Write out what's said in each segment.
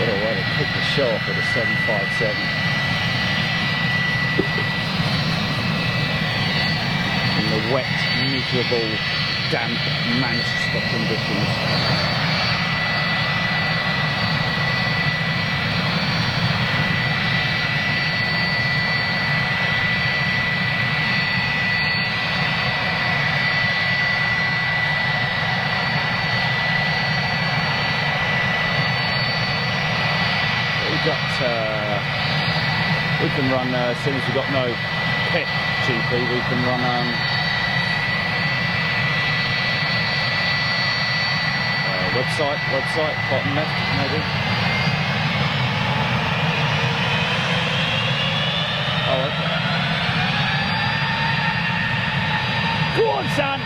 what a kick the show off with a 757. In the wet, miserable, damp Manchester conditions. We can run, as soon as we've got no pit GP, we can run website, bottom left maybe. Oh, okay. Go on, son!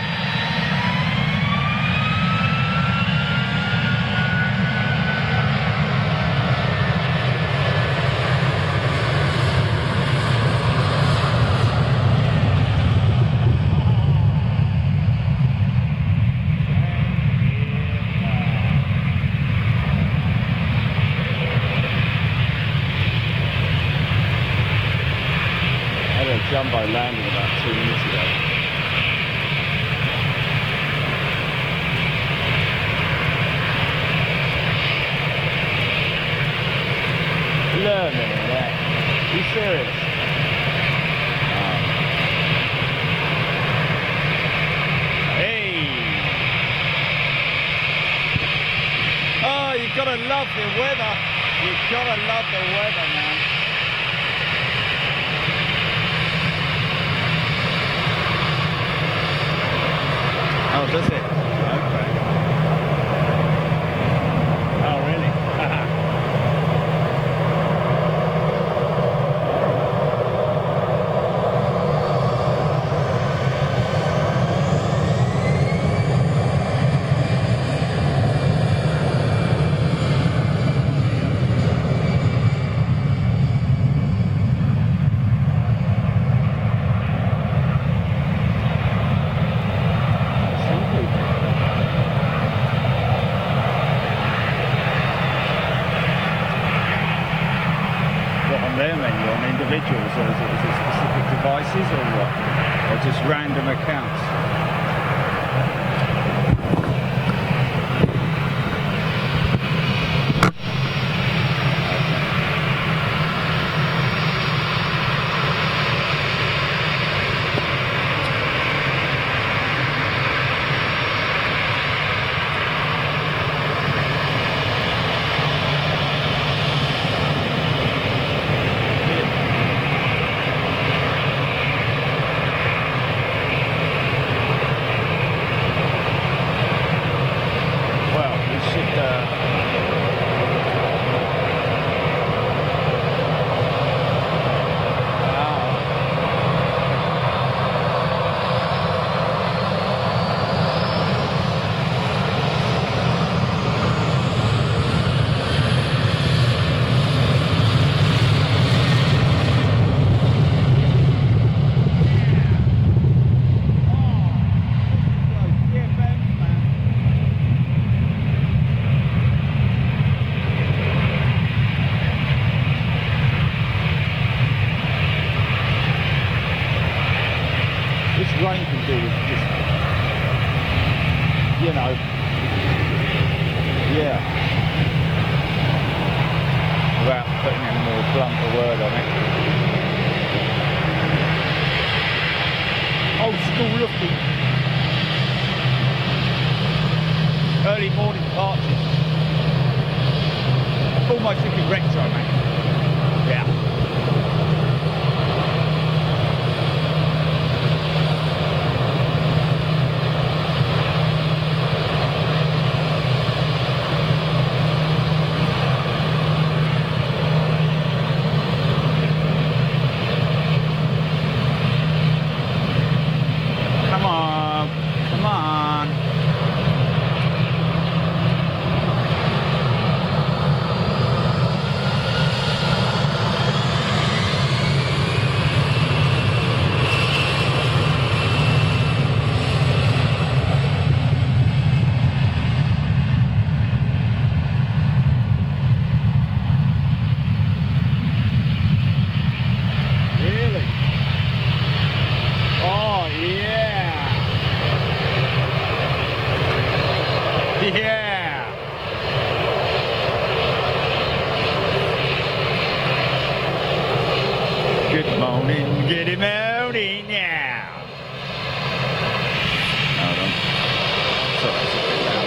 Jumbo landing about 2 minutes ago. Look at that. Are you serious? Hey! Oh, you've got to love the weather. You've got to love the weather, man. Oh, does it? Okay. Oh, really? Individuals, or is it specific devices, or what? Or just random accounts? Rain can do with just, you know, yeah, without putting any more blunt a word on it. Old school looking. Early morning departures. Almost looking retro, mate. Yeah. Good morning now. Hold on. Sorry, it's a bit loud.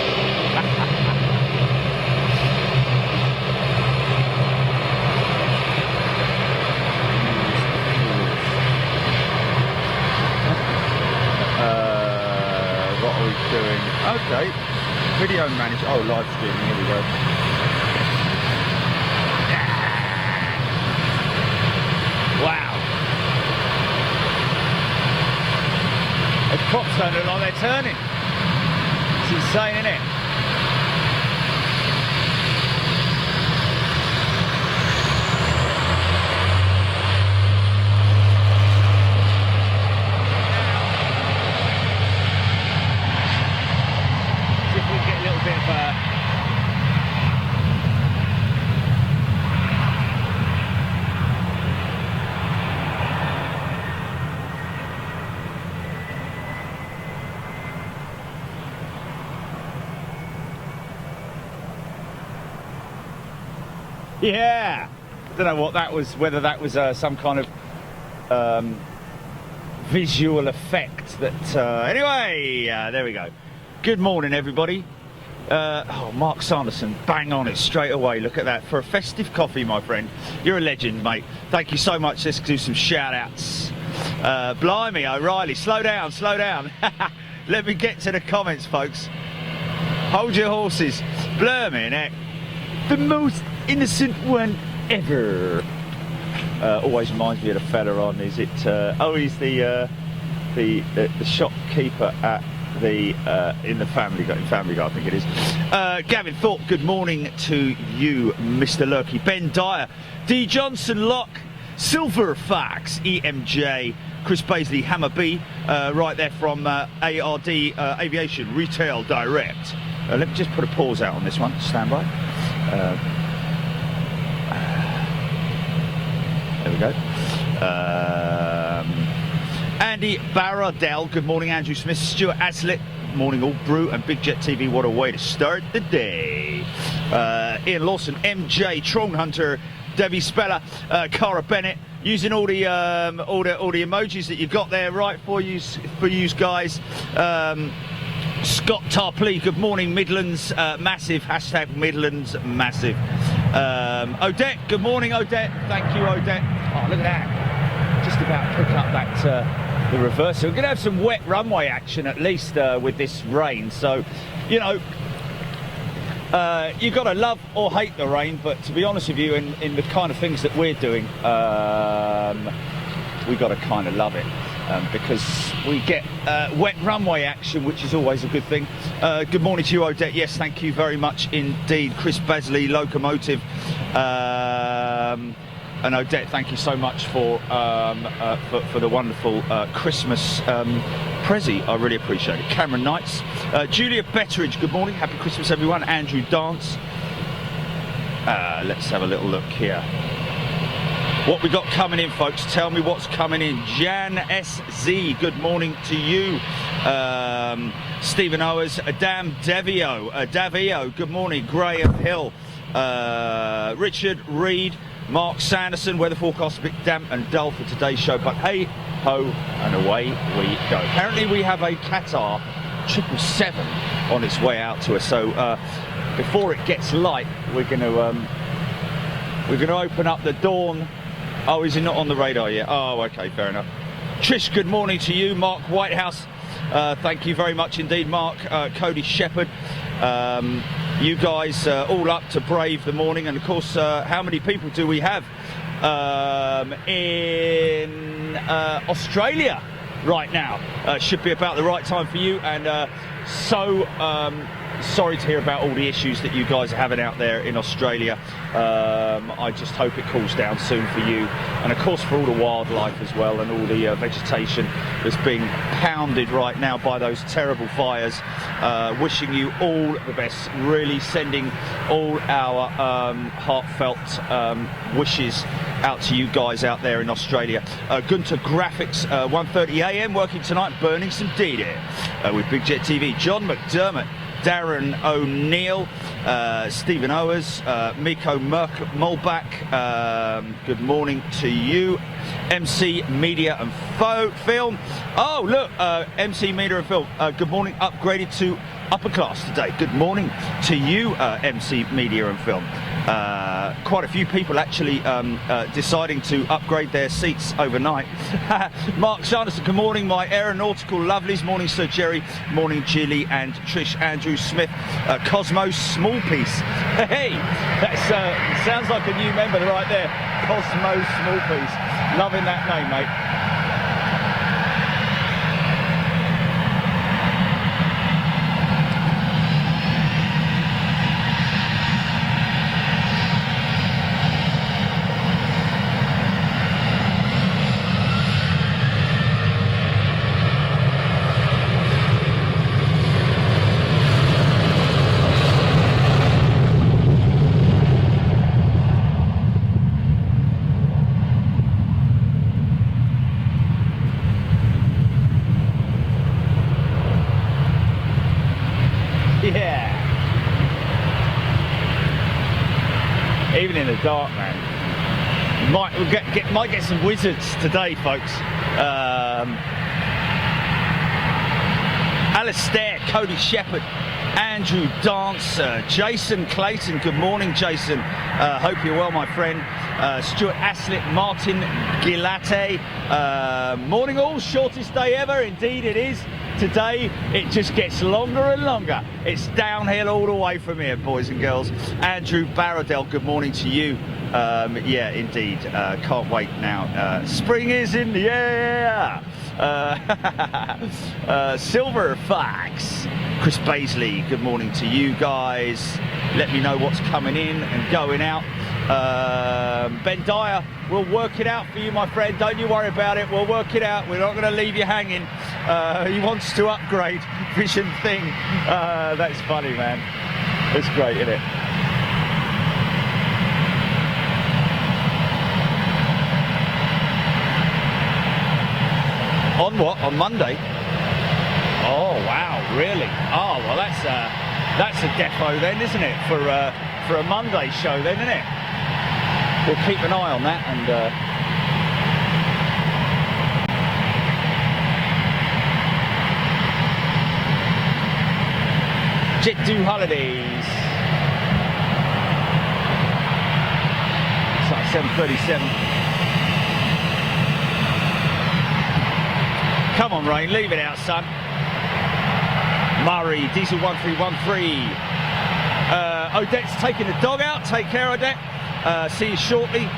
What are we doing? Okay. Video manager. Oh, live streaming. Here we go. Wow. The props don't look like they're turning. It's insane, isn't it? See if we can get a little bit of yeah, don't know what that was, whether that was some kind of visual effect that anyway, there we go. Good morning, everybody. Oh, Mark Sanderson, bang on it straight away. Look at that. For a festive coffee, my friend. You're a legend, mate. Thank you so much. Let's do some shout outs. Blimey, O'Reilly, slow down, slow down. Let me get to the comments, folks. Hold your horses. Blimey, heck. The most innocent one ever. Always reminds me of the fella on. Is it? Oh, he's the shopkeeper at the in Family Guy. I think it is. Gavin Thorpe. Good morning to you, Mr. Lurky. Ben Dyer, D Johnson, Locke, Silver Fox, EMJ, Chris Baisley, Hammer B, right there from ARD Aviation Retail Direct. Let me just put a pause out on this one. Stand by. There we go. Andy Barradell, good morning. Andrew Smith, Stuart Aslett, morning all. Brew and Big Jet TV, what a way to start the day. Ian Lawson, MJ, Tron Hunter, Debbie Speller, Cara Bennett, using all the emojis that you've got there, right, for you guys. Scott Tarpley, good morning. Midlands massive, hashtag Midlands massive. Odette, good morning, Odette. Thank you, Odette. Oh, look at that. Just about pick up that the reverse. We're going to have some wet runway action at least with this rain. So, you know, you've got to love or hate the rain, but to be honest with you, in the kind of things that we're doing, we've got to kind of love it. Because we get wet runway action, which is always a good thing. Good morning to you, Odette. Yes, thank you very much indeed. Chris Basley, Locomotive. And Odette, thank you so much for the wonderful Christmas prezi. I really appreciate it. Cameron Knights. Julia Betteridge, good morning. Happy Christmas, everyone. Andrew Dance. Let's have a little look here. What we got coming in, folks? Tell me what's coming in. Jan SZ, good morning to you. Stephen Owers, Adam Davio, good morning. Graham Hill, Richard Reed, Mark Sanderson. Weather forecast a bit damp and dull for today's show, but hey ho, and away we go. Apparently we have a Qatar 777 on its way out to us, so before it gets light, we're going to open up the Dawn. Oh, is he not on the radar yet? Oh, okay, fair enough. Trish, good morning to you. Mark Whitehouse, thank you very much indeed, Mark. Cody Shepherd, you guys all up to brave the morning. And of course, how many people do we have in Australia right now? Should be about the right time for you. And so sorry to hear about all the issues that you guys are having out there in Australia. I just hope it cools down soon for you, and of course for all the wildlife as well, and all the vegetation that's being pounded right now by those terrible fires. Wishing you all the best, really sending all our heartfelt wishes out to you guys out there in Australia. Gunter Graphics, 1:30 AM, working tonight, burning some D-Day with Big Jet TV. John McDermott, Darren O'Neill, Stephen Owers, Miko Mulback, good morning to you. MC Media and Film. Oh, look, MC Media and Film, good morning, upgraded to upper class today. Good morning to you, MC Media and Film. Quite a few people actually deciding to upgrade their seats overnight. Mark Sanderson, good morning, my aeronautical lovelies. Morning, Sir Jerry. Morning, Jilly and Trish. Andrew Smith. Cosmos Small Piece. Hey, that sounds like a new member right there. Cosmos Small Piece. Loving that name, mate. Even in the dark, man. Might get some wizards today, folks. Alistair, Cody Shepherd, Andrew Dance, Jason Clayton. Good morning, Jason. Hope you're well, my friend. Stuart Aslett, Martin Gilate. Morning all, shortest day ever. Indeed it is. Today it just gets longer and longer. It's downhill all the way from here, boys and girls. Andrew Barradell, good morning to you. Yeah, indeed. Can't wait now. Spring is in the air. Silver Fox. Chris Baisley, good morning to you guys. Let me know what's coming in and going out. Ben Dyer, we'll work it out for you, my friend. Don't you worry about it. We'll work it out. We're not going to leave you hanging. He wants to upgrade Vision Thing. That's funny, man. It's great, isn't it? On what? On Monday? Oh wow, really? Oh well, that's a defo then, isn't it? For a Monday show then, isn't it? We'll keep an eye on that and. Jet2 Holidays. It's like 7:37. Come on, Rain, leave it out, son. Murray, Diesel 1313. Odette's taking the dog out. Take care, Odette. See you shortly.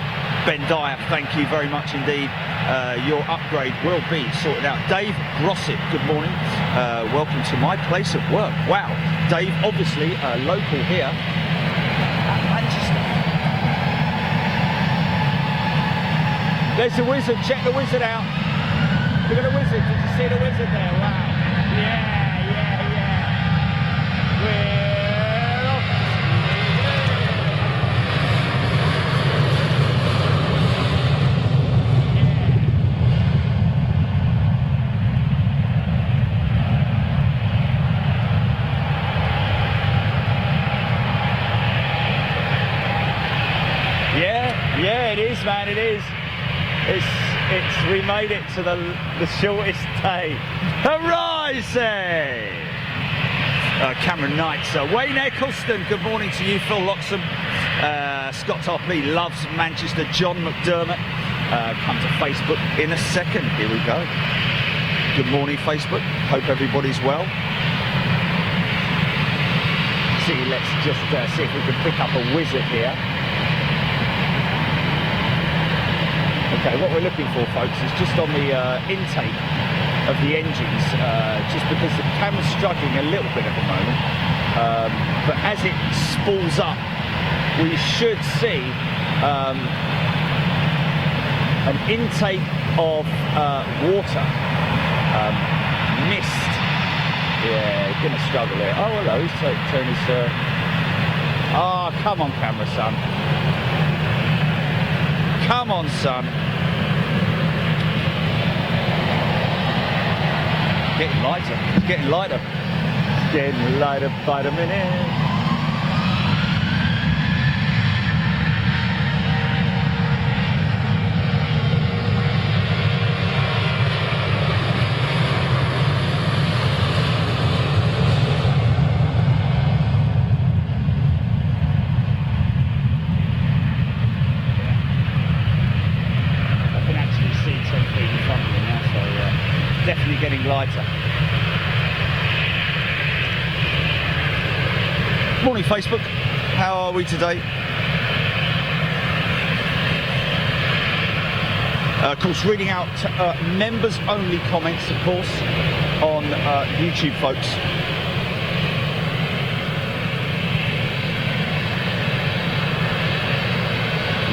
Ben Dyer, thank you very much indeed. Your upgrade will be sorted out. Dave Grossett, good morning. Welcome to my place of work. Wow, Dave, obviously local here at Manchester. There's the wizard. Check the wizard out. Look at the wizard. Did you see the wizard there? Wow. Yeah. We're off. Yeah, it is, man. It is. We made it to the shortest day. Horizon! Cameron Knights, Wayne Eccleston, good morning to you. Phil Loxham, Scott Topley loves Manchester. John McDermott, come to Facebook in a second. Here we go. Good morning, Facebook. Hope everybody's well. Let's just see if we can pick up a wizard here. Okay, what we're looking for, folks, is just on the intake of the engines, just because the camera's struggling a little bit at the moment. But as it spools up, we should see an intake of water, mist. Yeah, gonna struggle there. Oh, hello, he's turning his... Oh, come on, camera, son. Come on, son. Getting lighter. It's getting lighter. Getting lighter by the minute. Definitely getting lighter. Morning Facebook, how are we today? Of course, reading out members only comments, of course, on YouTube, folks.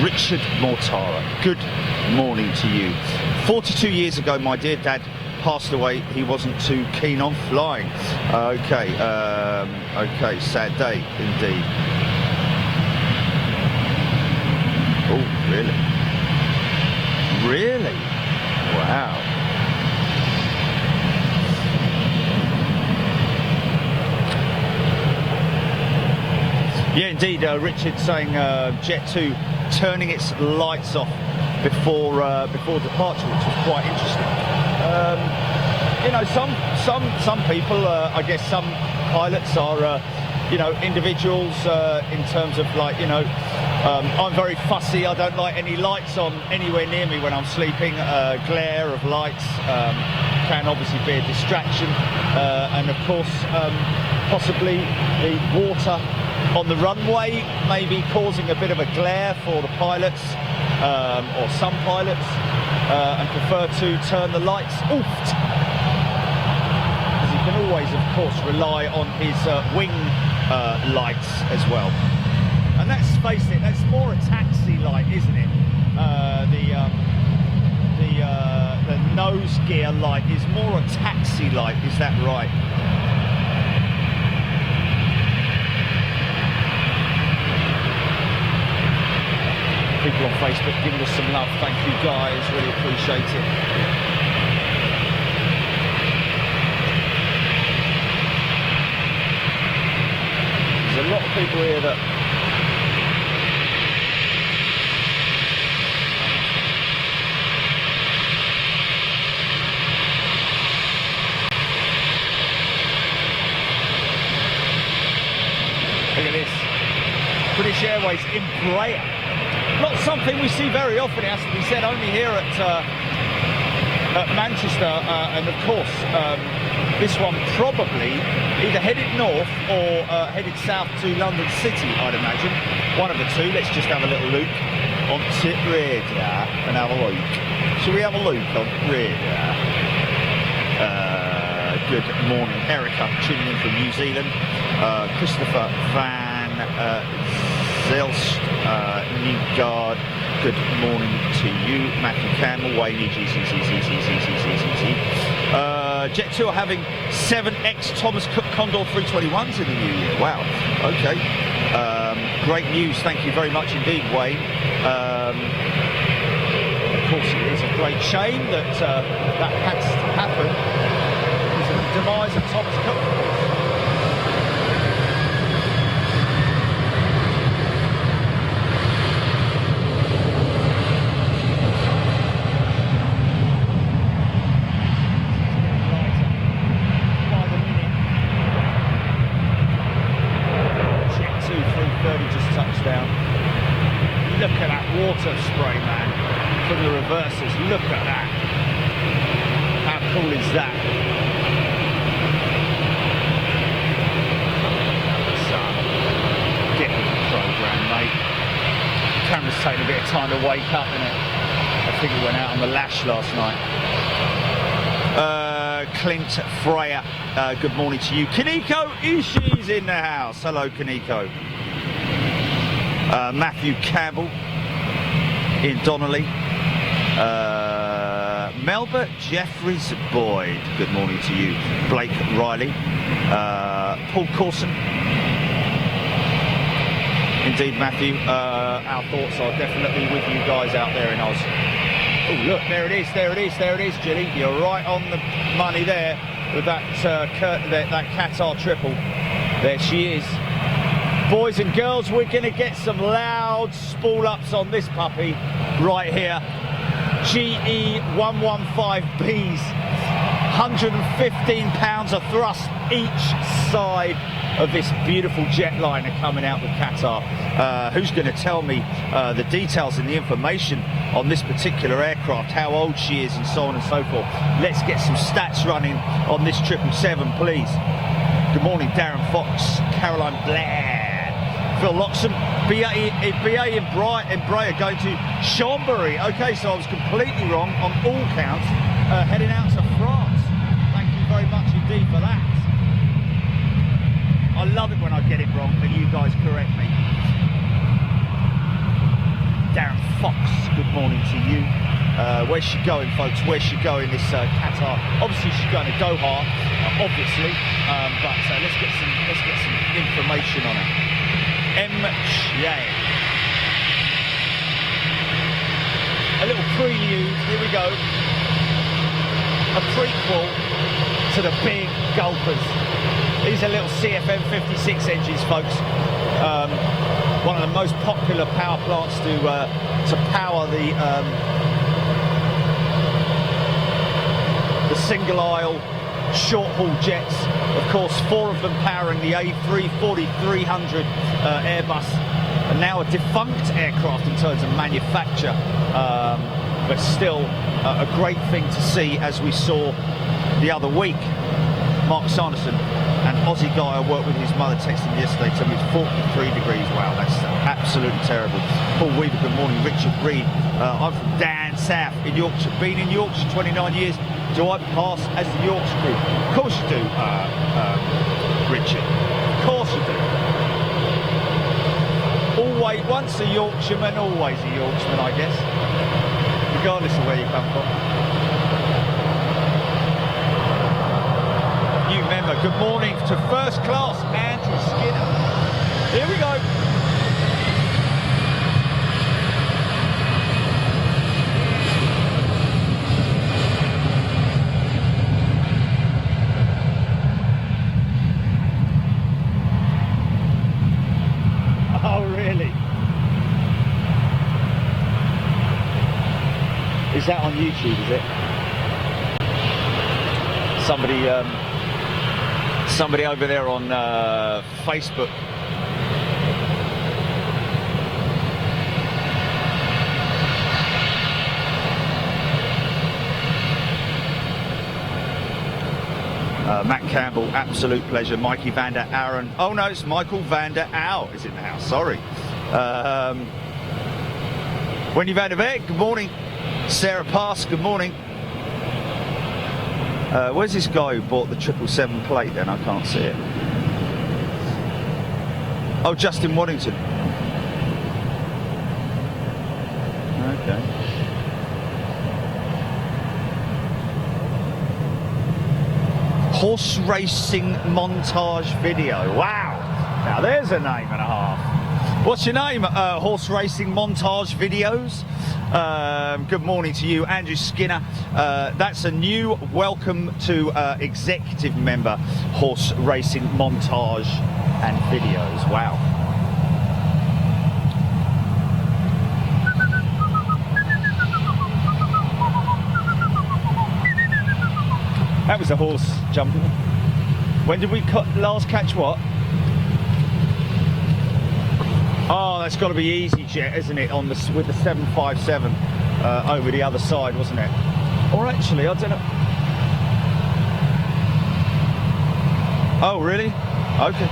Richard Mortara, good morning to you. 42 years ago, my dear dad passed away. He wasn't too keen on flying. Okay, okay, sad day indeed. Oh, really? Really? Wow. Yeah, indeed, Richard saying Jet 2 turning its lights off before departure, which was quite interesting. You know, some people, I guess some pilots are, you know, individuals in terms of, like, you know, I'm very fussy. I don't like any lights on anywhere near me when I'm sleeping. Glare of lights can obviously be a distraction, and of course, possibly the water on the runway may be causing a bit of a glare for the pilots, or some pilots, and prefer to turn the lights off. As he can always, of course, rely on his wing lights as well. And let's face it, that's more a taxi light, isn't it? The nose gear light is more a taxi light, is that right? People on Facebook giving us some love, thank you guys, really appreciate it. There's a lot of people here that look at this, British Airways Embraer. Not something we see very often, it has to be said, only here at Manchester, and of course this one probably either headed north or headed south to London City, I'd imagine. One of the two. Let's just have a little look on tip radar and have a look. Shall we have a look on radar? Good morning, Erica, tuning in from New Zealand. Christopher Van Zelst, Newgard, good morning to you. Matthew Campbell, Wayne, Jet 2 are having 7X Thomas Cook Condor 321s in the new year. Wow, okay. Great news, thank you very much indeed, Wayne. Of course, it is a great shame that that has to happen because of the demise of Thomas Cook. Look at that water spray, man, from the reversers. Look at that. How cool is that? Get with the program, mate. Camera's taking a bit of time to wake up, innit? I think it went out on the lash last night. Clint Freya, good morning to you. Kaneko Ishii's in the house. Hello, Kaneko. Matthew Campbell in Donnelly. Melba Jeffries Boyd, good morning to you. Blake Riley. Paul Corson. Indeed, Matthew, our thoughts are definitely with you guys out there in Oz. Oh, look, there it is, Jilly. You're right on the money there. with that that Qatar triple. There she is. Boys and girls, we're going to get some loud spool ups on this puppy right here. GE 115Bs, 115 pounds of thrust each side of this beautiful jetliner coming out with Qatar. Who's going to tell me the details and the information on this particular aircraft, how old she is and so on and so forth. Let's get some stats running on this 777, please. Good morning, Darren Fox, Caroline Blair, Phil Loxham, BA in Bray going to Chambéry. Okay, so I was completely wrong on all counts, heading out to France. Thank you very much indeed for that. I love it when I get it wrong and you guys correct me. Darren Fox, good morning to you. Where's she going, folks? Where's she going, this Qatar? Obviously she's going to Doha, obviously, but let's get some information on her. MJ. A little prelude, here we go. A prequel to the big gulpers. These are little CFM 56 engines, folks. One of the most popular power plants to power the single aisle short haul jets. Of course, 4 of them powering the A340-300 Airbus, and now a defunct aircraft in terms of manufacture, but still a great thing to see, as we saw the other week. Mark Sanderson, an Aussie guy I worked with, his mother texted me yesterday, told me it's 43 degrees. Wow, that's absolutely terrible. Paul Weaver, good morning. Richard Reed, I'm from down south in Yorkshire, been in Yorkshire 29 years. Do I pass as the Yorkshire crew? Of course you do, Richard. Of course you do. Always, once a Yorkshireman, always a Yorkshireman, I guess. Regardless of where you come from. New member, good morning to first class Andrew Skinner. Here we go. Oh, really? Is that on YouTube, is it? Somebody over there on Facebook. Matt Campbell, absolute pleasure. Mikey Vander Aaron. Oh no, it's Michael Vander Au is in the house. Sorry. Wendy Van der Beek, good morning. Sarah Pass, good morning. Where's this guy who bought the 777 plate then? I can't see it. Oh, Justin Waddington. Okay. Horse racing montage video. Wow. Now there's a name and a half. What's your name? Horse racing montage videos. Good morning to you, Andrew Skinner. That's a new welcome to executive member, horse racing montage and videos. Wow. That was a horse jumping. When did we last catch what? Oh, that's got to be EasyJet, isn't it? On the with the 757 over the other side, wasn't it? Or actually, I don't know. Oh, really? Okay.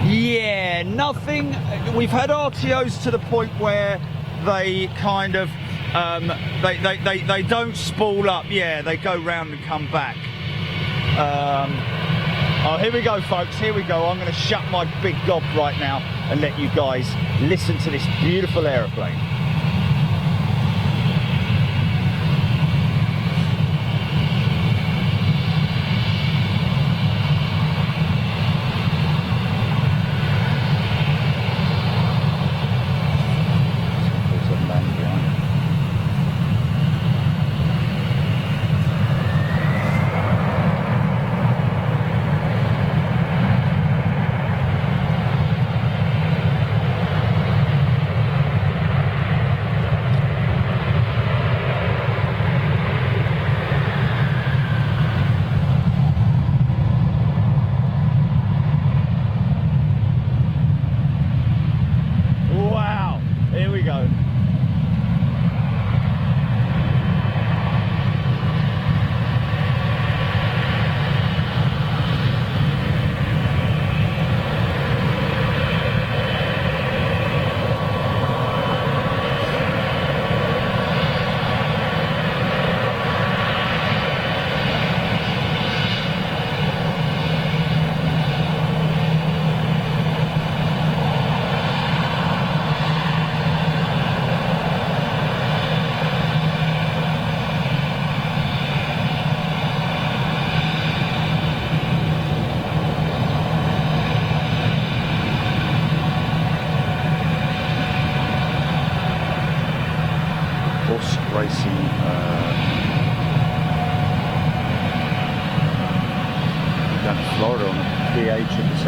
Yeah, nothing. We've had RTOs to the point where they kind of they don't spool up. Yeah, they go round and come back. Oh, here we go, folks. Here we go. I'm going to shut my big gob right now and let you guys listen to this beautiful aeroplane.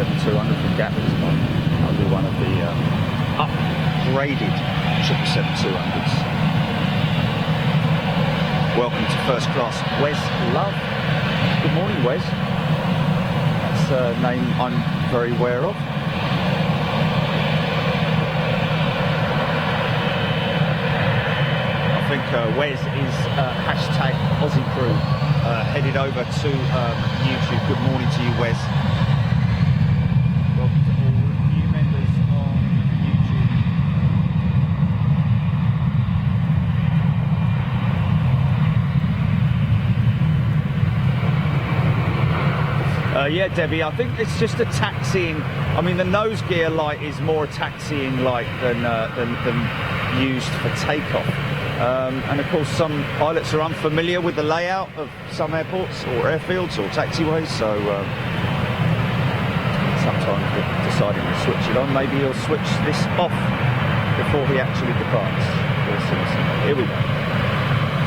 777-200 from Gatwick tonight. I'll do one of the upgraded 777-200s. Welcome to first class, Wes Love. Good morning, Wes. That's a name I'm very aware of. I think Wes is hashtag Aussie Crew, headed over to YouTube. Good morning to you, Wes. Welcome to all new members on YouTube. Yeah, Debbie, I think it's just a taxiing. I mean, the nose gear light is more a taxiing light than used for takeoff. And of course, some pilots are unfamiliar with the layout of some airports or airfields or taxiways, so sometimes they're deciding to switch it on. Maybe he'll switch this off before he actually departs. Here we go.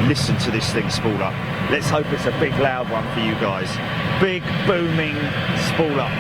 Listen to this thing spool up. Let's hope it's a big loud one for you guys. Big booming spool up.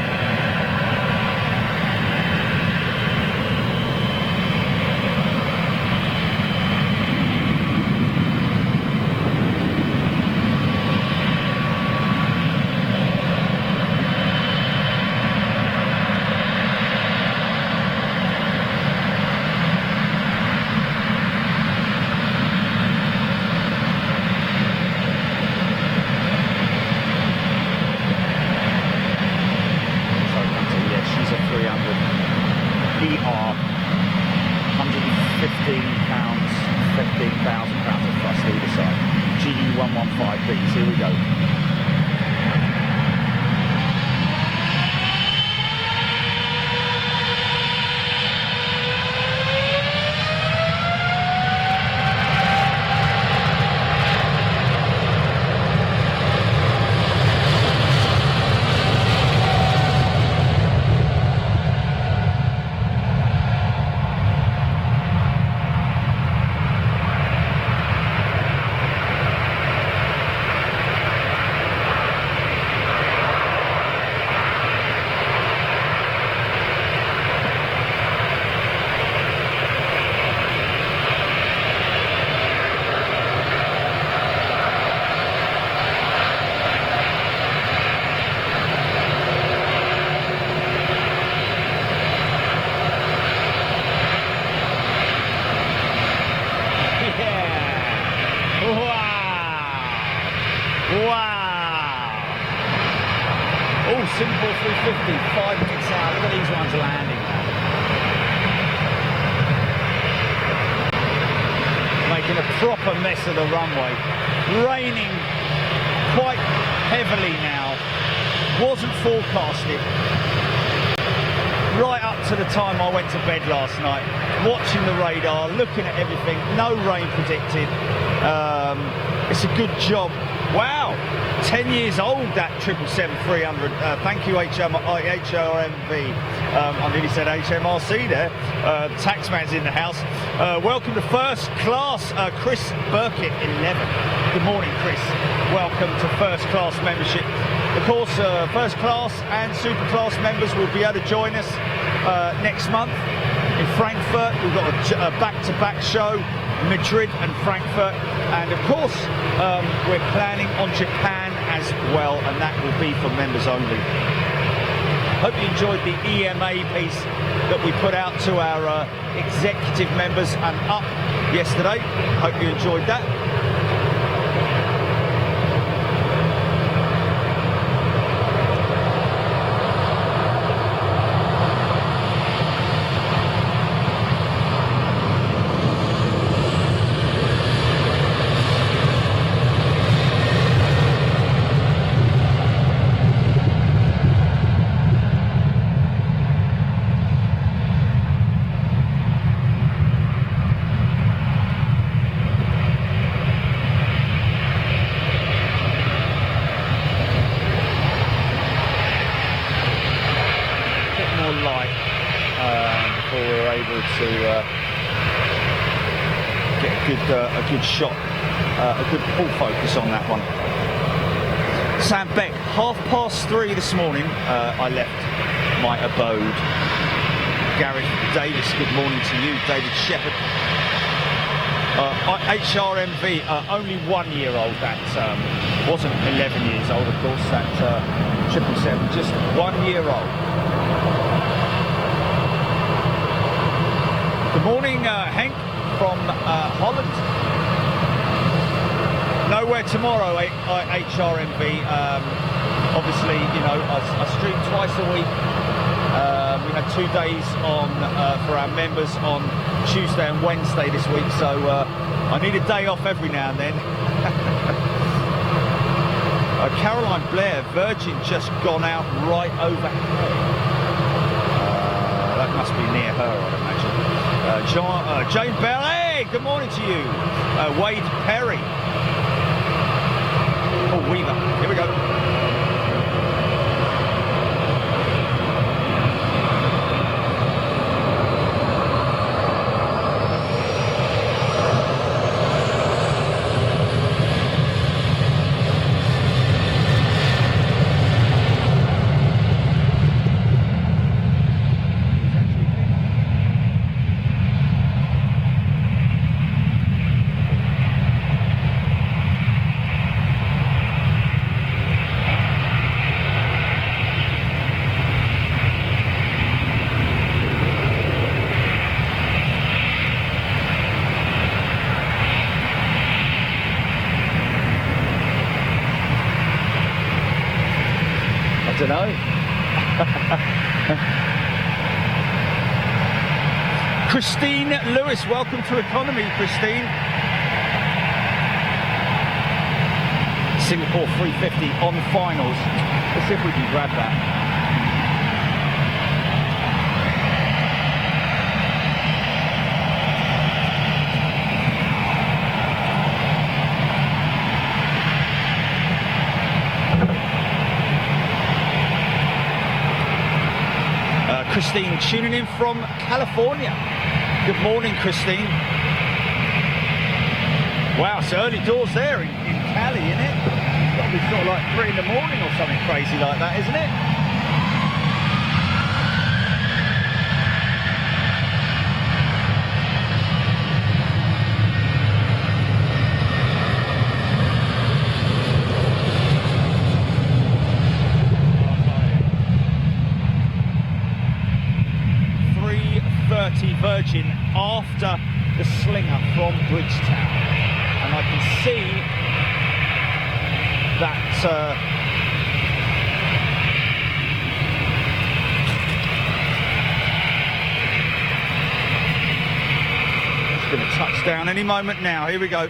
Here we go. Simple 350, 5 minutes out. Look at these ones landing now. Making a proper mess of the runway. Raining quite heavily now. Wasn't forecasted. Right up to the time I went to bed last night. Watching the radar, looking at everything. No rain predicted. It's a good job. Wow. 10 years old, that 777-300. Thank you, HRMV. I nearly said HMRC there. Taxman's in the house. Welcome to first class, Chris Burkett, 11. Good morning, Chris. Welcome to first class membership. Of course, first class and super class members will be able to join us next month in Frankfurt. We've got a back-to-back show. Madrid and Frankfurt, and of course we're planning on Japan as well, and that will be for members only. Hope you enjoyed the EMA piece that we put out to our executive members and up yesterday. Hope you enjoyed that. A good shot, a good pull focus on that one. Sam Beck, 3:30 this morning, I left my abode. Gareth Davis, good morning to you. David Shepherd. HRMV, only 1 year old. That wasn't 11 years old, of course. That 777, just 1 year old. Good morning, Henk from Holland. Nowhere tomorrow, HRMV. Obviously, you know, I stream twice a week. We had 2 days on for our members on Tuesday and Wednesday this week, so I need a day off every now and then. Caroline Blair, Virgin just gone out right overhead. That must be near her, I'd imagine. Jane Bell, hey, good morning to you. Wade Perry. Oh, Weaver, here we go. I don't know. Christine Lewis, welcome to Economy, Christine. Singapore 350 on finals. Let's see if we can grab that. Christine tuning in from California. Good morning, Christine. Wow, it's early doors there in Cali, isn't it? It's got to be sort of like 3 in the morning or something crazy like that, isn't it? Virgin after the slinger from Bridgetown, and I can see that it's going to touch down any moment now. Here we go.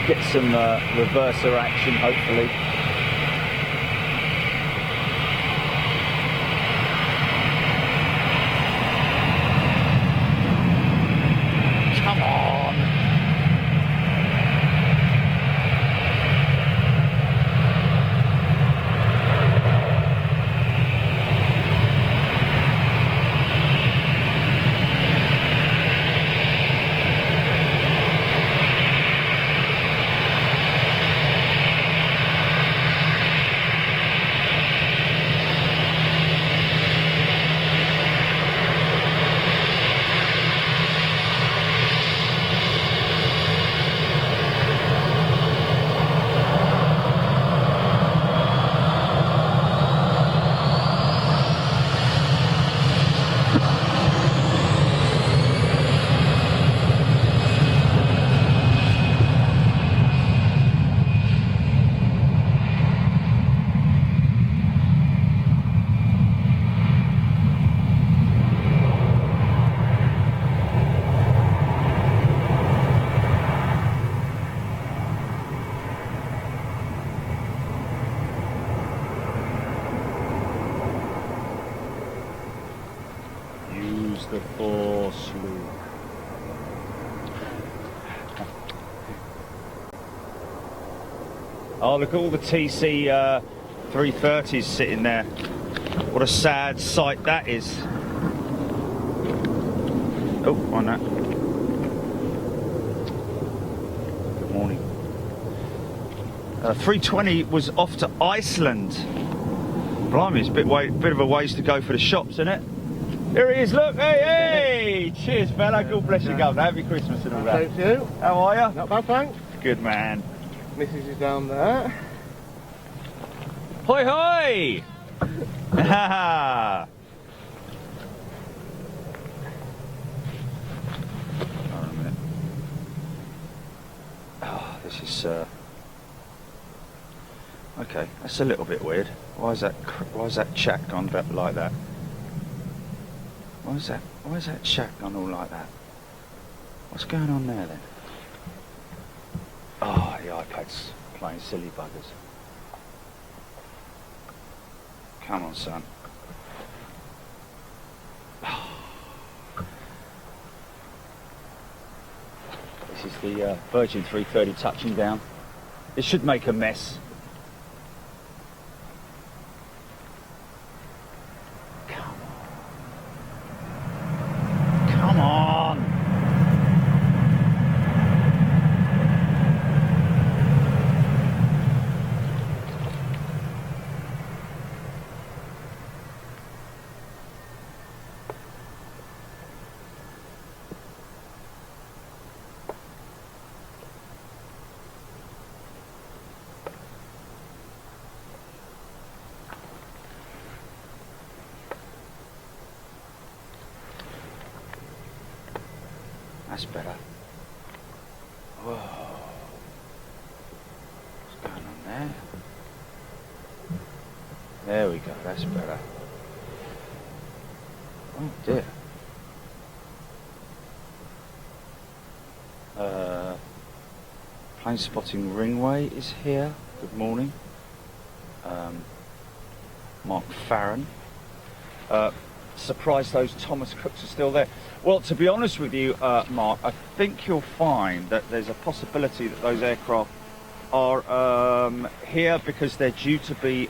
Get some reverser action, hopefully. The force loop. Oh, look at all the TC 330s sitting there. What a sad sight that is. Oh, on that. Good morning. 320 was off to Iceland. Blimey, it's a bit of a ways to go for the shops, isn't it? Here he is, look, hey! Cheers, fella, God bless you, Governor. Happy Christmas and all that. Thank you. How are you? Not bad, thanks. Good man. Mrs. is down there. Hoi hoi! Hold on a minute. Oh, this is okay. That's a little bit weird. Why is that shack gone like that? Why is that shack gone all like that? What's going on there then? Oh, the iPad's playing silly buggers. Come on, son. This is the Virgin 330 touching down. It should make a mess. Come on. That's better. Whoa. What's going on there? There we go, that's better. Oh dear. Planespotting Runway is here. Good morning. Mark Farron. Surprised those Thomas Cooks are still there. Well, to be honest with you, Mark, I think you'll find that there's a possibility that those aircraft are here because they're due to be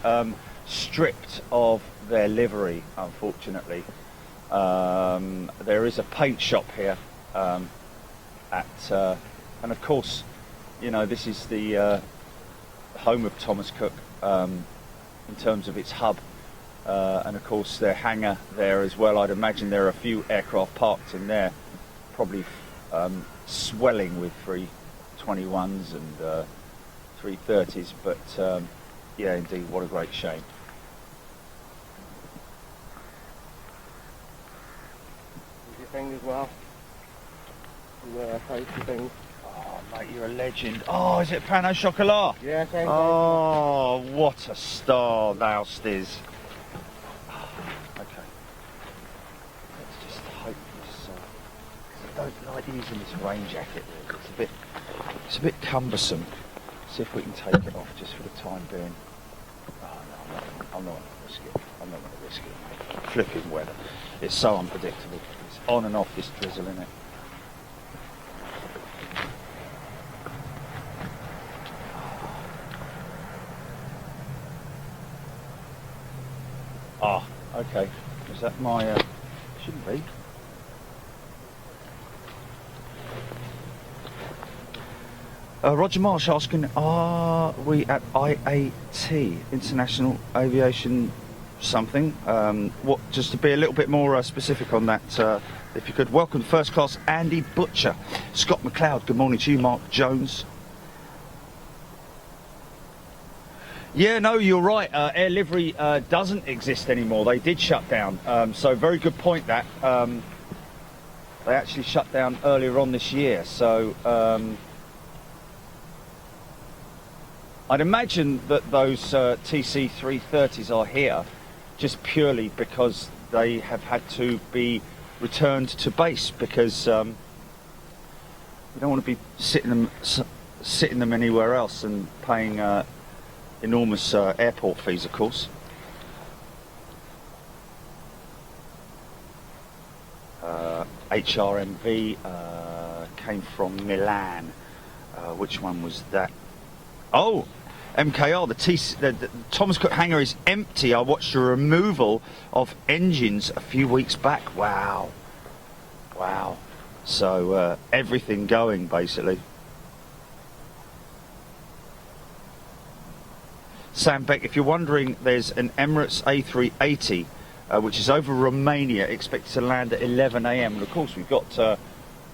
stripped of their livery, unfortunately. There is a paint shop here and of course, you know, this is the home of Thomas Cook in terms of its hub. And of course their hangar there as well. I'd imagine there are a few aircraft parked in there, probably swelling with 321s and 330s, but yeah, indeed, what a great shame. Your thing as well. Yeah, safety thing. Oh mate, you're a legend. Oh, is it Pan au Chocolat? Yeah, same Oh, what a star thou is. I don't like using this rain jacket. It's a bit cumbersome. See if we can take it off just for the time being. Oh no, I'm not going to risk it. I'm not going to risk it. Flipping weather. It's so unpredictable. It's on and off this drizzle, isn't it? Ah, okay. Is that my? Shouldn't be. Roger Marsh asking, are we at IAT, International Aviation something? What? Just to be a little bit more specific on that, if you could. Welcome first class Andy Butcher, Scott McLeod, good morning to you, Mark Jones. Yeah, no, you're right, Air Livery doesn't exist anymore. They did shut down, so very good point that. They actually shut down earlier on this year, so I'd imagine that those TC330s are here just purely because they have had to be returned to base because you don't want to be sitting them anywhere else and paying enormous airport fees, of course. HRMV came from Milan. Which one was that? Oh, MKR, the Thomas Cook hangar is empty. I watched a removal of engines a few weeks back. Wow. Wow. So everything going, basically. Sam Beck, if you're wondering, there's an Emirates A380 which is over Romania, expected to land at 11 a.m. And of course we've got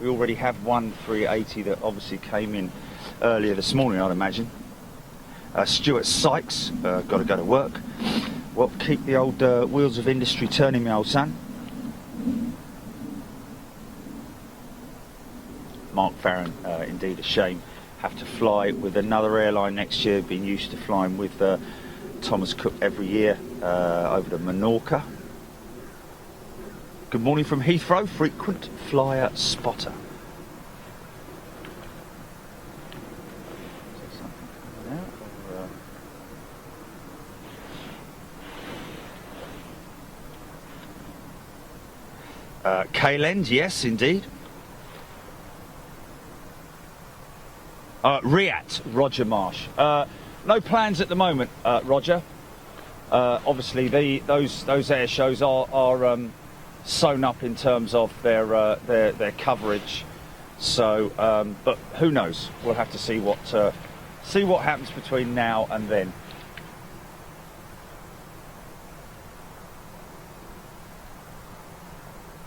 we already have one 380 that obviously came in earlier this morning, I'd imagine. Stuart Sykes, got to go to work. Well, keep the old wheels of industry turning, my old son. Mark Farron, indeed a shame. Have to fly with another airline next year. Been used to flying with Thomas Cook every year over to Menorca. Good morning from Heathrow, frequent flyer spotter. Kayland, yes, indeed. Riyadh, Roger Marsh. No plans at the moment, Roger. Obviously, those air shows are sewn up in terms of their coverage. So, but who knows? We'll have to see what happens between now and then.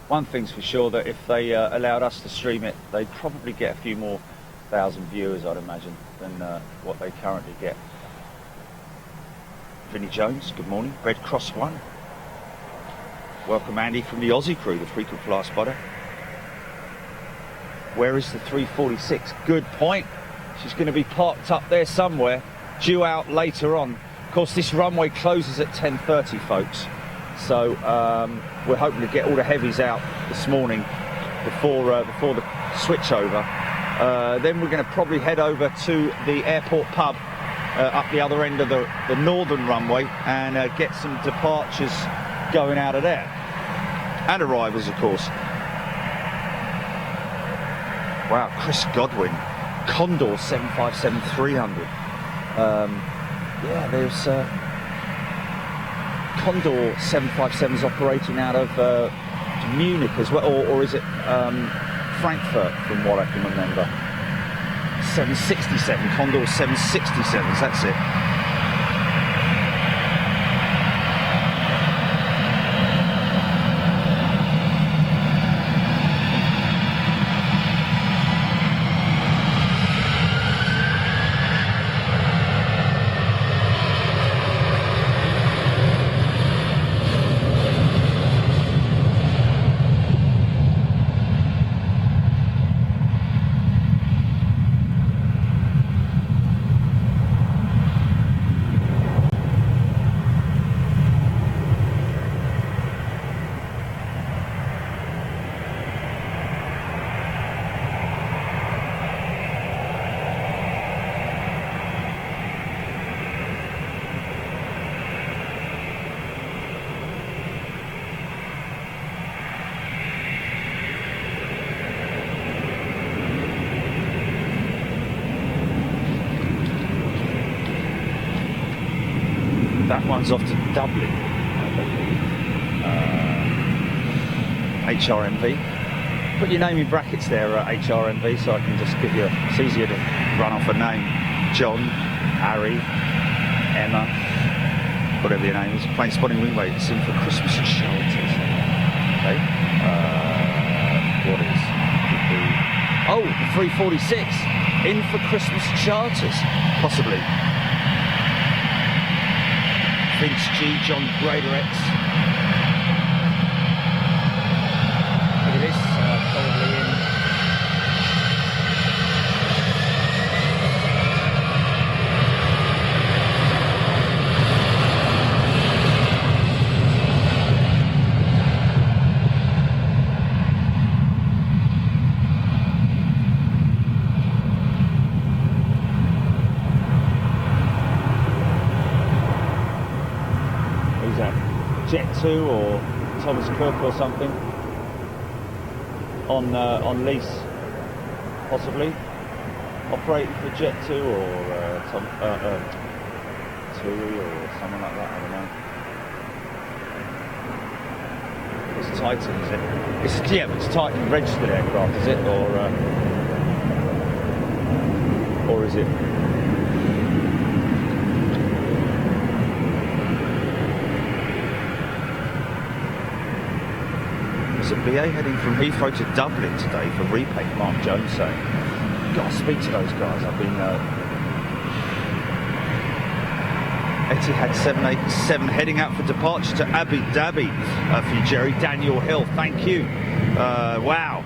One thing's for sure, that if they allowed us to stream it, they'd probably get a few more thousand viewers, I'd imagine, than what they currently get. Vinnie Jones, good morning. Red Cross 1. Welcome Andy from the Aussie crew, the frequent flyer spotter. Where is the 346? Good point. She's going to be parked up there somewhere, due out later on. Of course, this runway closes at 10:30, folks. So we're hoping to get all the heavies out this morning before the switchover. Then we're going to probably head over to the airport pub up the other end of the northern runway and get some departures going out of there. And arrivals, of course. Wow, Chris Godwin, Condor 757-300. Yeah, there's Condor 757s operating out of Munich as well, or is it Frankfurt, from what I can remember. 767, Condor 767s, that's it. That one's off to Dublin, I believe. HRMV. Put your name in brackets there, HRMV, so I can just give you. It's easier to run off a name. John, Harry, Emma, whatever your name is. Planespotting Runway. It's in for Christmas shoutouts. Okay. What is? Oh, the 346 in for Christmas charters, possibly. Vince G, John Grader X. Look at this, probably in. Jet 2 or Thomas Cook or something on lease, possibly operating for Jet 2 or TUI or something like that. I don't know. It's Titan, is it? It's Titan registered aircraft, is it, or is it? There's a BA heading from Heathrow to Dublin today for Repaint, Mark Jones saying. Got to speak to those guys. I've been... Etihad 787 heading out for departure to Abu Dhabi for you, Jerry. Daniel Hill, thank you. Wow.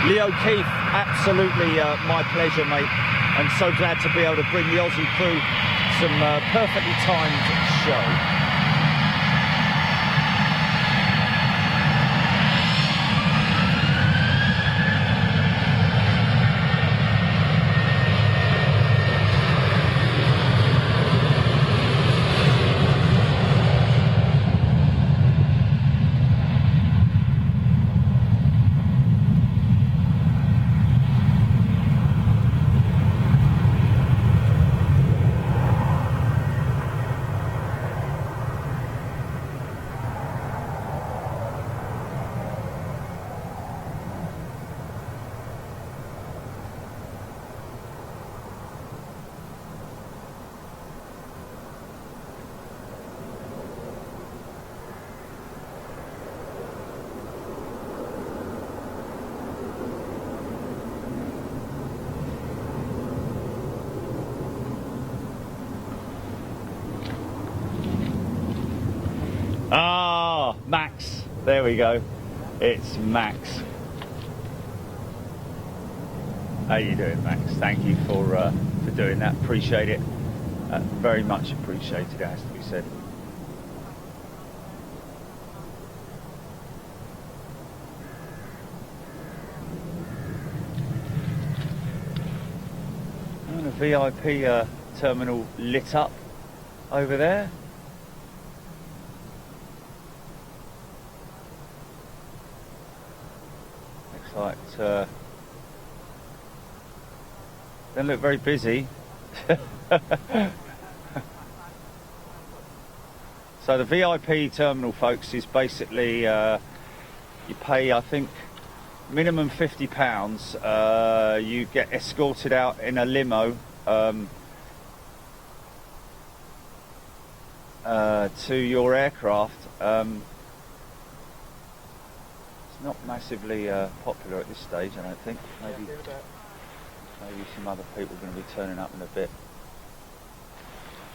Leo Keith, absolutely my pleasure, mate. I'm so glad to be able to bring the Aussie crew some perfectly timed show. Ah, Max. There we go. It's Max. How you doing, Max? Thank you for doing that. Appreciate it. Very much appreciated, it has to be said. And a VIP terminal lit up over there. Like don't look very busy. So the VIP terminal, folks, is basically you pay, I think, minimum £50. You get escorted out in a limo to your aircraft. Not massively popular at this stage, I don't think. Maybe some other people are going to be turning up in a bit.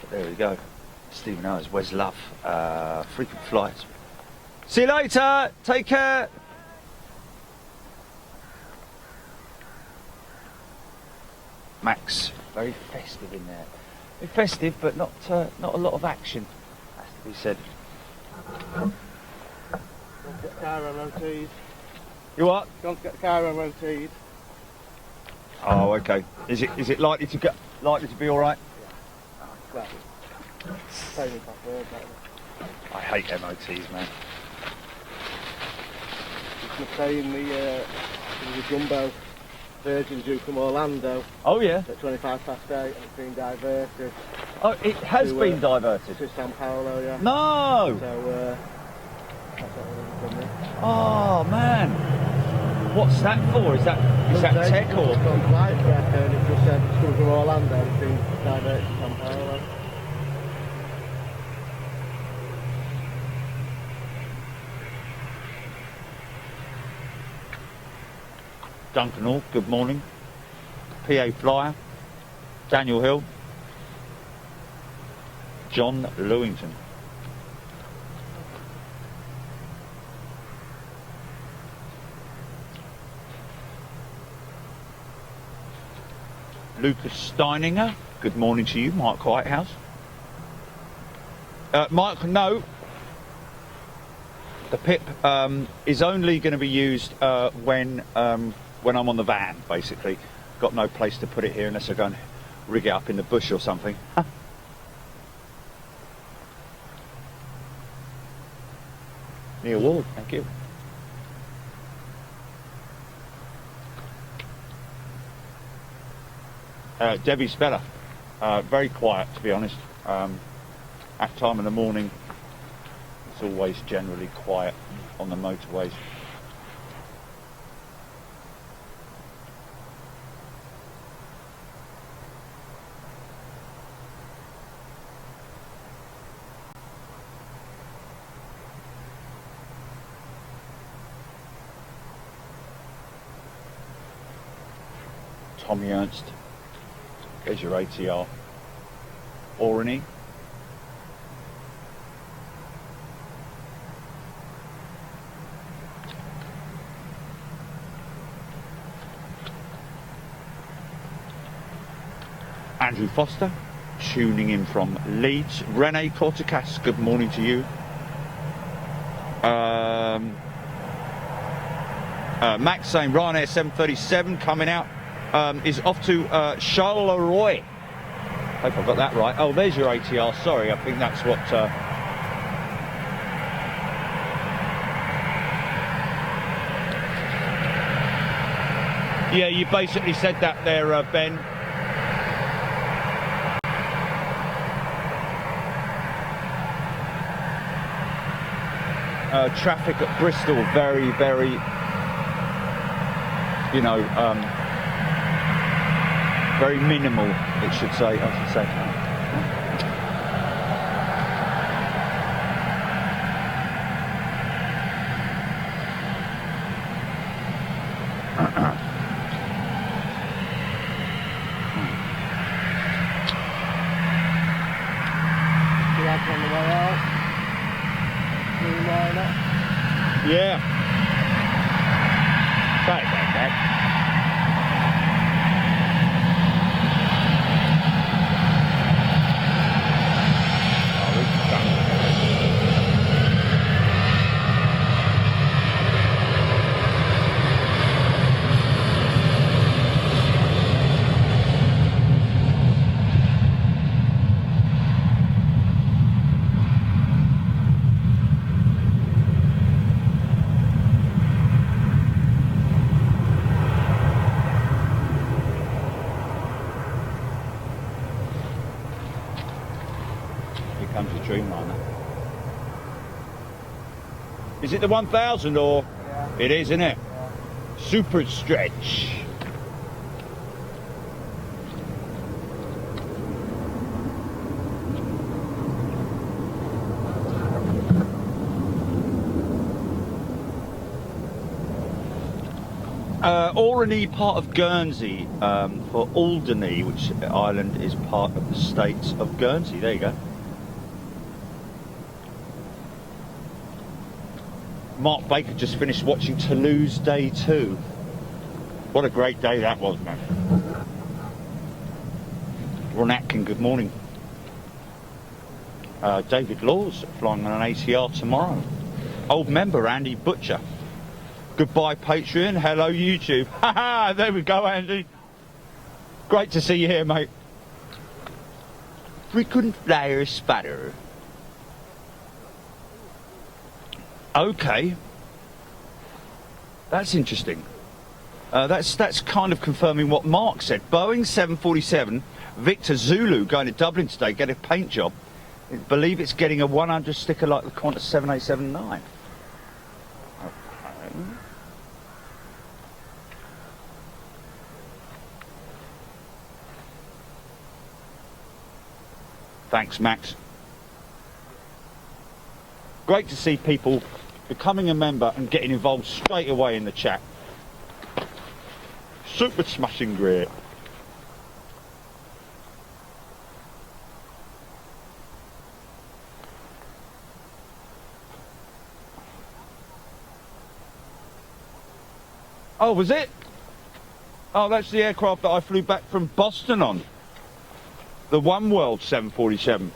But there we go. Stephen Owens, where's love? Frequent flights. See you later. Take care. Max, very festive in there. Very festive, but not a lot of action, has to be said. Get the car MOT'd. You what? Don't get the car MOT'd. Oh, okay. Is it likely to be all right? Yeah. Well, same as that word, I hate MOTs, man. You can say in the jumbo Virgin due from Orlando. Oh yeah. At 8:25, it's been diverted. Oh, it has been diverted. To Sao Paulo, yeah. No. So that's what we've done there. Oh man. What's that for? Is that tech or? It's gone flight track and it just said it's coming from Orlando. It's been diverted to Sao Paulo. Duncan Hall, good morning. PA Flyer, Daniel Hill, John Lewington. Lucas Steininger, good morning to you. Mike Whitehouse. Mike, no. The PIP is only going to be used when I'm on the van, basically. Got no place to put it here unless I go and rig it up in the bush or something. Neil Ward, thank you. Debbie Speller, very quiet to be honest. At time in the morning, it's always generally quiet on the motorways. Tommy Ernst. There's your ATR. Orany. Andrew Foster, tuning in from Leeds. Rene Cortacas, good morning to you. Max saying Ryanair 737 coming out is off to Charleroi. Hope I got that right. Oh, there's your ATR. Sorry, I think that's what. Yeah, you basically said that there, Ben. Traffic at Bristol, very, very, you know, very minimal, it should say, I should say. On the way out. Dreamliner. Yeah. Sorry about that. Oh, it's done. Comes the Dreamliner. Is it the 1000 or? Yeah. It is, isn't it? Yeah. Super stretch. Orany, part of Guernsey, for Alderney, which island is part of the states of Guernsey. There you go. Mark Baker just finished watching Toulouse Day 2. What a great day that was, man. Ron Atkin, good morning. David Laws flying on an ATR tomorrow. Old member Andy Butcher. Goodbye Patreon, hello YouTube. Haha, there we go Andy. Great to see you here, mate. Frequent flyer spatter. Okay. That's interesting. That's kind of confirming what Mark said. Boeing 747, Victor Zulu going to Dublin today, get a paint job. I believe it's getting a 100 sticker like the Qantas 7879. Okay. Thanks, Max. Great to see people becoming a member and getting involved straight away in the chat. Super smashing great. Oh, was it? Oh, that's the aircraft that I flew back from Boston on. The One World 747.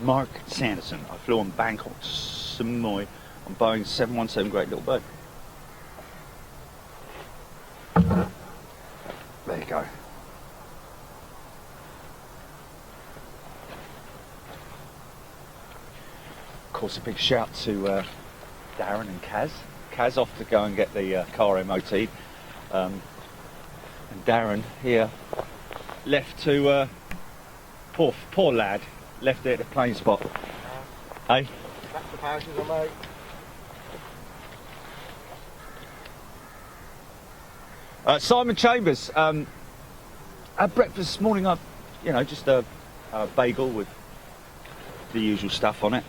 Mark Sanderson. I flew on Bangkok to Samui on Boeing 717, great little bird. There you go. Of course, a big shout to Darren and Kaz. Kaz off to go and get the car MOT. And Darren here left to, poor lad, left it at the Planespot. Hey? Back to Paris, mate. Simon Chambers, had breakfast this morning. Just a bagel with the usual stuff on it.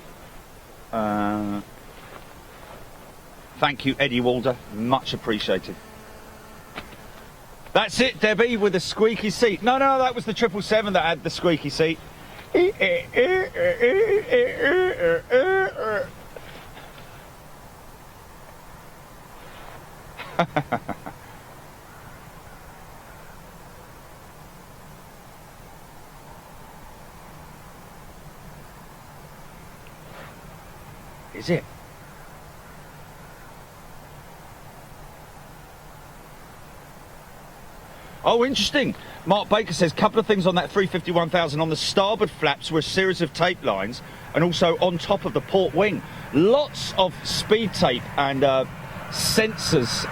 Thank you, Eddie Walder, much appreciated. That's it, Debbie, with a squeaky seat. No, that was the 777 that had the squeaky seat. Is it? Oh, interesting. Mark Baker says, couple of things on that 351,000. On the starboard flaps were a series of tape lines, and also on top of the port wing. Lots of speed tape and sensors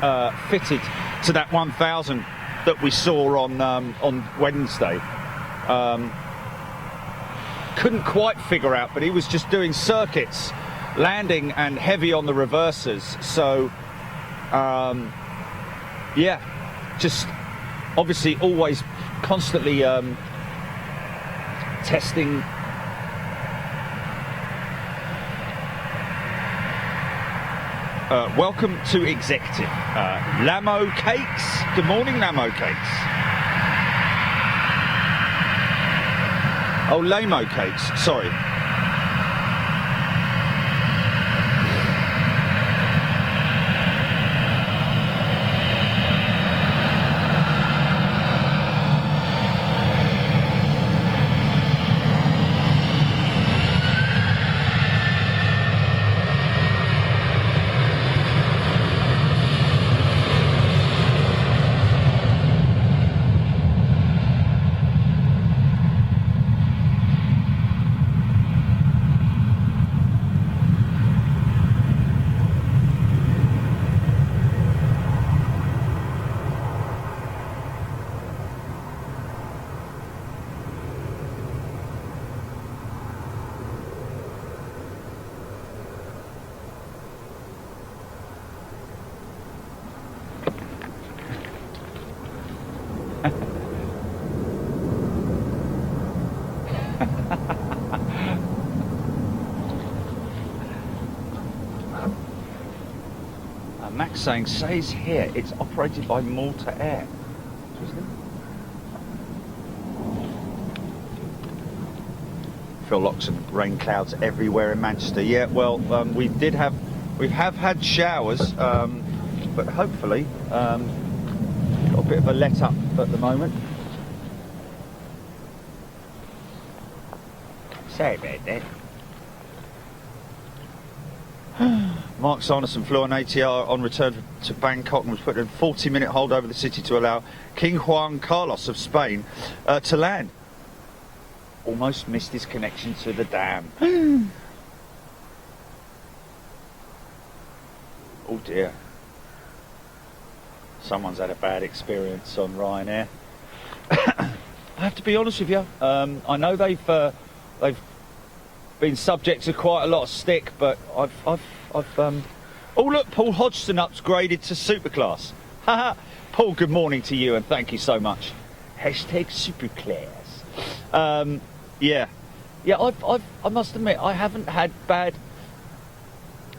fitted to that 1,000 that we saw on Wednesday. Couldn't quite figure out, but he was just doing circuits, landing and heavy on the reversers. So, yeah, just obviously always constantly testing. Welcome to Executive. Lamo Cakes. Good morning, Lamo Cakes. Oh, Lamo Cakes, sorry. Max saying, says here, it's operated by Malta Air. Interesting. Phil Loxon, rain clouds everywhere in Manchester. Yeah, well, we have had showers, but hopefully got a bit of a let up at the moment. Sorry about that. Mark Sanderson flew on ATR on return to Bangkok and was put in a 40-minute hold over the city to allow King Juan Carlos of Spain to land. Almost missed his connection to the dam. Oh dear. Someone's had a bad experience on Ryanair. I have to be honest with you. I know they've been subject to quite a lot of stick, but I've oh look, Paul Hodgson upgraded to superclass. Haha. Paul, good morning to you and thank you so much. Hashtag superclass. Yeah, I must admit I haven't had bad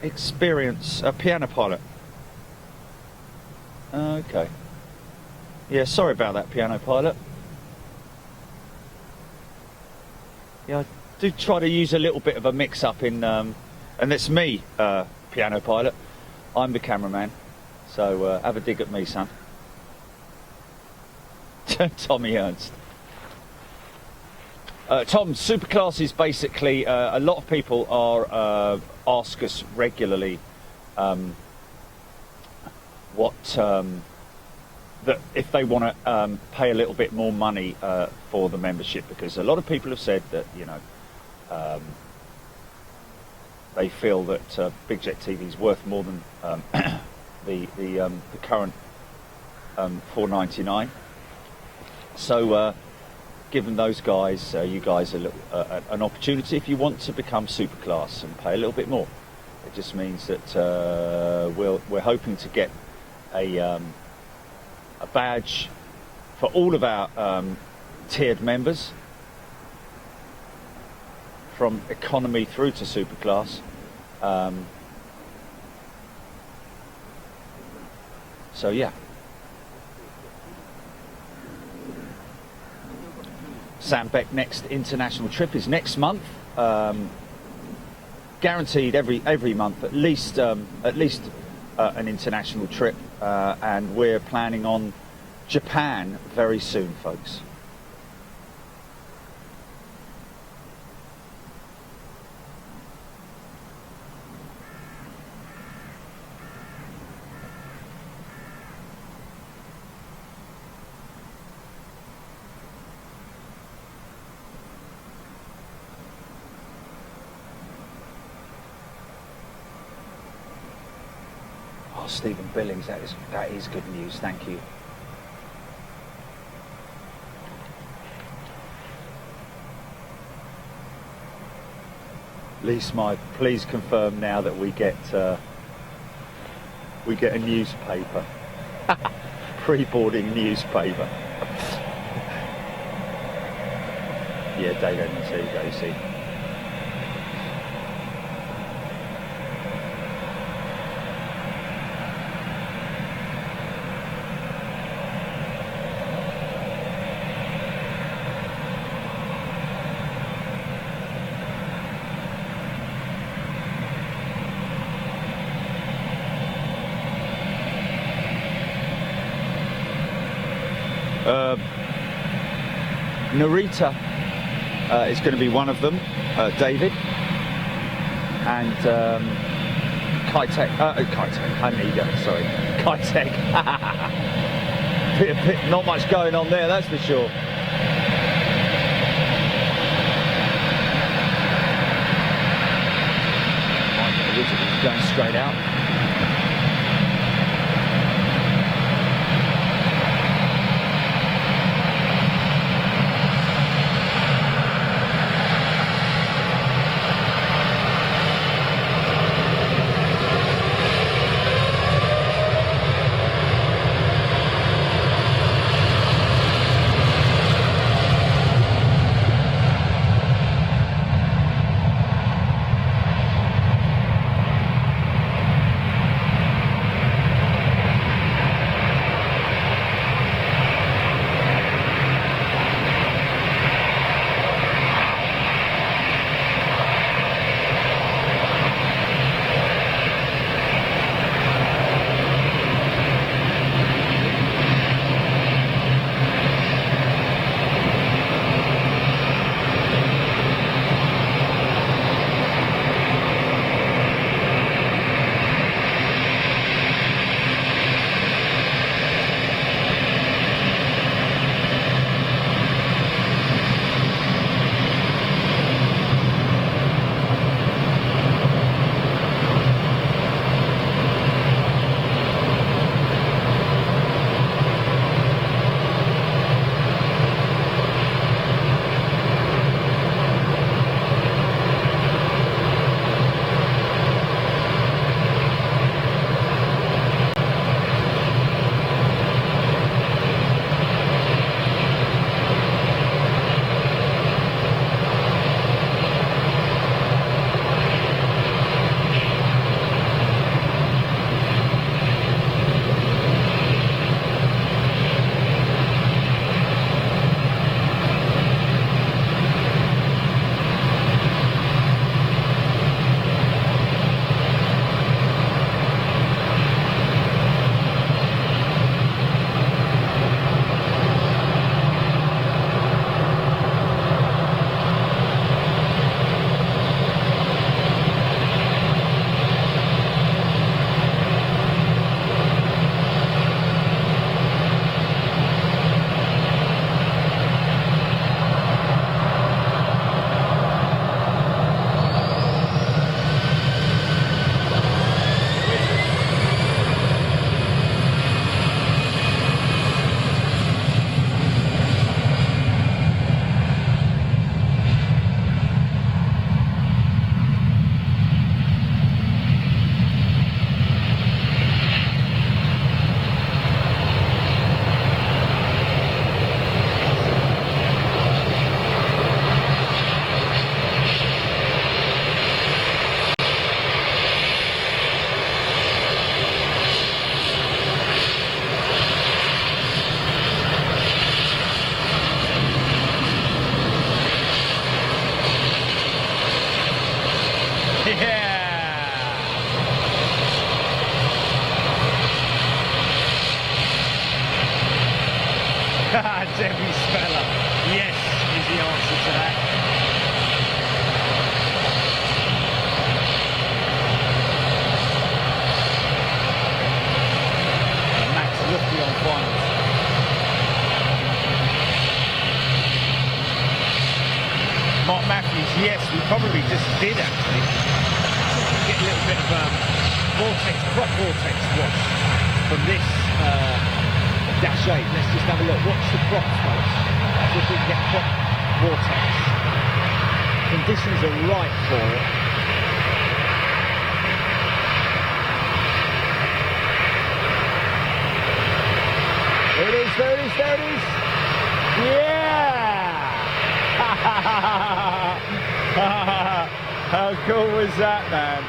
experience. A piano pilot. Okay. Yeah, sorry about that, piano pilot. Yeah, I do try to use a little bit of a mix-up in, and it's me, piano pilot. I'm the cameraman, so have a dig at me, son. Tommy Ernst. Tom, superclass is basically, a lot of people are ask us regularly what that if they want to pay a little bit more money for the membership, because a lot of people have said that, you know, they feel that Big Jet TV is worth more than the current $4.99. So given those guys, you guys an opportunity if you want to become superclass and pay a little bit more. It just means that we're hoping to get a a badge for all of our tiered members, from economy through to super class. So yeah. Sam Beck next international trip is next month. Guaranteed every month at least an international trip, and we're planning on Japan very soon, folks. Oh, Stephen Billings, that is good news. Thank you. Lee Smythe, please confirm now that we get a newspaper, pre-boarding newspaper. Yeah, Dave Edmonds, there you go. You see. Narita is going to be one of them, David, and Kitek, sorry, Kitek. Not much going on there, that's for sure. The wizard is going straight out. Debbie Speller. Yes, is the answer to that. Max Lufty on finals. Mark Matthews, yes, we probably just did actually. Get a little bit of vortex, prop vortex watch from this Dash 8. Let's just have a look. Watch the props, folks. See if we can get prop vortex. Conditions are right for it. There it is, there it is, there it is. Yeah! How cool was that, man?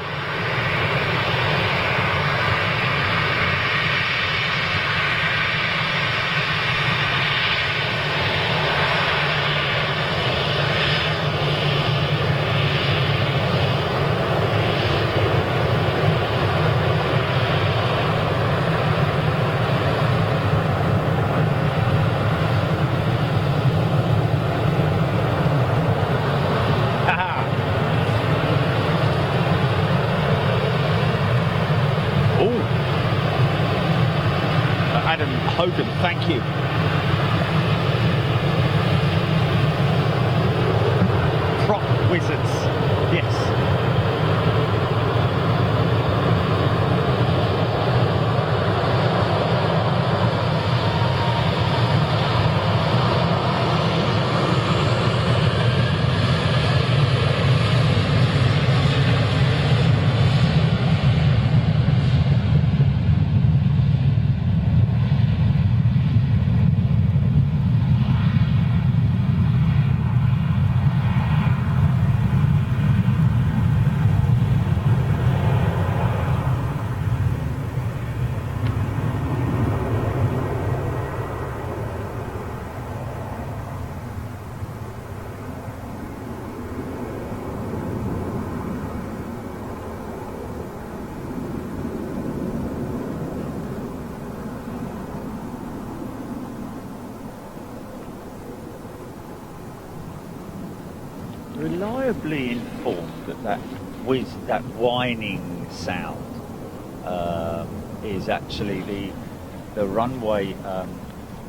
Hogan, thank you. Prop wizards, yes. Reliably informed that that whining sound is actually the runway,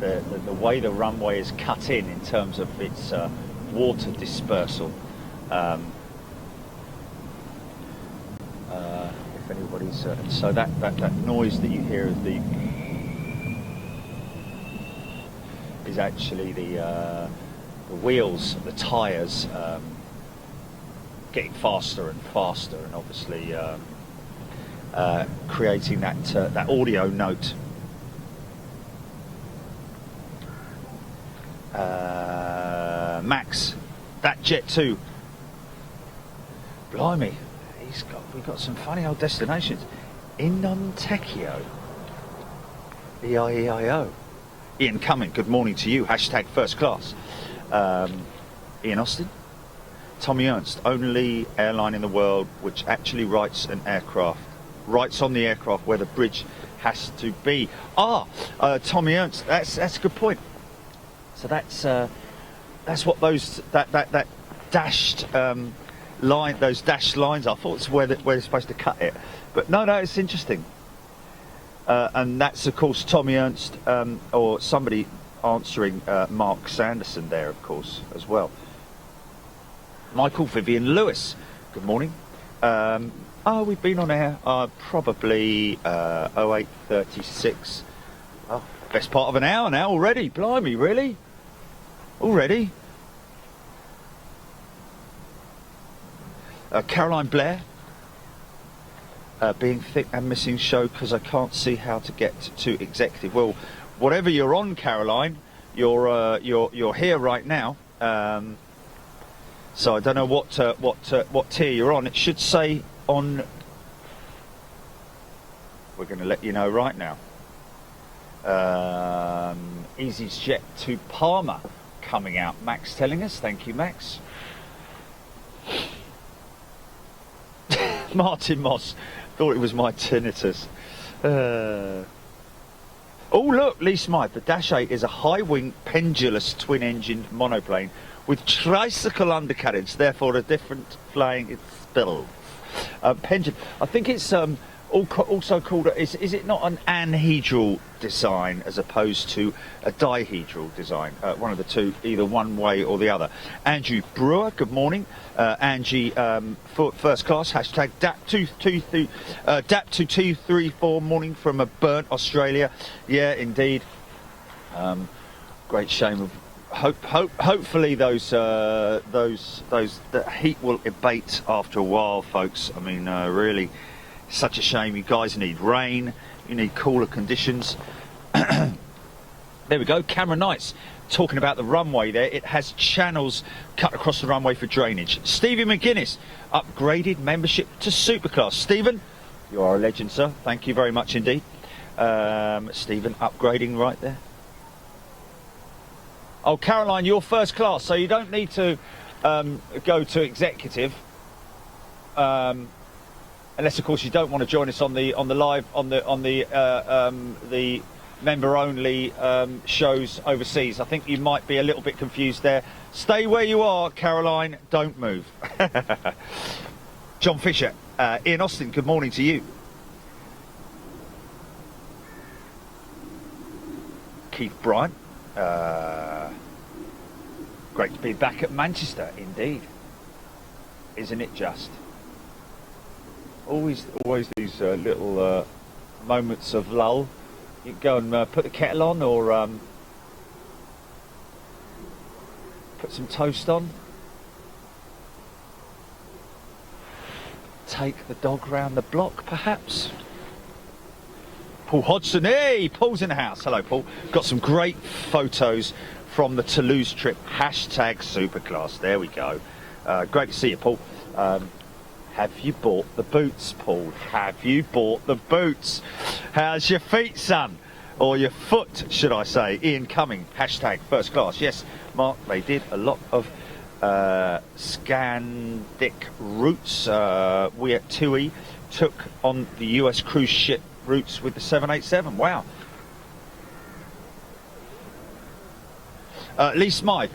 the way the runway is cut in terms of its water dispersal. If anybody's so that noise that you hear is actually the wheels, the tyres. Getting faster and faster, and obviously creating that audio note. Max, that Jet 2. Blimey, we've got some funny old destinations. Inumtekio, EIEIO. Ian Cumming, good morning to you. Hashtag first class. Ian Austin. Tommy Ernst, only airline in the world which actually writes on the aircraft where the bridge has to be. Tommy Ernst, that's a good point. So that's what that dashed line, those dashed lines. I thought it's where they're supposed to cut it, but no, it's interesting. And that's of course Tommy Ernst, or somebody answering Mark Sanderson there, of course, as well. Michael Vivian Lewis, good morning. We've been on air probably 08:36. Best part of an hour now already. Blimey, really? Already? Caroline Blair, being thick and missing show because I can't see how to get to executive. Well, whatever you're on, Caroline, you're here right now. So I don't know what tier you're on. It should say on. We're going to let you know right now. EasyJet to Palma coming out. Max telling us. Thank you, Max. Martin Moss thought it was my tinnitus. Oh look, Lee Smythe, the Dash 8 is a high-wing pendulous twin-engined monoplane with tricycle undercarriage, therefore a different flying spell. Pendulum. I think it's also called, is it not an anhedral design as opposed to a dihedral design? One of the two, either one way or the other. Andrew Brewer, good morning. Angie, first class, hashtag DAP234, morning from a burnt Australia. Yeah, indeed. Great shame of. Hopefully the heat will abate after a while, folks. I mean, really, such a shame. You guys need rain, you need cooler conditions. There we go. Camera Nights talking about the runway there. It has channels cut across the runway for drainage. Stevie McGuinness, upgraded membership to Superclass. Stephen, you are a legend, sir. Thank you very much indeed. Stephen upgrading right there. Oh, Caroline, you're first class, so you don't need to go to executive, unless, of course, you don't want to join us on the live on the member only shows overseas. I think you might be a little bit confused there. Stay where you are, Caroline. Don't move. John Fisher, Ian Austin. Good morning to you. Keith Bryant. Great to be back at Manchester, indeed. Isn't it just? Always these little moments of lull. You can go and put the kettle on, or put some toast on. Take the dog round the block, perhaps. Paul Hodgson, hey, Paul's in the house. Hello, Paul. Got some great photos from the Toulouse trip. Hashtag Superclass. There we go. Great to see you, Paul. Have you bought the boots, Paul? Have you bought the boots? How's your feet, son? Or your foot, should I say? Ian Cumming, hashtag first class. Yes, Mark, they did a lot of Scandic routes. We at TUI took on the US cruise ship routes with the 787. Wow. Lee Smythe.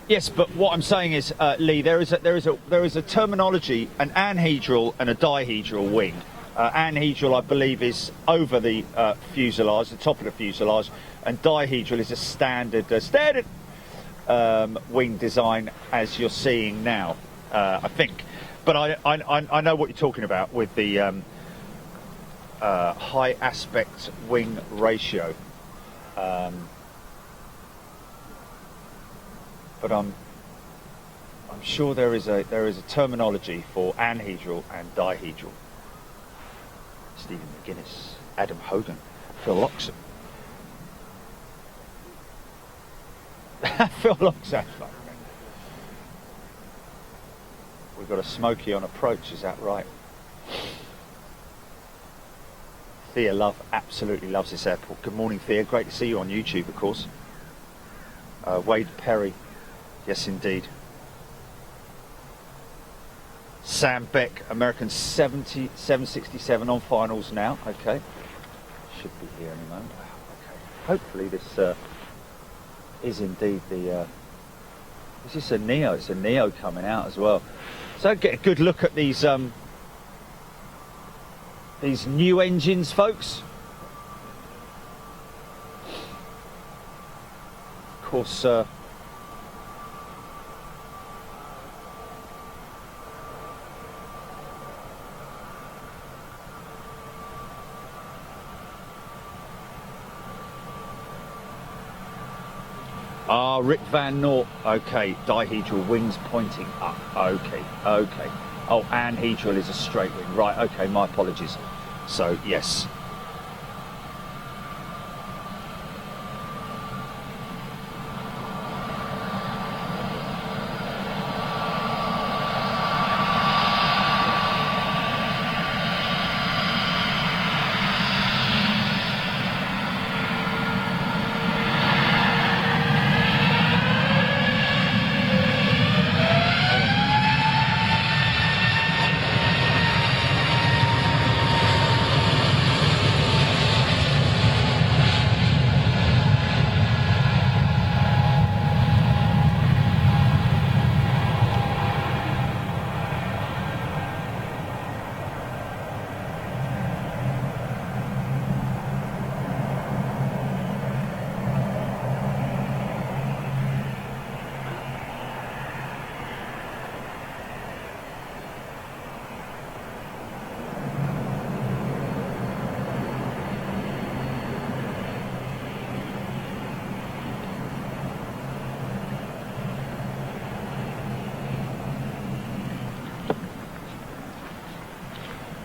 Yes, but what I'm saying is, Lee, there is a terminology, an anhedral and a dihedral wing. Anhedral, I believe, is over the fuselage, the top of the fuselage, and dihedral is a standard wing design as you're seeing now, I think. But I know what you're talking about with the high aspect wing ratio. But I'm sure there is a terminology for anhedral and dihedral. Stephen McGuinness, Adam Hogan, Phil Loxon. Phil Loxon. We've got a smoky on approach, is that right? Thea Love absolutely loves this airport. Good morning, Thea. Great to see you on YouTube, of course. Wade Perry. Yes, indeed. Sam Beck, American 767 on finals now. Okay. Should be here any moment. Okay. Hopefully this is indeed the... is this a Neo? It's a Neo coming out as well. So get a good look at these new engines, folks. Of course... Rick Van Noort, okay, dihedral wings pointing up, okay. Oh, anhedral is a straight wing, right, okay, my apologies. So, yes.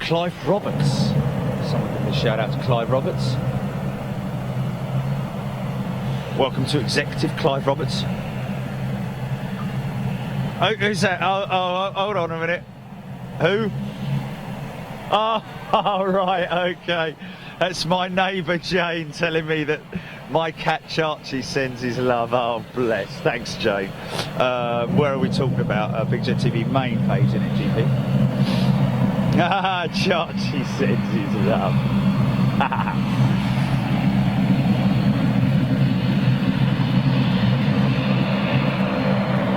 Clive Roberts. Someone give a shout out to Clive Roberts. Welcome to Executive Clive Roberts. Oh, who's that? Oh, hold on a minute. Who? Oh, right, okay. That's my neighbour Jane telling me that my cat Charchie sends his love. Oh, bless. Thanks, Jane. Where are we talking about? Big Jet TV main page, isn't it, GP? Ah, Charchie sends his love.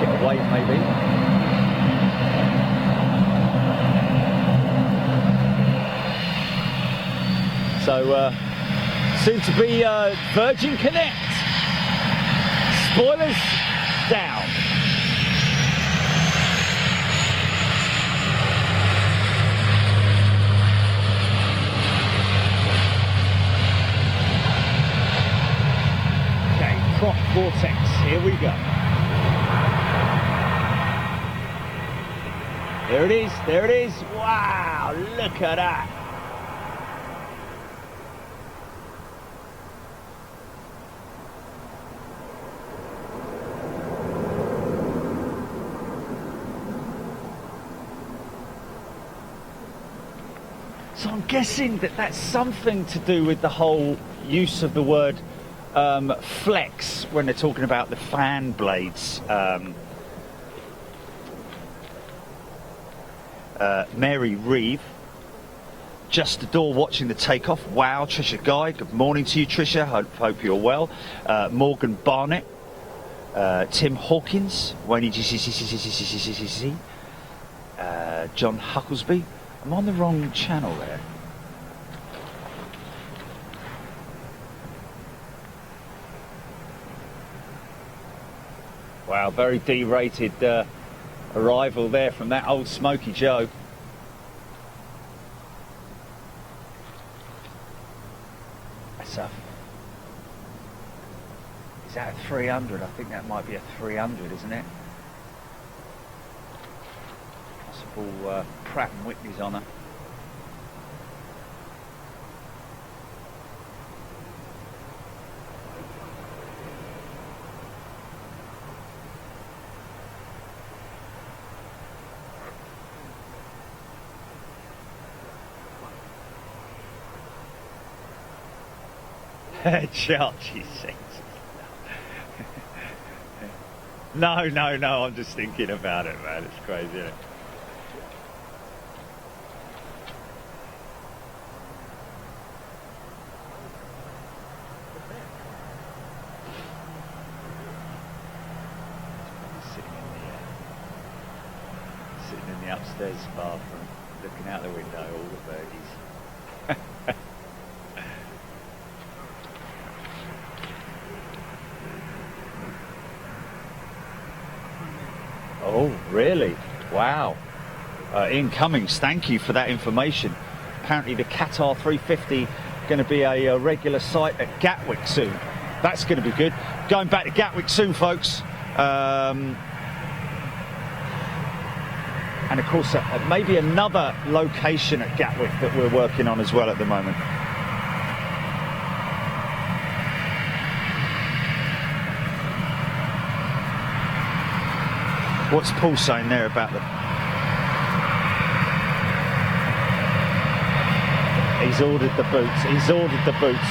Get a wave, maybe. So, soon to be Virgin Connect. Spoilers down. Okay, prop vortex, here we go. There it is, there it is. Wow, look at that. So I'm guessing that that's something to do with the whole use of the word flex when they're talking about the fan blades. Mary Reeve, just the door watching the takeoff. Wow, Trisha Guy, good morning to you, Trisha. Hope you're well. Morgan Barnett, Tim Hawkins, Wayne GCCCCCCCC, John Hucklesby. I'm on the wrong channel there. Wow, very D-rated arrival there from that old Smoky Joe. That's a... Is that a 300? I think that might be a 300, isn't it? Possible Pratt & Whitney's honour. Charlie sings. No, I'm just thinking about it, man. It's crazy, isn't it? Sitting in the upstairs bathroom, looking out the window, all the birdies. Oh, really? Wow. Ian Cummings, thank you for that information. Apparently the Qatar 350 going to be a regular sight at Gatwick soon. That's going to be good. Going back to Gatwick soon, folks. And of course, maybe another location at Gatwick that we're working on as well at the moment. What's Paul saying there about the... He's ordered the boots. He's ordered the boots.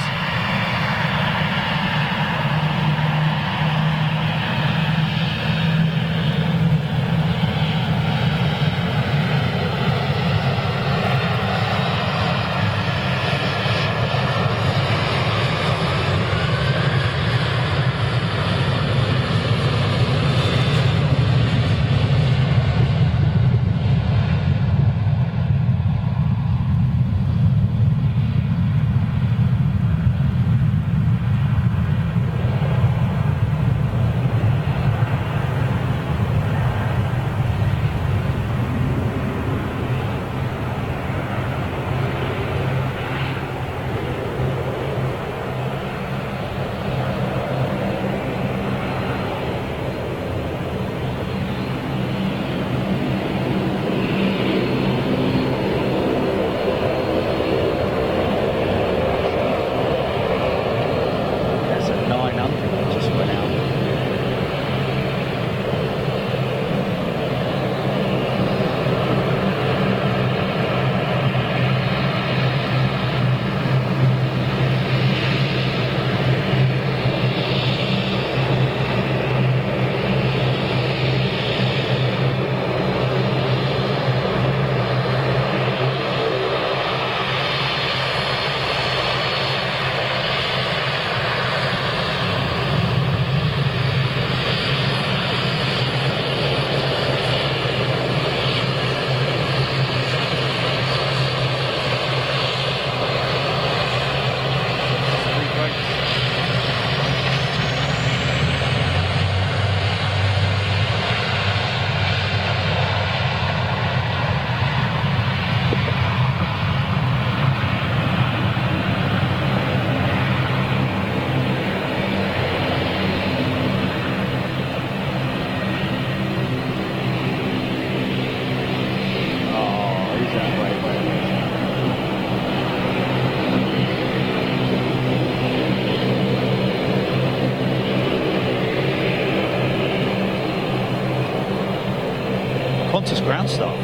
Qantas ground staff.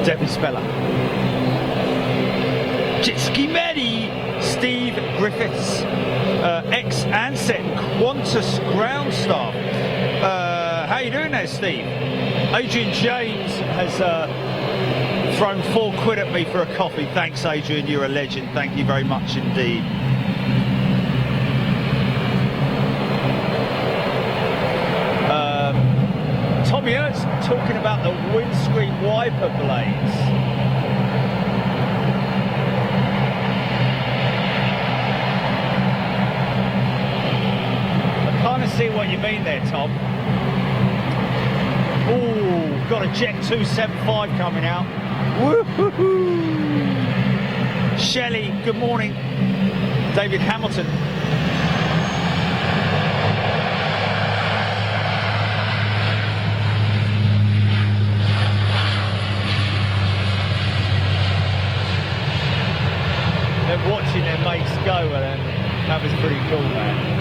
Debbie Speller. Jitski Medi, Steve Griffiths, ex-Ansett Qantas ground staff. How you doing there, Steve? Adrian James has thrown £4 at me for a coffee. Thanks, Adrian, you're a legend. Thank you very much indeed. Tommy Ernst talking about the windscreen wiper blades. I kind of see what you mean there, Tom. Ooh, got a Jet 275 coming out. Woo-hoo-hoo. Shelley, good morning. David Hamilton. They're watching their mates go, and that was pretty cool, man.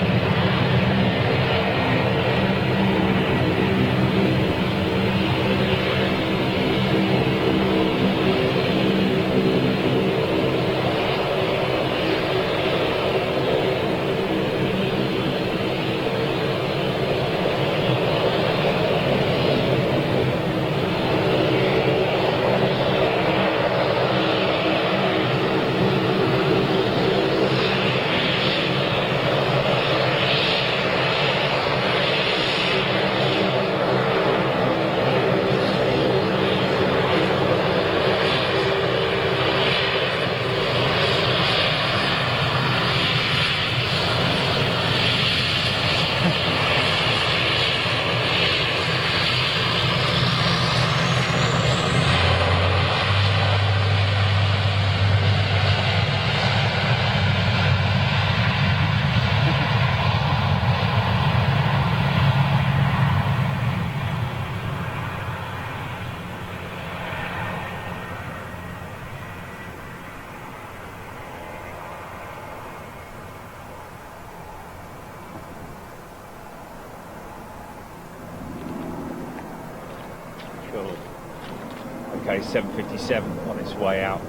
Okay, 757 on its way out.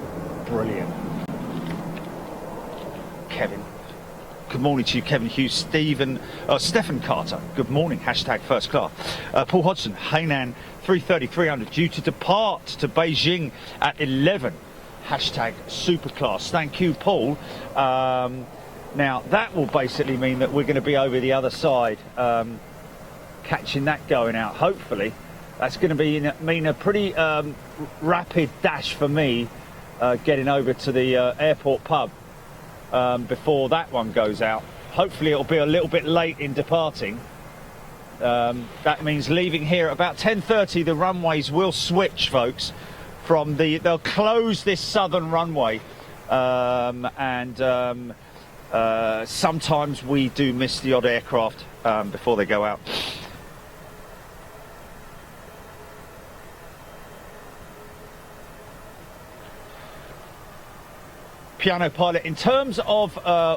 Brilliant. Kevin. Good morning to you, Kevin Hughes. Stephen Carter. Good morning. Hashtag first class. Paul Hodgson. Hainan 330-300 due to depart to Beijing at 11. Hashtag super class. Thank you, Paul. Now that will basically mean that we're going to be over the other side, catching that going out. Hopefully. That's going to mean a pretty rapid dash for me getting over to the airport pub before that one goes out. Hopefully it'll be a little bit late in departing. That means leaving here at about 10:30. The runways will switch, folks. They'll close this southern runway, and sometimes we do miss the odd aircraft before they go out. Piano pilot, in terms of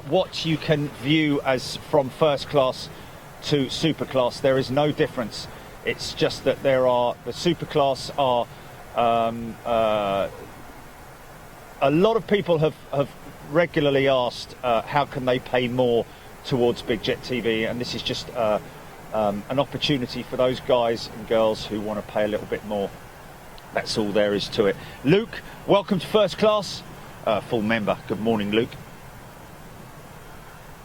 what you can view as from first class to super class, there is no difference. It's just that the super class are a lot of people have regularly asked how can they pay more towards Big Jet TV, and this is just an opportunity for those guys and girls who want to pay a little bit more. That's all there is to it. Luke, welcome to first class. Full member. Good morning, Luke.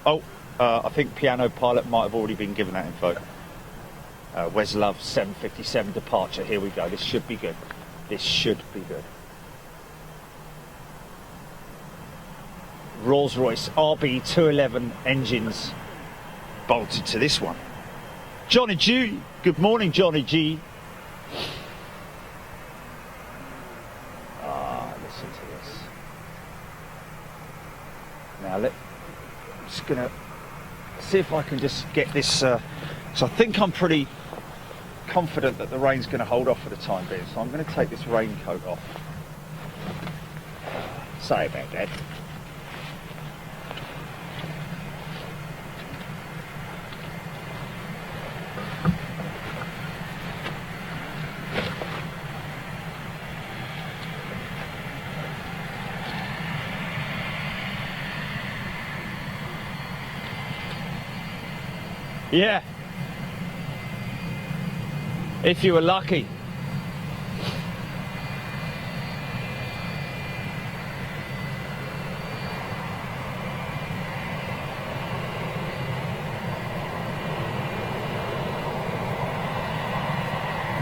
Oh, I think piano pilot might have already been given that info. Wes Love 757 departure. Here we go. This should be good. This should be good. Rolls-Royce RB211 engines bolted to this one. Johnny G. Good morning, Johnny G. Listen to this. Now I'm just gonna see if I can just get this. So I think I'm pretty confident that the rain's going to hold off for the time being. So I'm going to take this raincoat off. Sorry about that. Yeah. If you were lucky.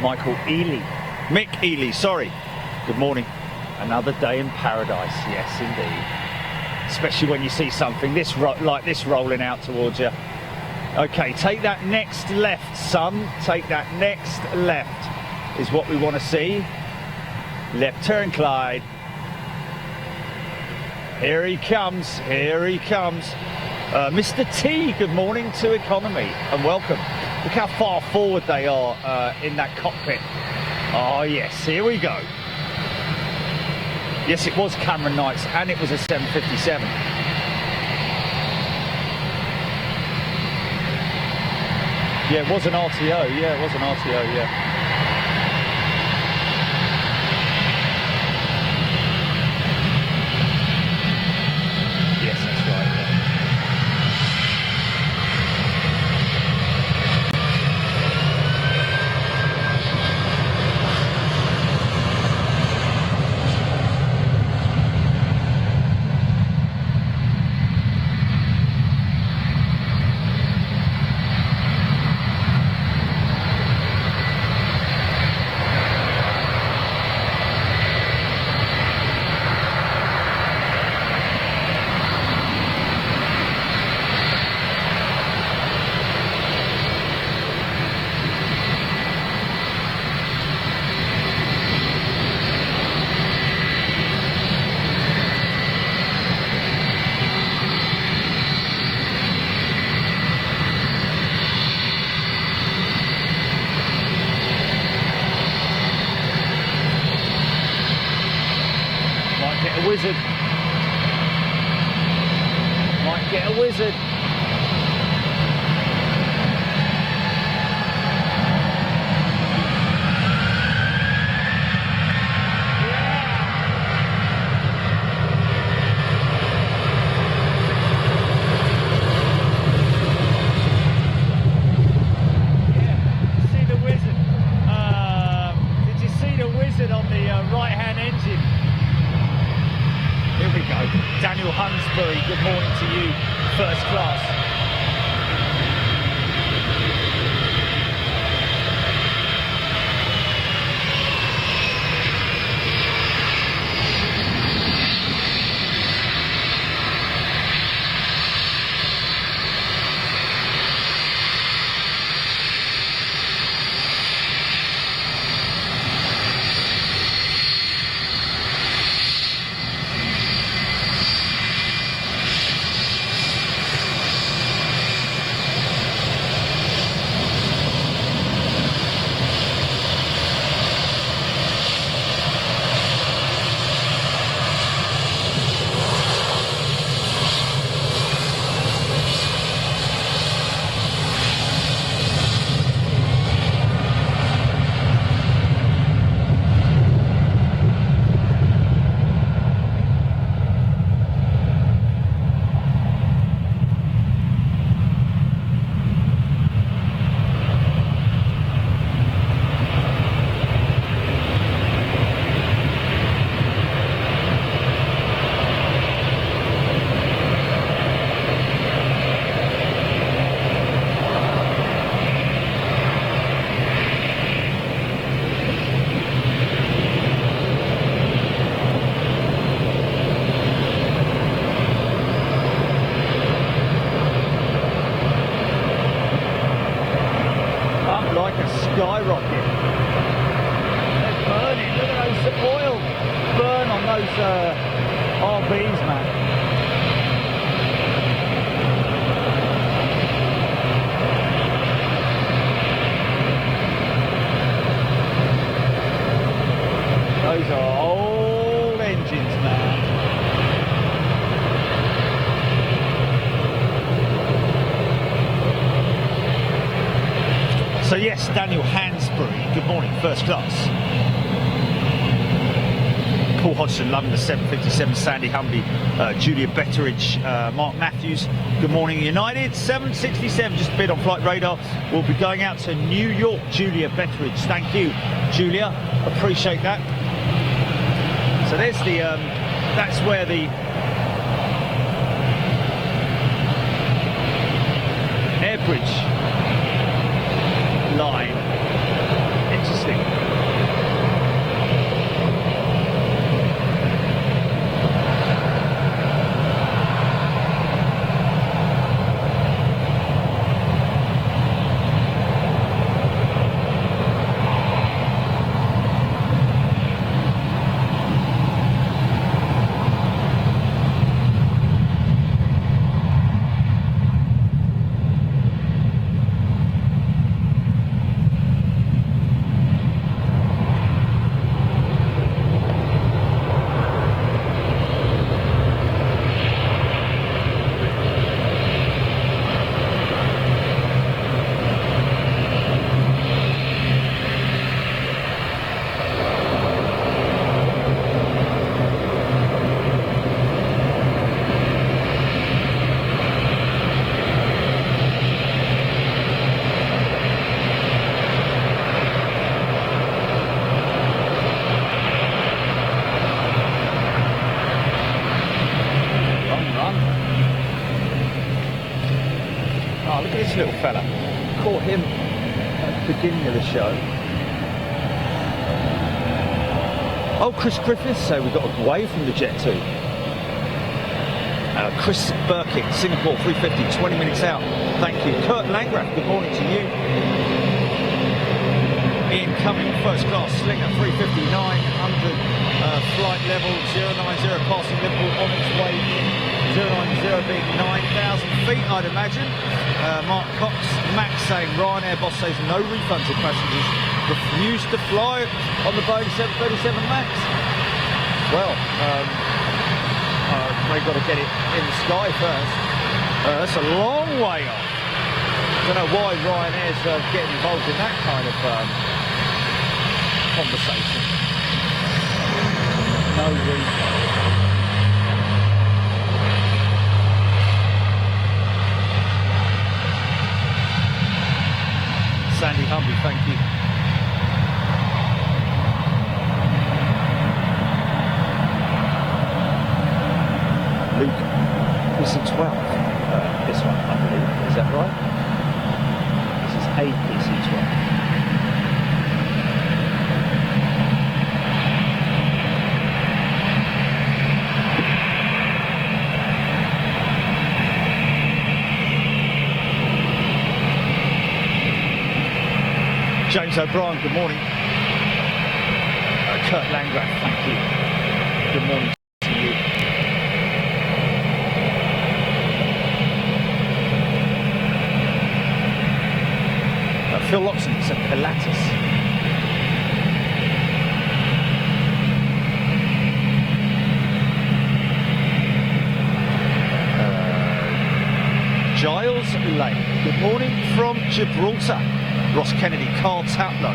Michael Ely. Mick Ely, sorry. Good morning. Another day in paradise, yes indeed. Especially when you see something like this rolling out towards you. Okay, take that next left, son. Take that next left is what we want to see. Left turn, Clyde. Here he comes, here he comes. Mr. T, good morning to economy and welcome. Look how far forward they are in that cockpit. Oh yes, here we go. Yes, it was Cameron Knights and it was a 757. Yeah, it was an RTO. Yeah, it was an RTO, yeah. Yes, that's right, yeah. Wizard. Might get a wizard. Good morning to you, first class. RBs, man. Those are old engines, man. So yes, Daniel Hansbury, good morning, first class. Paul Hodgson, loving the 757, Sandy Humby, Julia Betteridge, Mark Matthews, good morning United. 767, just a bit on flight radar. We'll be going out to New York, Julia Betteridge. Thank you, Julia, appreciate that. So there's the, that's where the Airbridge line, interesting. Little fella, caught him at the beginning of the show. Oh, Chris Griffiths, so we got away from the Jet 2. Chris Burkitt, Singapore 350, 20 minutes out. Thank you. Kurt Langrath, good morning to you. Incoming first class Slinger 350, 900 flight level, 090 passing Liverpool on its way in. 090 being 9,000 feet, I'd imagine. Mark Cox, Max saying Ryanair boss says no refunds if passengers refuse to fly on the Boeing 737 Max. Well, they've got to get it in the sky first. That's a long way off. Don't know why Ryanair's getting involved in that kind of conversation. No refund. Sandy Humby, thank you. Luke, PC12. This one, I believe. Is that right? This is a PC12. James O'Brien, good morning. Kurt Langrath, thank you. Good morning to you. Phil Loxon said Pilatus. Giles Lane, good morning from Gibraltar. Ross Kennedy, Carl Taplow.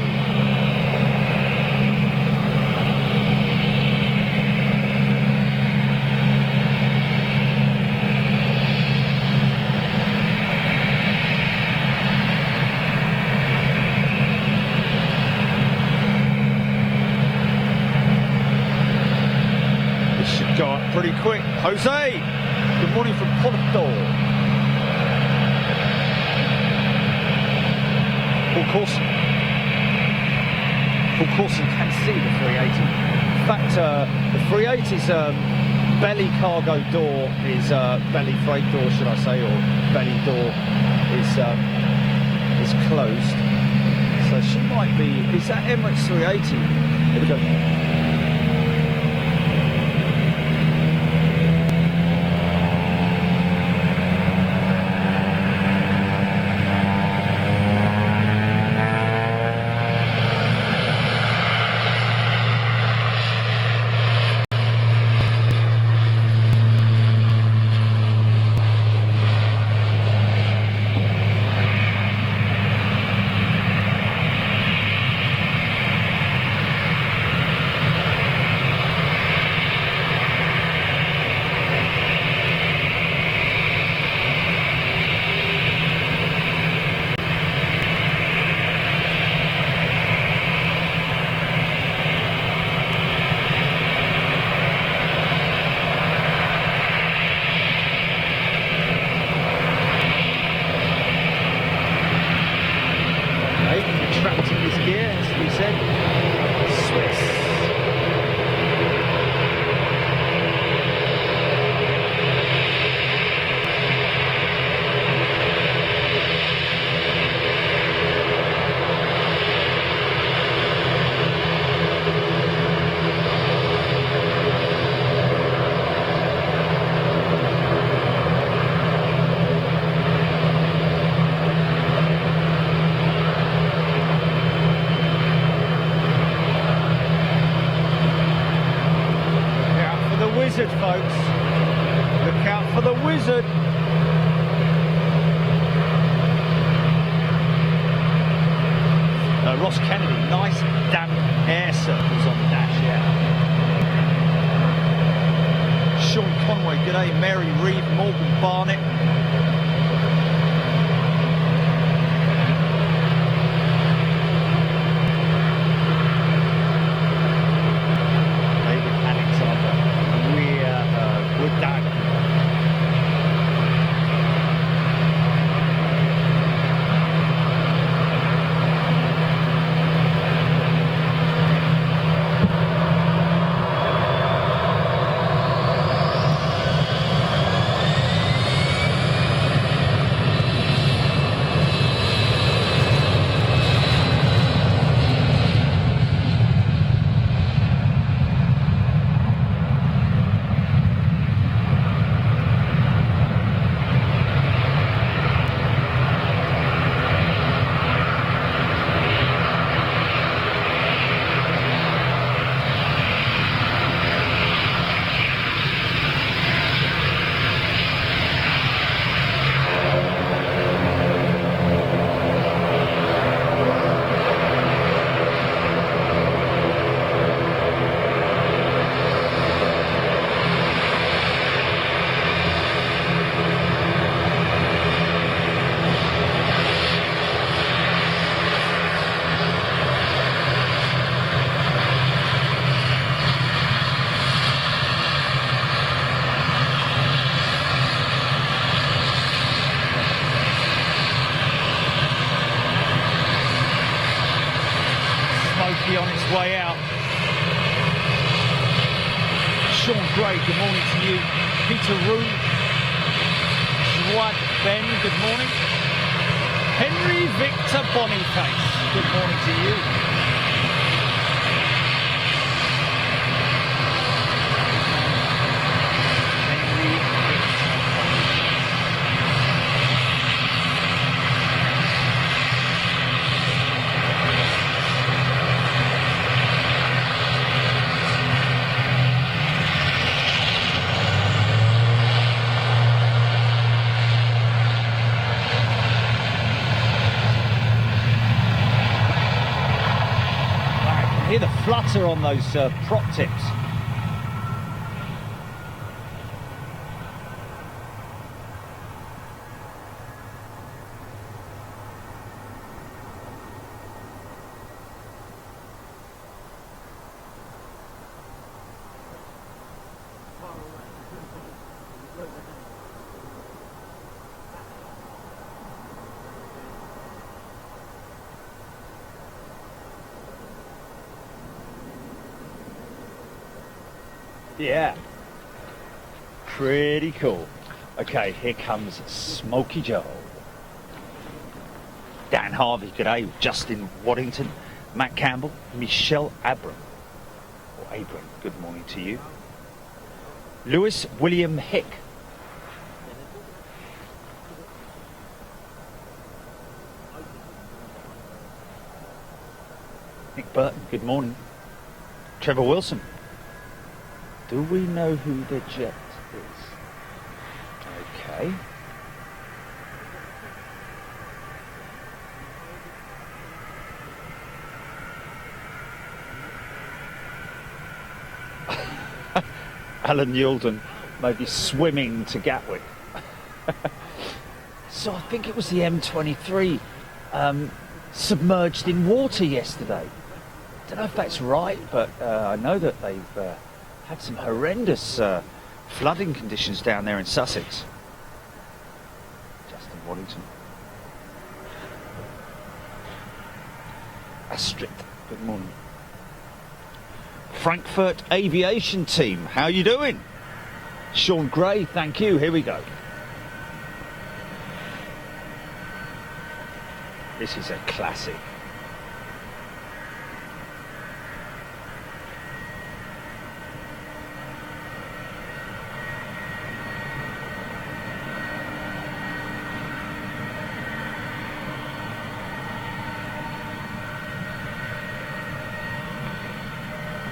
This should go up pretty quick. Jose, good morning from Porto. Paul Corson can see the 380. In fact, the 380's belly cargo door is belly freight door, should I say, or belly door is closed. So she might be. Is that Emirates 380? Here we go. Ross Kennedy, nice damp air circles on the dash, yeah. Sean Conway, g'day. Mary Reeve, Morgan Barnett. David Alexander, we're done. On its way out. Sean Gray, good morning to you. Peter Roon, Zwad Ben, good morning. Henry Victor Boniface, good morning to you. Henry Victor. Hear the flutter on those prop tips. Yeah, pretty cool. Okay, here comes Smokey Joe. Dan Harvey, g'day. Justin Waddington, Matt Campbell, Michelle Abram, or Abram, good morning to you. Lewis William Hick. Nick Burton, good morning. Trevor Wilson. Do we know who the jet is? Okay. Alan Yulden may be swimming to Gatwick. So I think it was the M23 submerged in water yesterday. Don't know if that's right, but I know that they've had some horrendous flooding conditions down there in Sussex. Justin Waddington. Astrid, good morning. Frankfurt Aviation Team, how you doing? Sean Gray, thank you. Here we go. This is a classic.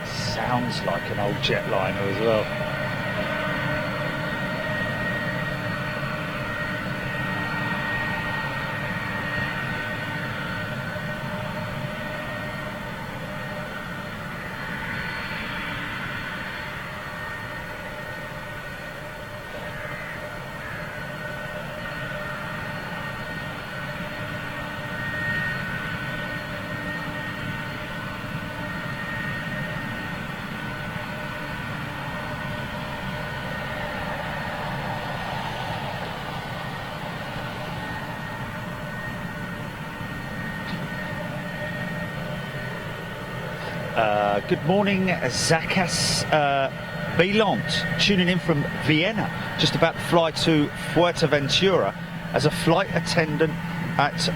Sounds like an old jetliner as well. Good morning, Zakas Belant, tuning in from Vienna, just about to fly to Fuerteventura as a flight attendant at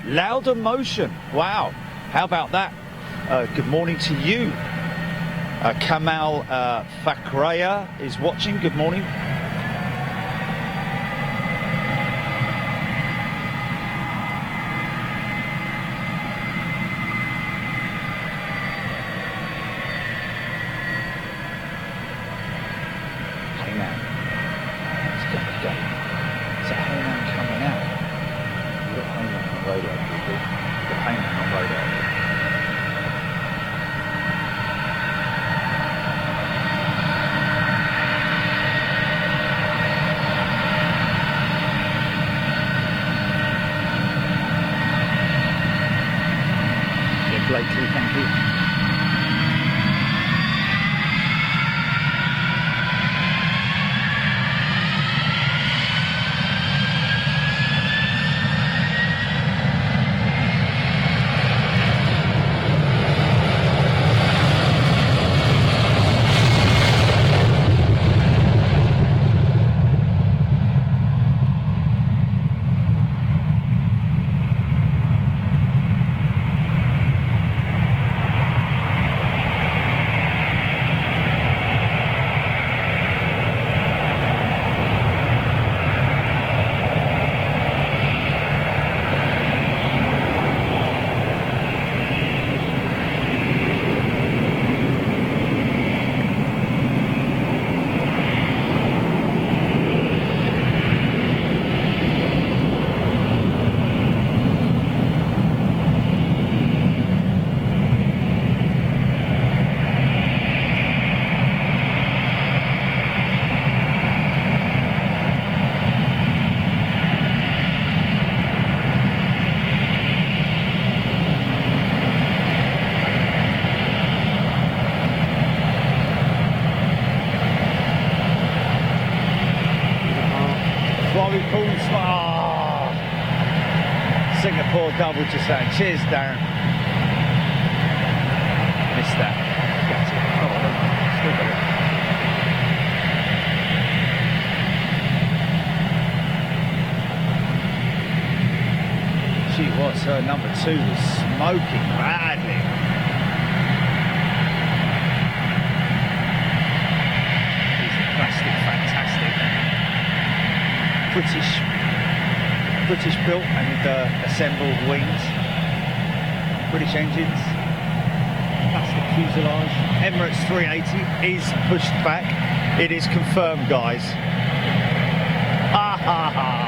Lauda Motion. Wow, how about that? Good morning to you. Kamal Fakraya is watching. Good morning. Thank you. Singapore double just saying. Cheers, Darren. Missed that. Still got it. She was, her number 2 was smoking badly. Piece of plastic, fantastic. British built and assembled wings, British engines, plastic fuselage. Emirates 380 is pushed back. It is confirmed, guys. Ha ha ha.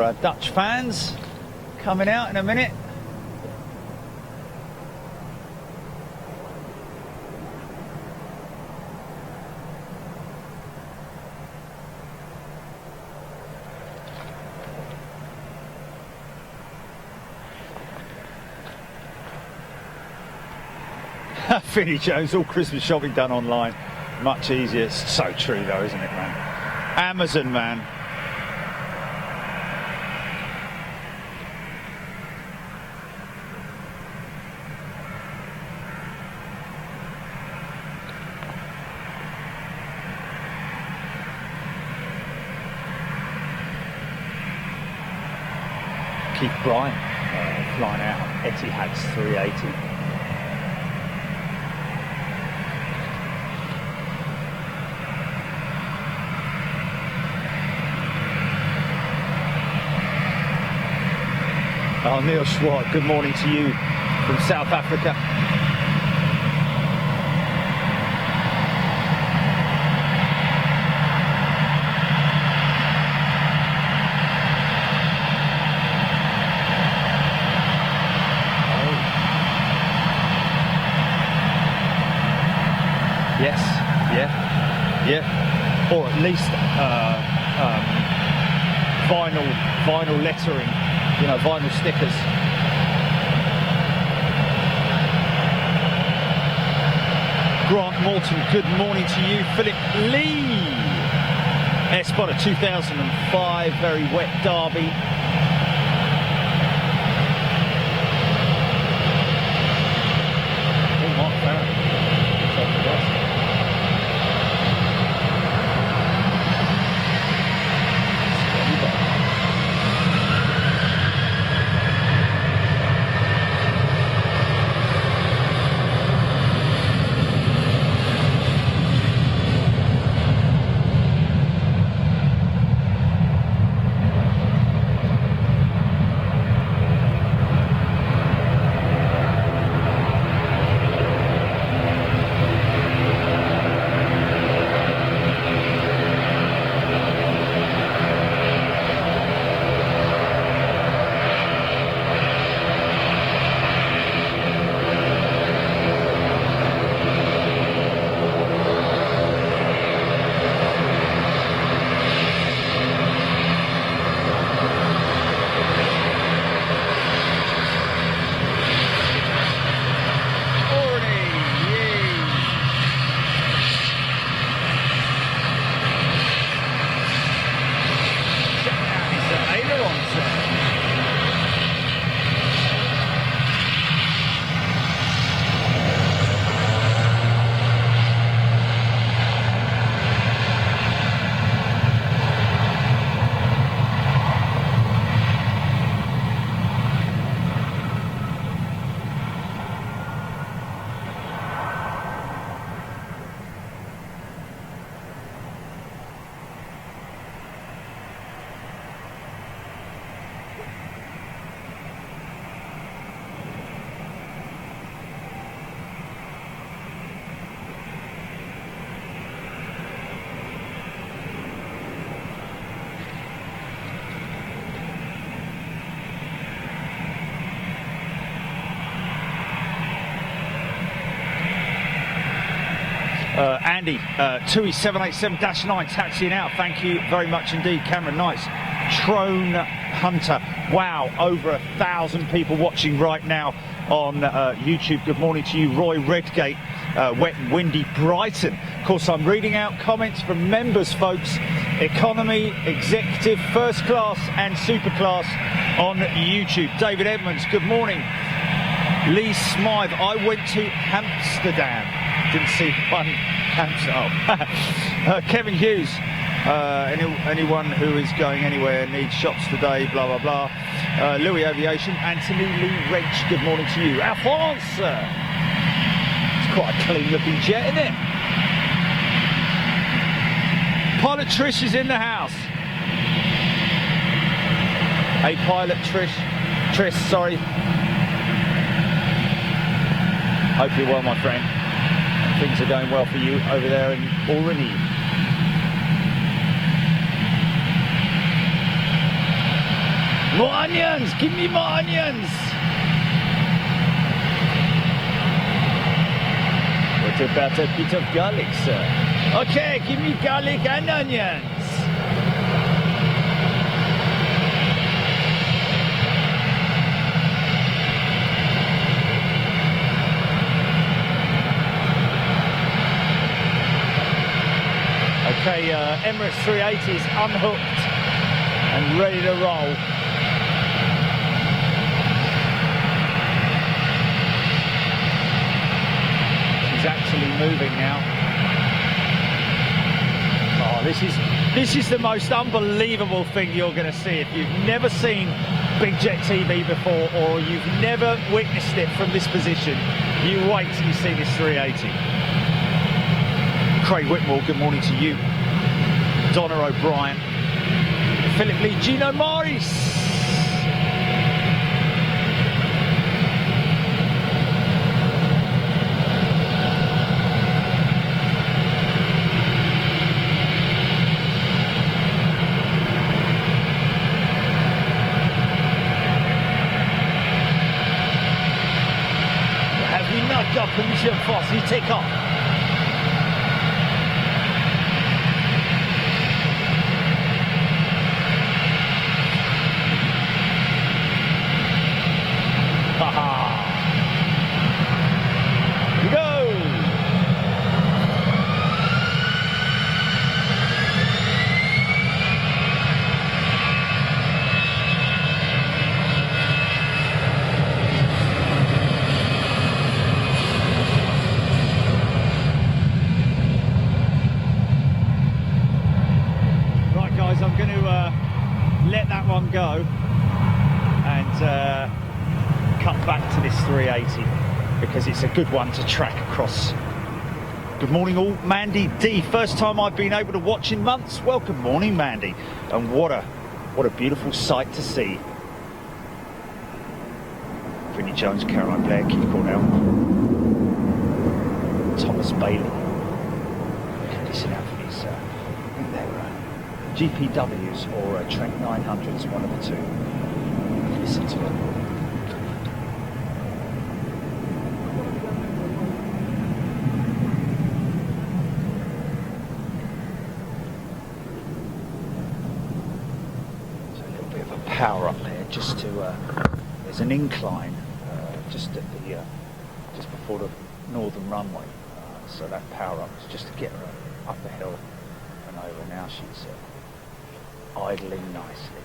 for our Dutch fans coming out in a minute. Finny Jones, all Christmas shopping done online. Much easier. It's so true though, isn't it, man? Amazon, man. Keith Bryant flying out on Etihad's 380. Oh, Neil Schwart, good morning to you from South Africa. Yes, yeah, or at least vinyl lettering, you know, vinyl stickers. Grant Morton, good morning to you. Philip Lee, Air Spotter 2005, very wet Derby. Oh, Mark Farron. Andy, TUI 787-9 taxiing out. Thank you very much indeed. Cameron Knights, Trone Hunter. Wow, over 1,000 people watching right now on YouTube. Good morning to you. Roy Redgate, wet and windy Brighton. Of course, I'm reading out comments from members, folks. Economy, executive, first class and super class on YouTube. David Edmonds, good morning. Lee Smythe, I went to Amsterdam. Didn't see one Amsterdam. Kevin Hughes, anyone who is going anywhere needs shots today, blah, blah, blah. Louis Aviation, Anthony Lee Wrench, good morning to you. Alphonse, it's quite a clean looking jet, isn't it? Pilot Trish is in the house. Hey, Pilot Trish, sorry. Hope you're well, my friend. Things are going well for you over there in Aurigny. More onions! Give me more onions! What about a bit of garlic, sir? Okay, give me garlic and onions! Okay, Emirates 380 is unhooked and ready to roll. She's actually moving now. Oh, this is the most unbelievable thing you're going to see. If you've never seen Big Jet TV before, or you've never witnessed it from this position, you wait till you see this 380. Craig Whitmore, good morning to you. Donna O'Brien, Philip Lee, Gino Morris. Have we not got permission for the takeoff? I'm going to let that one go and come back to this 380 because it's a good one to track across. Good morning all, Mandy D. First time I've been able to watch in months. Well, good morning, Mandy. And what a beautiful sight to see. Vinnie Jones, Caroline Blair, Keith Cornell, Thomas Bailey. Listen out for these. I think they're GPWs or Trent 900s, one of the two. Listen to it. So a little bit of a power up there, just to there's an incline just at the just before the northern runway. So that power up is just to get her up the hill and over. Now she's idling nicely.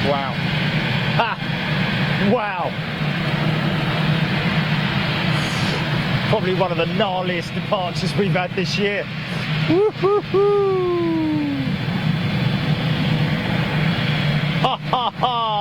Wow. Ha! Wow. Probably one of the gnarliest departures we've had this year. Woo-hoo-hoo! Ha ha ha!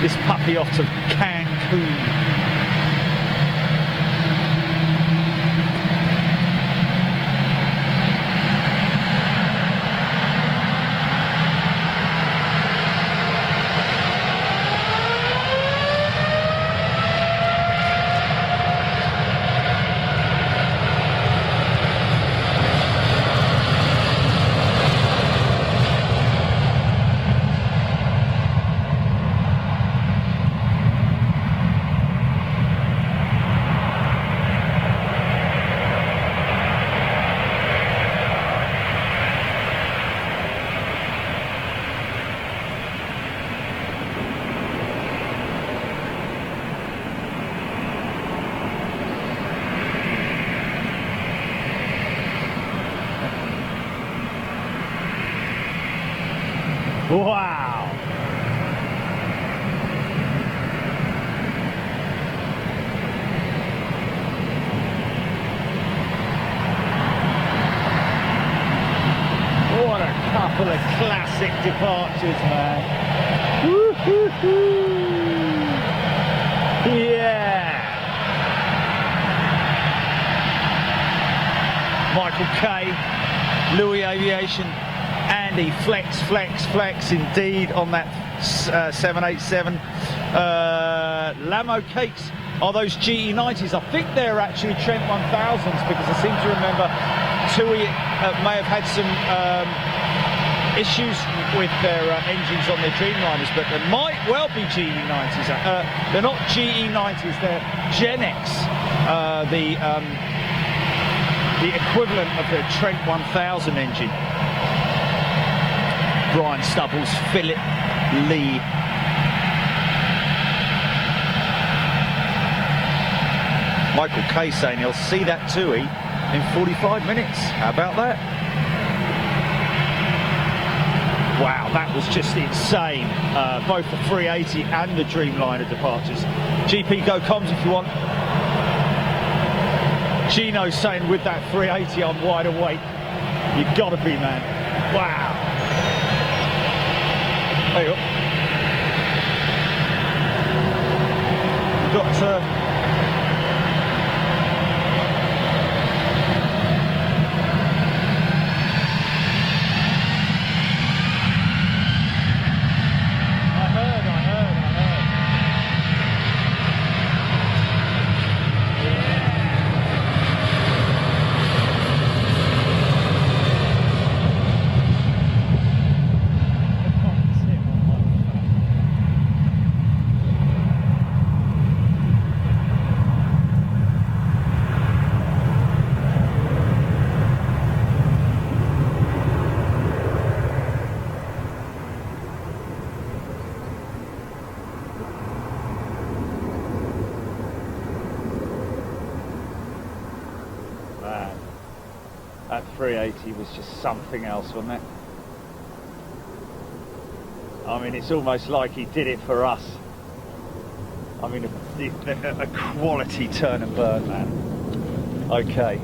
This puppy off to Cancun. Wow! What a couple of classic departures, man. Woo-hoo-hoo. Yeah! Michael K, Louis Aviation, Andy, flex, flex, flex indeed on that 787. Lamo Cakes are those GE90s. I think they're actually Trent 1000s because I seem to remember TUI may have had some issues with their engines on their Dreamliners, but they might well be GE90s. They're not GE90s, they're Gen X, the equivalent of the Trent 1000 engine. Brian Stubbles, Philip Lee. Michael K saying he'll see that TUI in 45 minutes. How about that? Wow, that was just insane. Both the 380 and the Dreamliner departures. GP Go Comms if you want. Gino saying with that 380 I'm wide awake. You've got to be, man. Wow. There you go. We've got that 380 was just something else, wasn't it? I mean, it's almost like he did it for us. I mean, a quality turn and burn, man. Okay.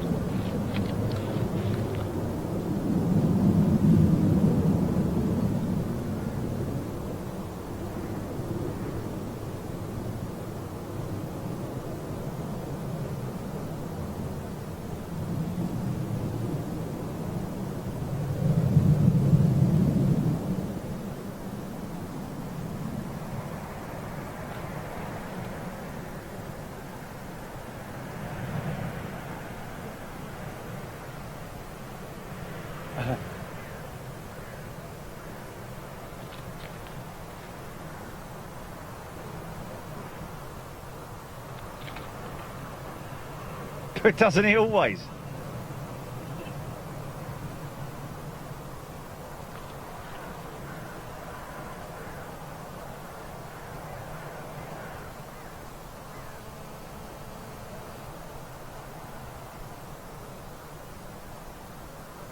But doesn't he always?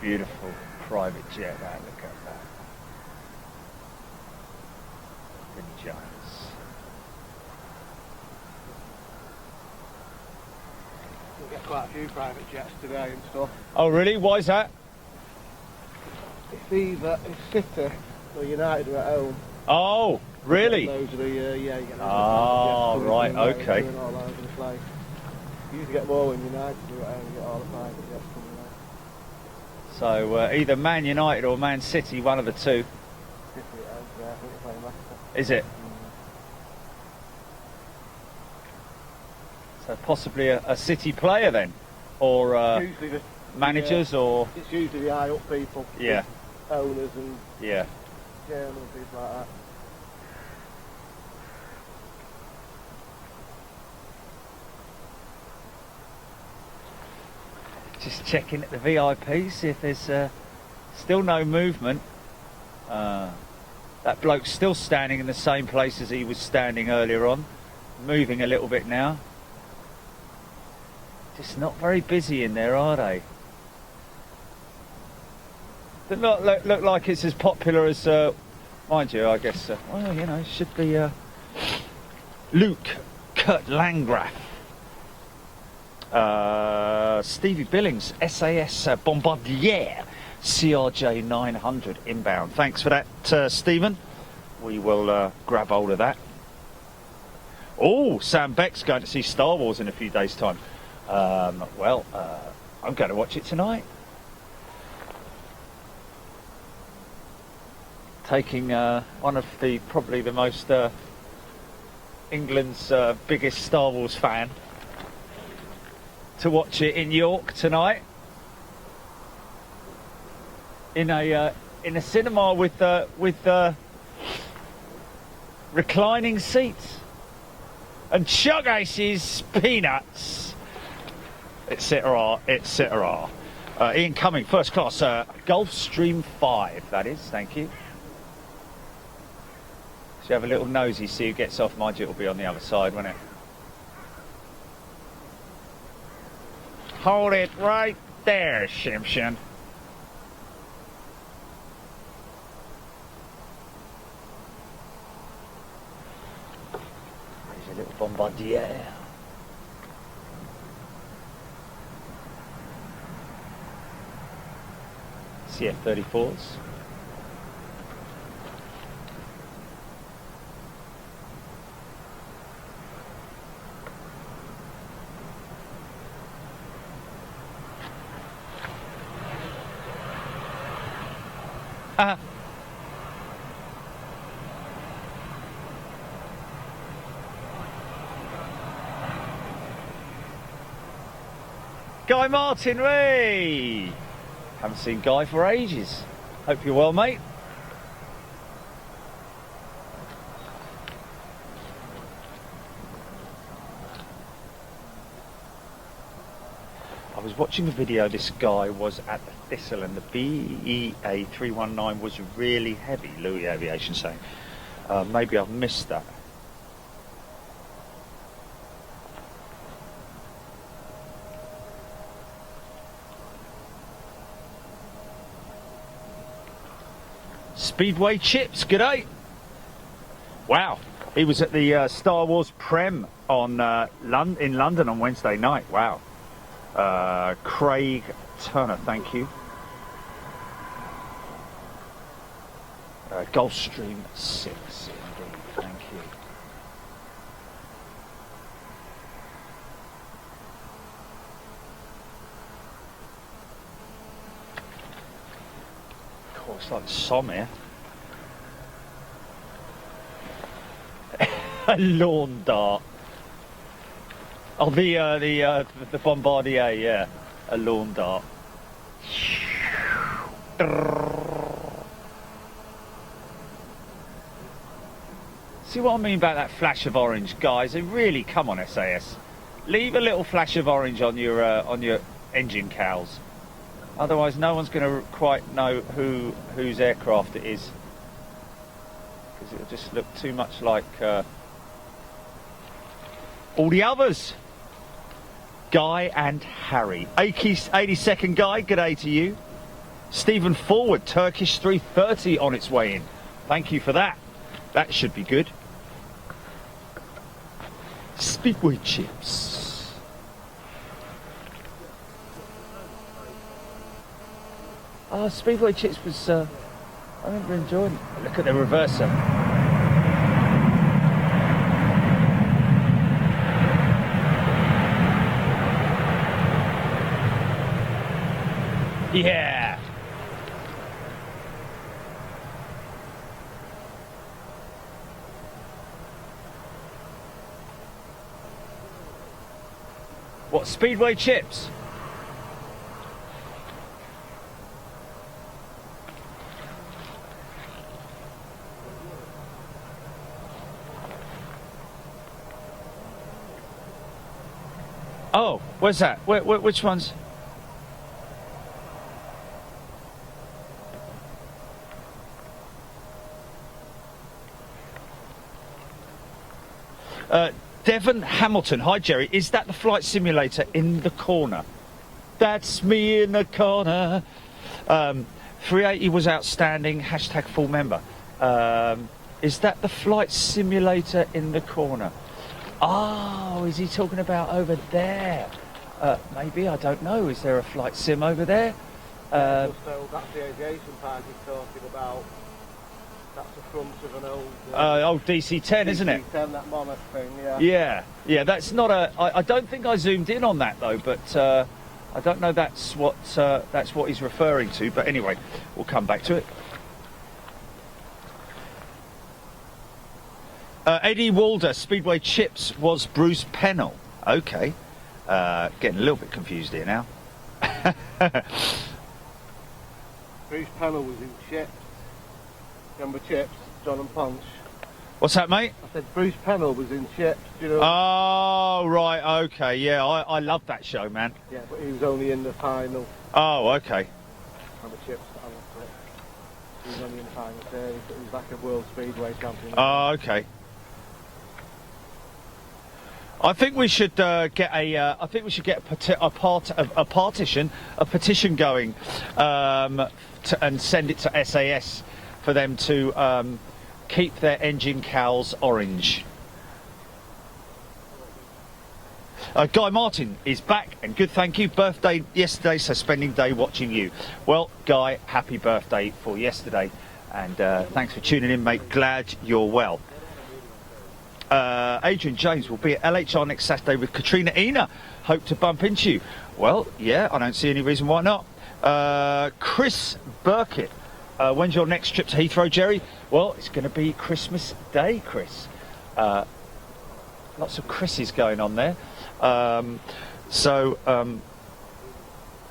Beautiful private jet, that. Look at that. Vinnie Jones. We'll get quite a few private jets today and stuff. Oh really? Why is that? It's either City or United are at home. Oh, really? Those are the, yeah, you get those Oh, right, okay. All over the place. You usually get more when United do it at home, you get all the private jets coming out. So either Man United or Man City, one of the two. City at home, yeah, I think they're playing Leicester. Is it? So possibly a City player then? Or Usually the managers or... It's usually the high up people. Yeah. Owners and Yeah. chairmen and people like that. Just checking at the VIP, see if there's still no movement. That bloke's still standing in the same place as he was standing earlier on. Moving a little bit now. Just not very busy in there, are they? They look like it's as popular as, mind you, I guess, well, you know, it should be Luke Kurt Landgraf. Stevie Billings, SAS Bombardier CRJ 900 inbound. Thanks for that, Stephen. We will grab hold of that. Oh, Sam Beck's going to see Star Wars in a few days' time. Well, I'm going to watch it tonight. Taking one of the probably the most England's biggest Star Wars fan to watch it in York tonight in a cinema with reclining seats and chug ices, peanuts, etc., etc. Ian Cumming, first class, Gulfstream 5, that is, thank you. So you have a little nosy, see who gets off. Mind you, it'll be on the other side, won't it? Hold it right there, Simpson. There's a little Bombardier. CF-34s. Guy Martin, way! Haven't seen Guy for ages. Hope you're well, mate. I was watching a video, this guy was at the Thistle and the BEA 319 was really heavy, Louis Aviation saying. Maybe I've missed that. Speedway Chips, g'day. Wow, he was at the Star Wars Prem on in London on Wednesday night. Wow. Craig Turner, thank you. Gulfstream 6, indeed, thank you. Oh, it's like Somme here. A lawn dart. Oh, the Bombardier, yeah, a lawn dart. See what I mean about that flash of orange, guys? They really, come on, SAS. leave a little flash of orange on your engine cowls. Otherwise, no one's going to quite know whose aircraft it is, because it'll just look too much like all the others. Guy and Harry. 82nd Guy, good day to you. Stephen Forward, Turkish 330 on its way in. Thank you for that. That should be good. Speedway chips. Oh, Speedway chips was, I remember enjoying it. Look at the reverser. Yeah. What, Speedway chips? Oh, where's that? Which ones? Devon Hamilton, hi Jerry, is that the flight simulator in the corner? That's me in the corner. 380 was outstanding, hashtag full member. Is that the flight simulator in the corner? Oh, is he talking about over there? Maybe, I don't know. Is there a flight sim over there? So that's the aviation part he's talking about. That's the front of an old DC-10, isn't it? DC-10, that monarch thing, Yeah, that's not a... I don't think I zoomed in on that, though, but I don't know that's what he's referring to. But anyway, we'll come back to it. Eddie Walder, Speedway chips was Bruce Pennell. Okay. Getting a little bit confused here now. Bruce Pennell was in Chips. Remember Chips? John and Punch. What's that, mate? I said Bruce Pennell was in Chips, do you know? Oh, right, okay, yeah, I love that show, man. Yeah, but he was only in the final. Oh, okay. Remember Chips? I loved it. He was only in the final series, but he was like a World Speedway champion. Oh, okay. I think we should get a petition going, and send it to SAS for them to keep their engine cowls orange. Guy Martin is back and good, thank you. Birthday yesterday, so spending day watching you. Well, Guy, happy birthday for yesterday, and thanks for tuning in, mate. Glad you're well. Adrian James will be at LHR next Saturday with Katrina Ina. Hope to bump into you. Well, yeah, I don't see any reason why not. Chris Burkett, when's your next trip to Heathrow, Jerry? Well, it's going to be Christmas Day, Chris. Lots of Chris's going on there.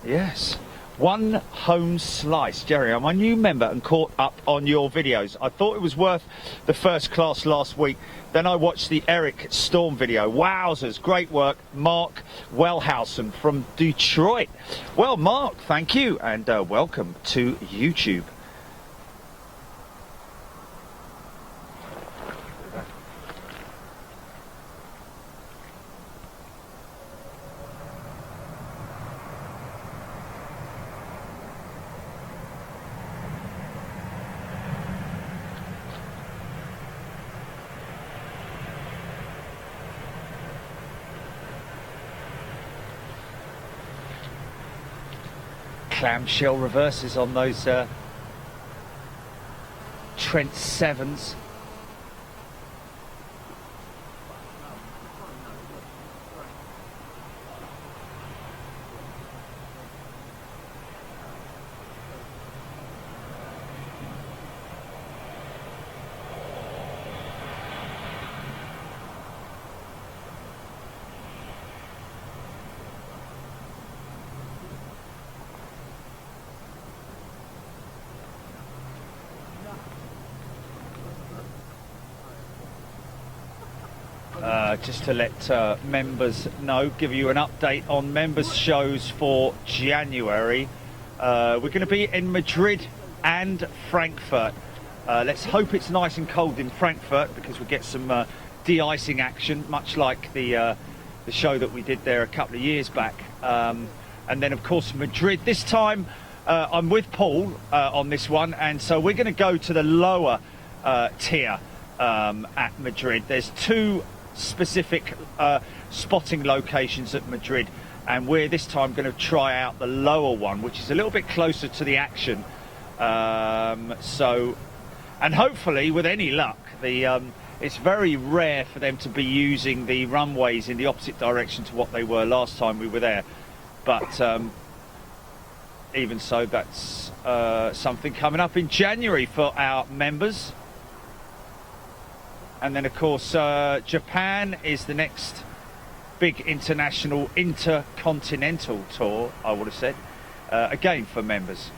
Yes. One home slice. Jerry, I'm a new member and caught up on your videos. I thought it was worth the first class last week. Then I watched the Eric Storm video. Wowzers, great work. Mark Wellhausen from Detroit. Well, Mark, thank you, and welcome to YouTube. Clamshell reverses on those Trent 7s. just to let members know, give you an update on members shows for January. We're going to be in Madrid and Frankfurt. Let's hope it's nice and cold in Frankfurt, because we get some de-icing action, much like the show that we did there a couple of years back. And then of course Madrid. This time I'm with Paul on this one, and so we're going to go to the lower tier at Madrid. There's two specific spotting locations at Madrid, and we're this time going to try out the lower one, which is a little bit closer to the action. So, and hopefully with any luck, it's very rare for them to be using the runways in the opposite direction to what they were last time we were there, but even so, that's something coming up in January for our members. And then of course Japan is the next big international intercontinental tour, I would have said, again for members.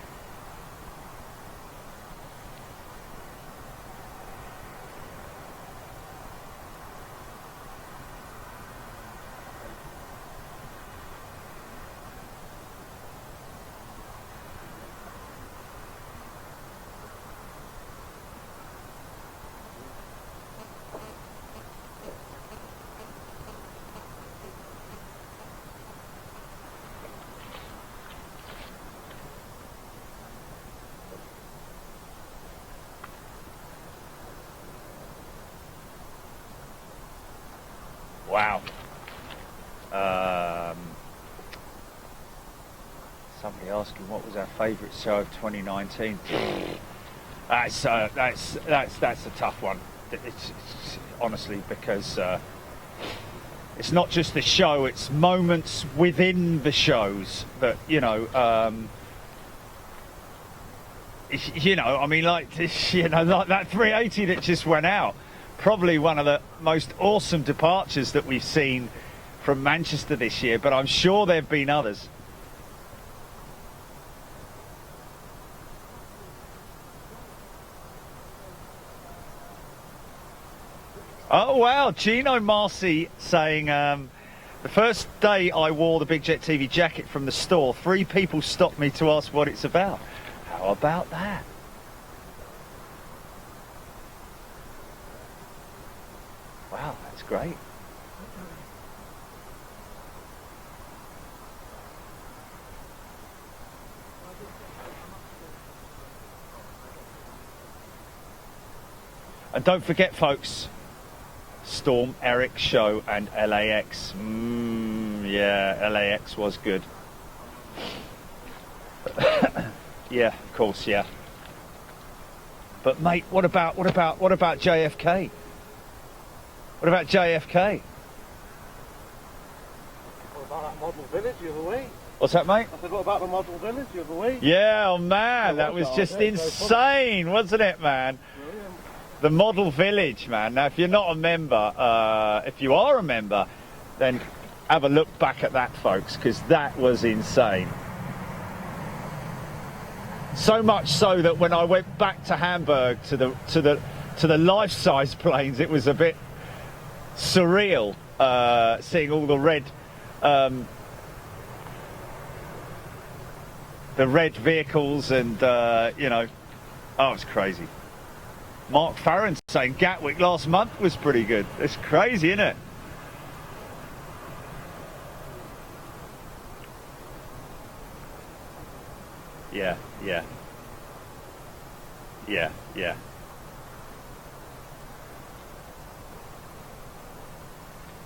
Wow. Somebody asking what was our favourite show of 2019. That's a tough one. It's honestly, because it's not just the show; it's moments within the shows that you know. I mean, like like that 380 that just went out. Probably one of the most awesome departures that we've seen from Manchester this year, but I'm sure there have been others. Oh wow, Gino Marcy saying, the first day I wore the Big Jet TV jacket from the store, 3 people stopped me to ask what it's about. How about that? Wow, that's great. And don't forget, folks, Storm, Eric show and LAX. Yeah, LAX was good. Yeah, of course, yeah. But mate, what about JFK? What about JFK? What about that model village the other week? What's that, mate? I said, what about the model village the other week? Yeah, oh man, that was just insane, wasn't it, man? Brilliant. The model village, man. Now, if you're not a member, if you are a member, then have a look back at that, folks, because that was insane. So much so that when I went back to Hamburg to the life-size planes, it was a bit surreal seeing all the red vehicles, and oh, it's crazy. Mark Farron saying Gatwick last month was pretty good. It's crazy, isn't it? Yeah.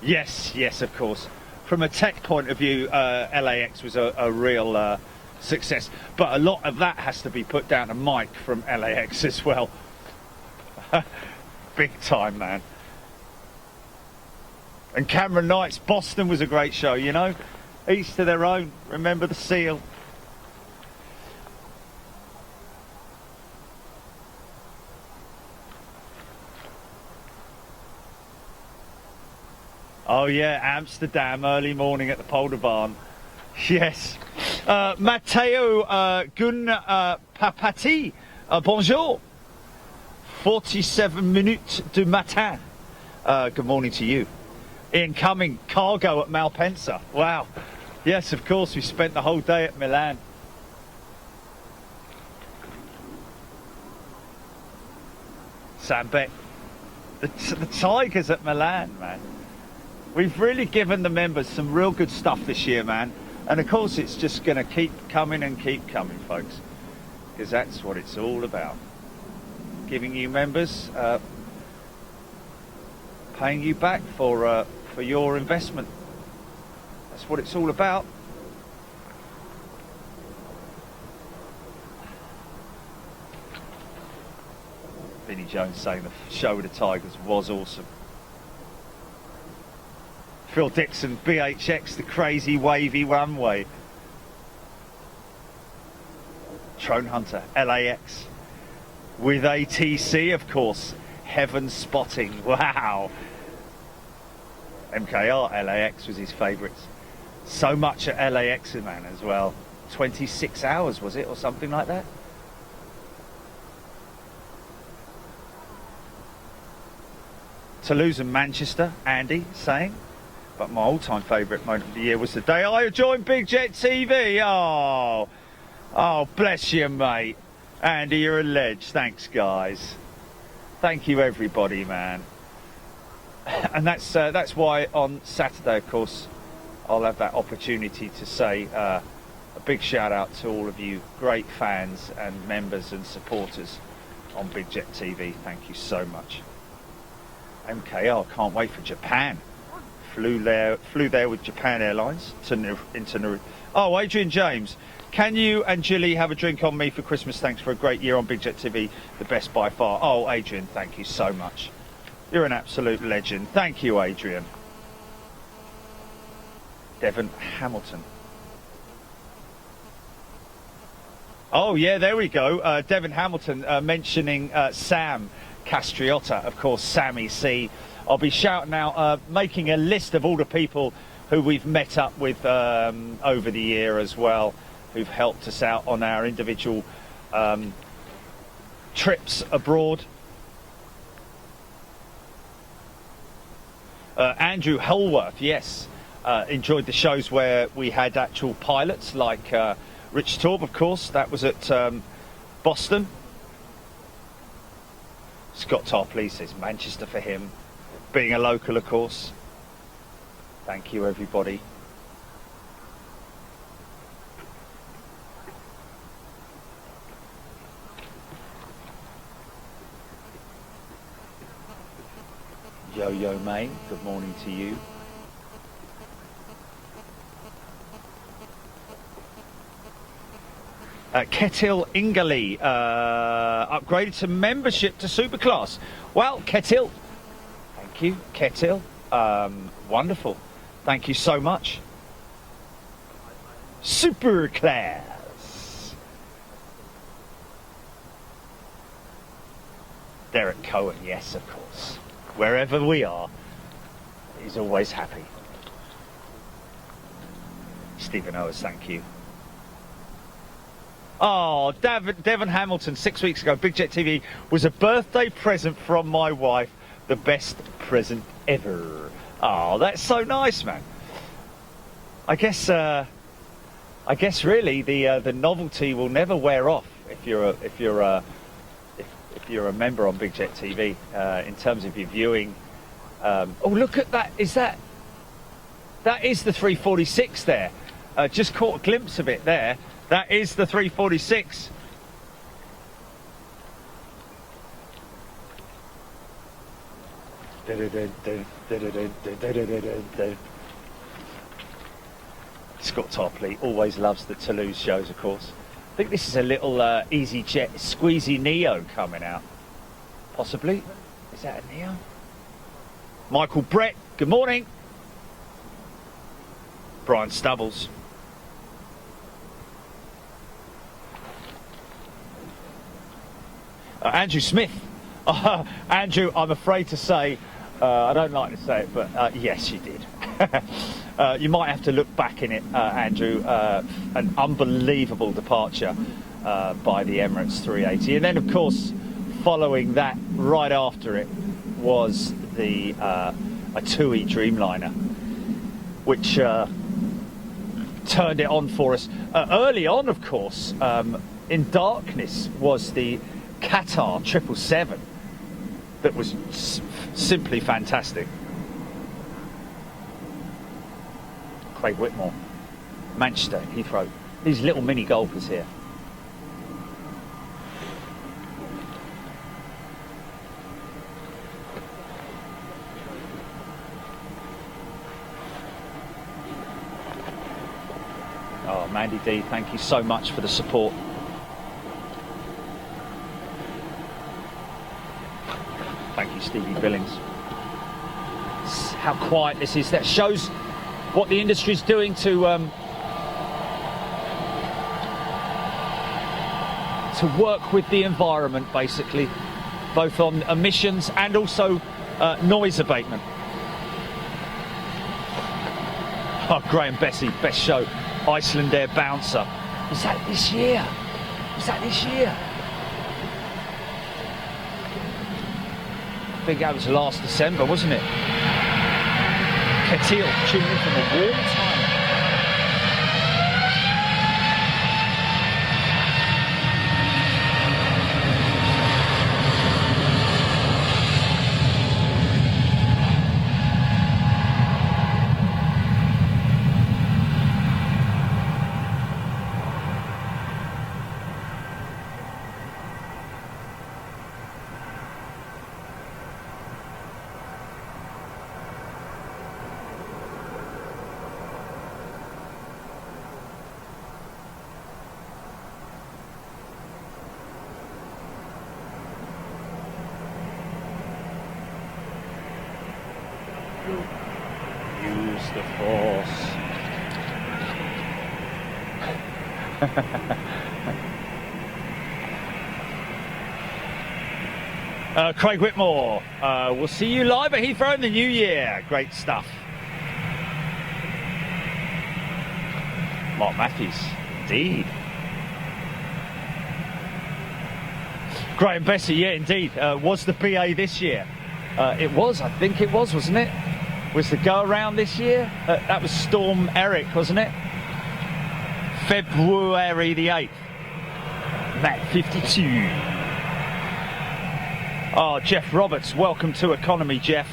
Yes, of course. From a tech point of view, LAX was a real success, but a lot of that has to be put down to Mike from LAX as well. Big time, man. And Cameron Knight's Boston was a great show, Each to their own. Remember the seal. Oh yeah, Amsterdam, early morning at the Polderbaan. Yes. Matteo Gun Papati, bonjour. 47 minutes du matin. Good morning to you. Incoming cargo at Malpensa. Wow. Yes, of course, we spent the whole day at Milan. Sam Beck. The Tigers at Milan, man. We've really given the members some real good stuff this year, man. And of course, it's just going to keep coming and keep coming, folks. Because that's what it's all about. Giving you members, paying you back for your investment. That's what it's all about. Vinnie Jones saying the show with the Tigers was awesome. Phil Dixon, BHX, the crazy wavy runway. Trone Hunter, LAX. With ATC, of course. Heaven Spotting, wow. MKR, LAX was his favourites. So much at LAX, man, as well. 26 hours, was it, or something like that? Toulouse and Manchester, Andy saying. But my all-time favourite moment of the year was the day I joined Big Jet TV. Oh, bless you, mate. Andy, you're a ledge. Thanks, guys. Thank you, everybody, man. And that's why on Saturday, of course, I'll have that opportunity to say a big shout out to all of you great fans and members and supporters on Big Jet TV. Thank you so much. MKR, can't wait for Japan. Flew there with Japan Airlines into Oh, Adrian James, can you and Jilly have a drink on me for Christmas? Thanks for a great year on Big Jet TV, the best by far. Oh, Adrian, thank you so much. You're an absolute legend. Thank you, Adrian. Devon Hamilton. Oh, yeah, there we go. Devon Hamilton mentioning Sam Castriotta, of course, Sammy C. I'll be shouting out, making a list of all the people who we've met up with over the year as well, who've helped us out on our individual trips abroad. Andrew Holworth, yes, enjoyed the shows where we had actual pilots, like Rich Taub, of course. That was at Boston. Scott Tarpley says Manchester for him. Being a local, of course. Thank you, everybody. Yo-Yo May, good morning to you. Ketil Ingali upgraded to membership to Superclass. Well, Ketil, thank you, Ketil. Wonderful. Thank you so much. Superclass. Derek Cohen, yes, of course. Wherever we are, he's always happy. Stephen Owens, thank you. Oh, Devon Hamilton, 6 weeks ago, Big Jet TV was a birthday present from my wife. The best present ever. Oh, that's so nice, man. I guess really the novelty will never wear off if you're a member on Big Jet TV in terms of your viewing. Oh, look at that! That is the 346 there. Just caught a glimpse of it there. That is the 346. Scott Tarpley always loves the Toulouse shows, of course. I think this is a little EasyJet Squeezy Neo coming out. Possibly. Is that a Neo? Michael Brett, good morning. Brian Stubbles. Andrew Smith. Andrew, I'm afraid to say, I don't like to say it, but yes, you did. You might have to look back in it, Andrew. An unbelievable departure by the Emirates 380. And then, of course, following that, right after it, was the a TUI Dreamliner, which turned it on for us. Early on, of course, in darkness was the Qatar 777 that was simply fantastic. Craig Whitmore, Manchester, Heathrow. These little mini golfers here. Oh, Mandy D, thank you so much for the support. Thank you, Stevie Billings. How quiet this is. That shows what the industry's doing to work with the environment, basically, both on emissions and also noise abatement. Oh, Graham Bessie, best show. Iceland Air Bouncer. Was that this year? Was that this year? I think that was last December, wasn't it? Katil tuning in from a warm time. Use the force. Craig Whitmore, we'll see you live at Heathrow in the new year. Great stuff. Mark Matthews, indeed. Graham Bessie, yeah, indeed. Was the BA this year? It was, I think it was, wasn't it? Was the go around this year? That was Storm Eric, wasn't it? February the 8th. Matt 52. Oh, Jeff Roberts, welcome to Economy, Jeff.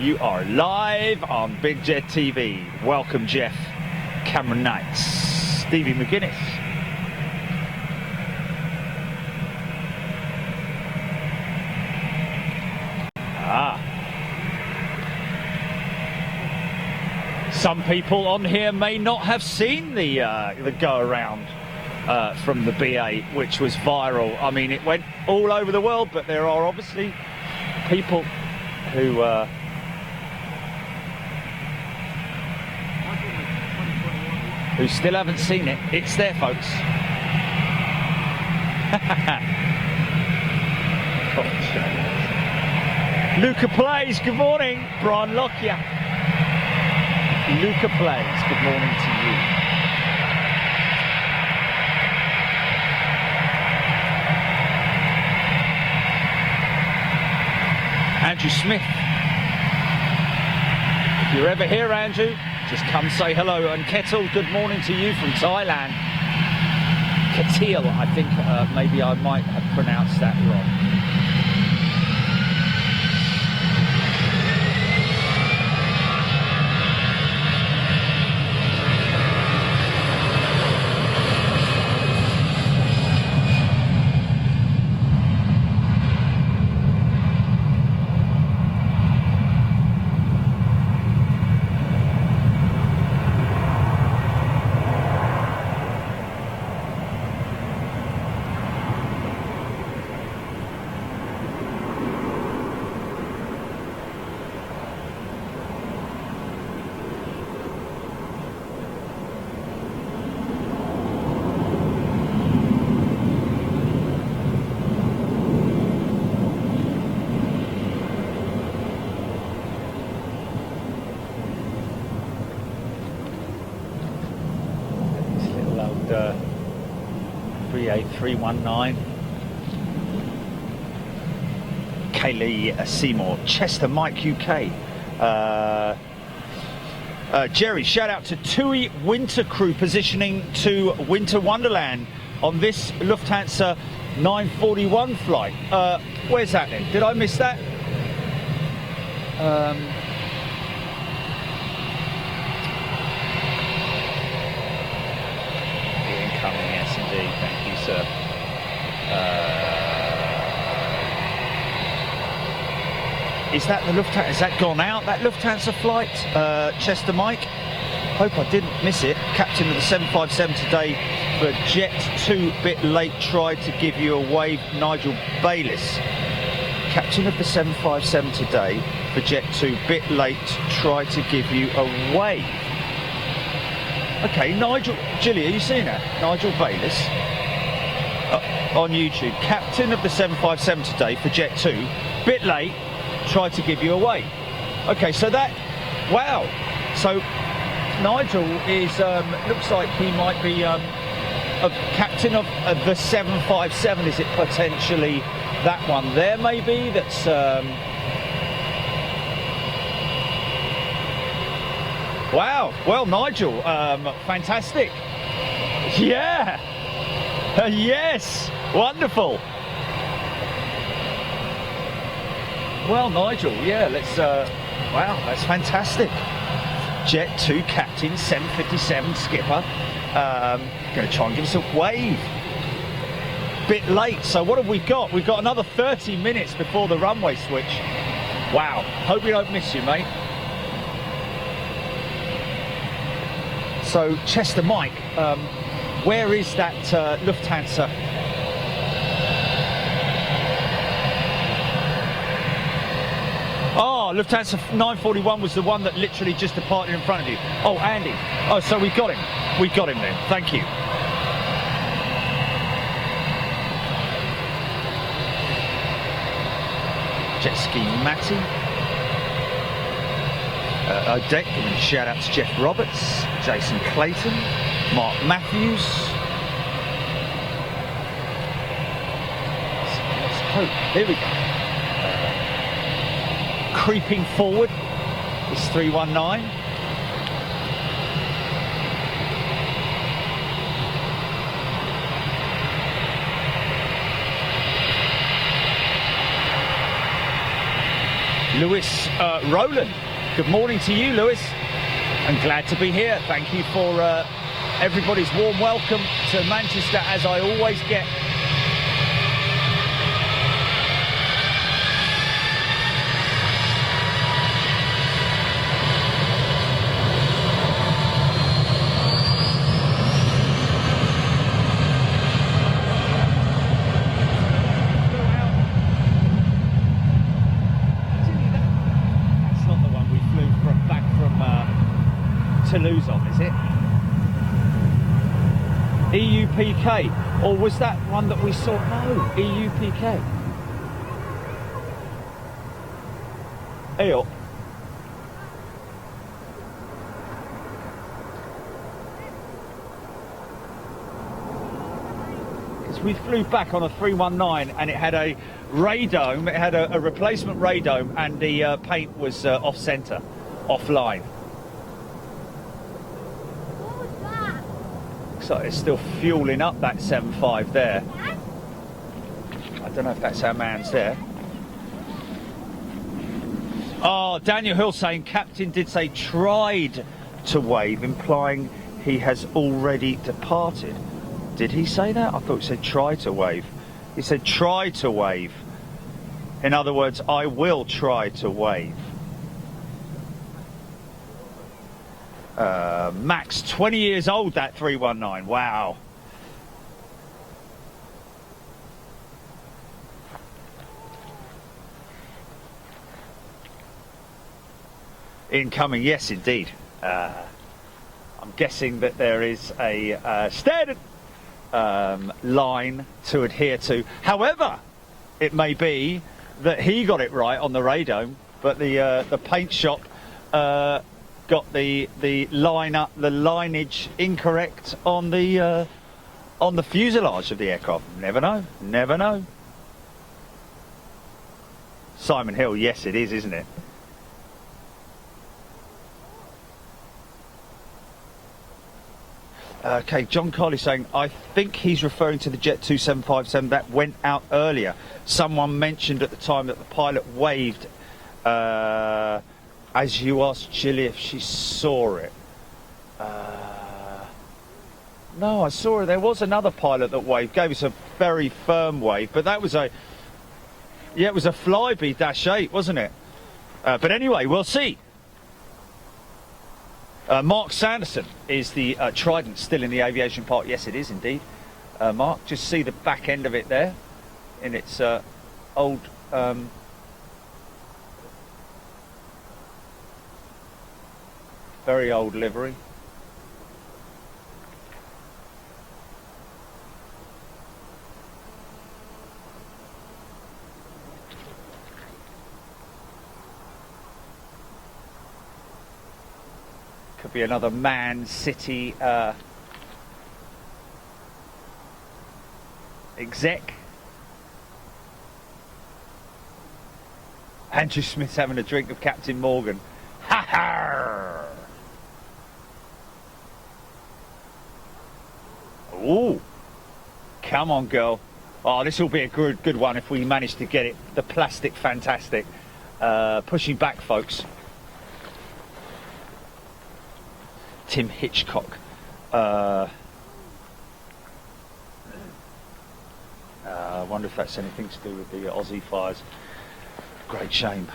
You are live on Big Jet TV. Welcome, Jeff. Cameron Knights. Stevie McGuinness. Some people on here may not have seen the go around from the BA, which was viral. I mean, it went all over the world, but there are obviously people who still haven't seen it. It's there, folks. Luca Plays, good morning. Brian Lockyer. Luca Plays, good morning to you. Andrew Smith. If you're ever here, Andrew, just come say hello. And Kettle, good morning to you from Thailand. Katil, I think maybe I might have pronounced that wrong. This little old 38319. Kaylee Seymour, Chester Mike UK. Jerry, shout out to TUI Winter Crew positioning to Winter Wonderland on this Lufthansa 941 flight. Where's that then? Did I miss that? Incoming, yes indeed, thank you sir. Is that the Lufthansa? Has that gone out, that Lufthansa flight? Chester Mike? Hope I didn't miss it. Captain of the 757 today for Jet 2, bit late, tried to give you a wave, Nigel Bayliss. Captain of the 757 today for Jet 2, bit late, tried to give you a wave. Okay, Nigel, Gilly, are you seeing that? Nigel Bayliss on YouTube. Captain of the 757 today for Jet 2, bit late, tried to give you a wave. Okay, so that, wow. So Nigel is, looks like he might be a captain of the 757. Is it potentially that one there maybe? That's, wow, well Nigel, fantastic. Yeah, yes, wonderful. Well, Nigel, yeah, let's, wow, that's fantastic. Jet 2 captain, 757 skipper, going to try and give us a wave. Bit late, so what have we got? We've got another 30 minutes before the runway switch. Wow, hope we don't miss you, mate. So, Chester Mike, where is that Lufthansa? Oh, Lufthansa 941 was the one that literally just departed in front of you. Oh, Andy. Oh, so we got him. We got him then. Thank you. Jet ski Matty. Odette, giving a shout out to Jeff Roberts, Jason Clayton, Mark Matthews. Let's hope. Here we go. Creeping forward is 319. Lewis Rowland, good morning to you, Lewis. I'm glad to be here. Thank you for everybody's warm welcome to Manchester, as I always get. Toulouse on, is it? EUPK, or was that one that we saw? No, EUPK. Eyo. Because we flew back on a 319 and it had a radome, it had a replacement radome, and the paint was off centre, offline. So it's still fueling up that 7.5 there. I don't know if that's our man's there. Oh, Daniel Hill saying captain did say tried to wave, implying he has already departed. Did he say that? I thought he said try to wave. He said try to wave. In other words, I will try to wave. Max, 20 years old, that 319. Wow. Incoming, yes, indeed. I'm guessing that there is a standard line to adhere to. However, it may be that he got it right on the radome, but the paint shop got the lineage incorrect on the fuselage of the aircraft. Never know, never know. Simon Hill, yes it is, isn't it? Okay, John Carley saying, I think he's referring to the Jet 2757 that went out earlier. Someone mentioned at the time that the pilot waved as you asked Chilly if she saw it. No, I saw it. There was another pilot that waved, gave us a very firm wave, but that was a, yeah, it was a Flybe -8, wasn't it? But anyway, we'll see. Mark Sanderson is the Trident still in the aviation park. Yes, it is indeed. Mark, just see the back end of it there in its old very old livery. Could be another Man City exec. Andrew Smith's having a drink of Captain Morgan. Ha ha! Ooh, come on, girl. Oh, this will be a good one if we manage to get it. The plastic fantastic. Pushing back, folks. Tim Hitchcock. I wonder if that's anything to do with the Aussie fires. Great shame.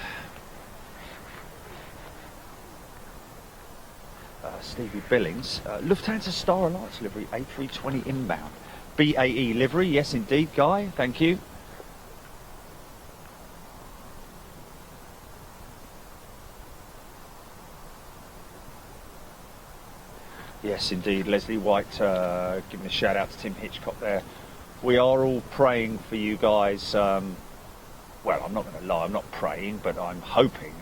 Stevie Billings. Lufthansa Star Alliance livery, A320 inbound. BAE livery, yes indeed, Guy, thank you. Yes, indeed, Leslie White giving a shout out to Tim Hitchcock there. We are all praying for you guys. Well, I'm not going to lie, I'm not praying, but I'm hoping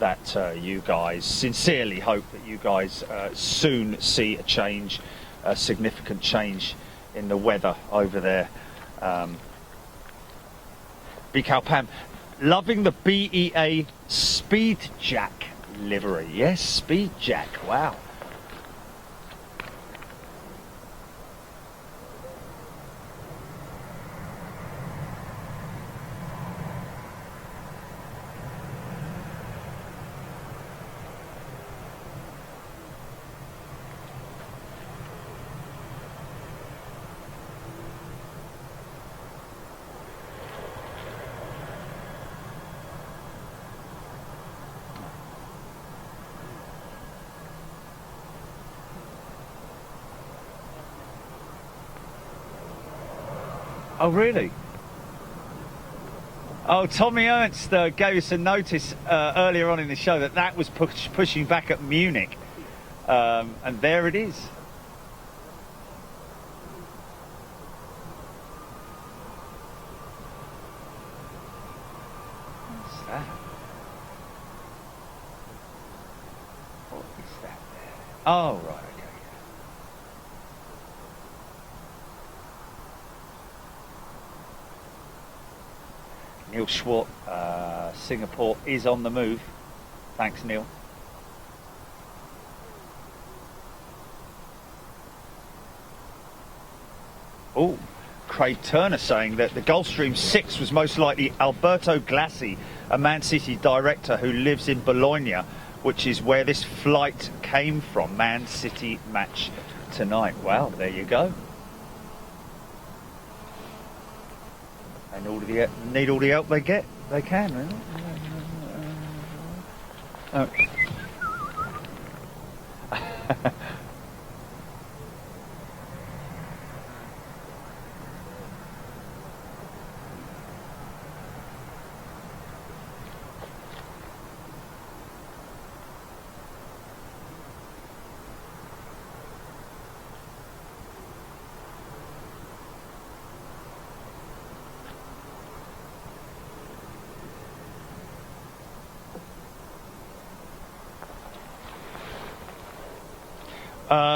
that you guys, sincerely hope that you guys soon see a change, a significant change in the weather over there. Bical Pam, loving the BEA Speedjack livery. Yes, Speedjack, wow. Oh, really? Oh, Tommy Ernst gave us a notice earlier on in the show that that was pushing back at Munich. And there it is. What's that? What is that there? Oh, right. Neil Schwartz, Singapore is on the move. Thanks, Neil. Oh, Craig Turner saying that the Gulfstream 6 was most likely Alberto Glassi, a Man City director who lives in Bologna, which is where this flight came from. Man City match tonight. Wow, there you go. And need all the help they can, really. Oh.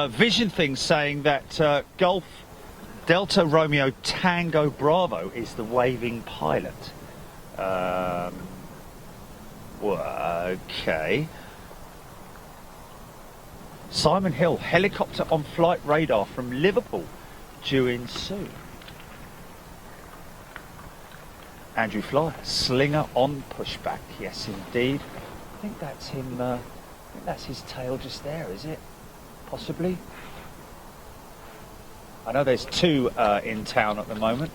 Vision thing saying that Golf Delta Romeo Tango Bravo is the waving pilot. Well, okay. Simon Hill, helicopter on flight radar from Liverpool, due in soon. Andrew Fly, slinger on pushback. Yes, indeed. I think that's him. I think that's his tail just there, is it? Possibly. I know there's two in town at the moment.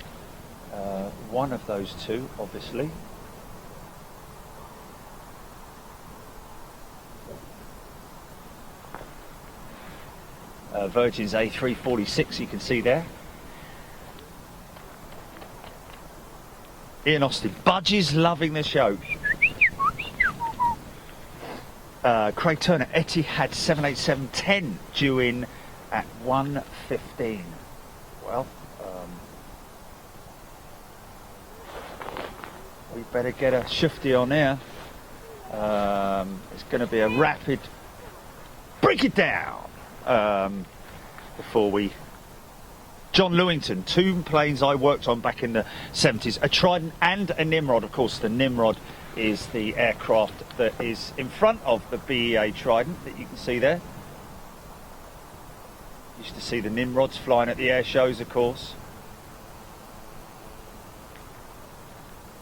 One of those two, obviously. Virgin's A346, you can see there. Ian Austin, Budgie's loving the show. Craig Turner, Etihad 787-10 due in at 1:15. Well, we better get a shifty on here. It's going to be a rapid break it down before we... John Lewington, two planes I worked on back in the 70s, a Trident and a Nimrod. Of course, the Nimrod is the aircraft that is in front of the BEA Trident that you can see there. Used to see the Nimrods flying at the air shows, of course.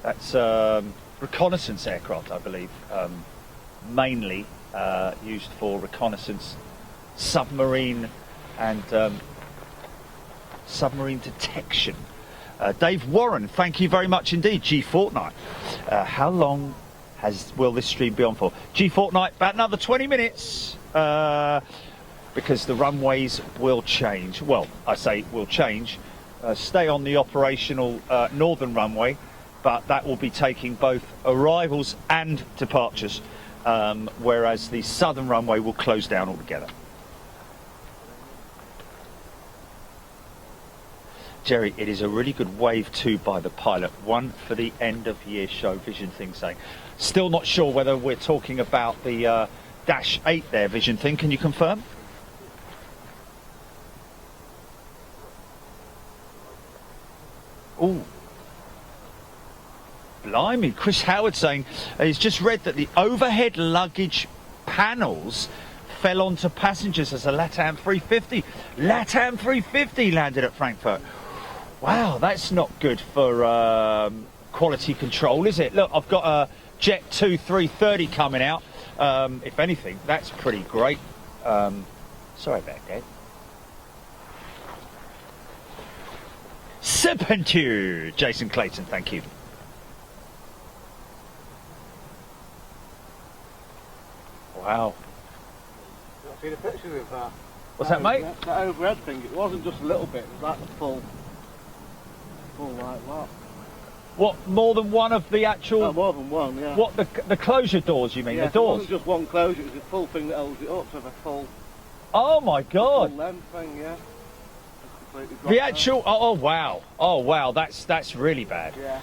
That's reconnaissance aircraft, I believe, mainly used for reconnaissance, submarine and submarine detection. Dave Warren, thank you very much indeed. G Fortnight. How long will this stream be on for? G Fortnight, about another 20 minutes, because the runways will change. Well, I say will change. Stay on the operational northern runway, but that will be taking both arrivals and departures, whereas the southern runway will close down altogether. Jerry, it is a really good wave 2 by the pilot, one for the end of year show, Vision Thing saying. Still not sure whether we're talking about the Dash 8 there, Vision Thing, can you confirm? Ooh. Blimey, Chris Howard saying, he's just read that the overhead luggage panels fell onto passengers as a LATAM 350. LATAM 350 landed at Frankfurt. Wow, that's not good for quality control, is it? Look, I've got a Jet 2 330 coming out. If anything, that's pretty great. Sorry about that. Serpentu, Jason Clayton, thank you. Wow. I've seen a picture of that. What's that, mate? That overhead thing, it wasn't just a little bit, it was like the full like that. What, more than one of the actual... Oh, more than one, yeah. What, the closure doors, you mean, yeah, the doors? It wasn't just one closure, it was a full thing that holds it up, so the full... Oh my God! Full length thing, yeah. The actual... Oh wow. Oh wow, that's really bad. Yeah.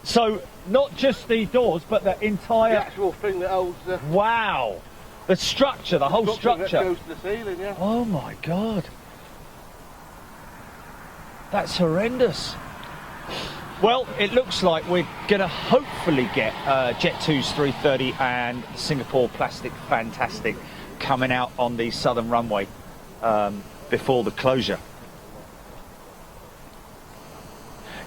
So, not just the doors, but the entire... The actual thing that holds the... Wow! The structure, the whole structure. That goes to the ceiling, yeah. Oh my God. That's horrendous. Well, it looks like we're going to hopefully get Jet 2's 330 and the Singapore Plastic Fantastic coming out on the southern runway before the closure.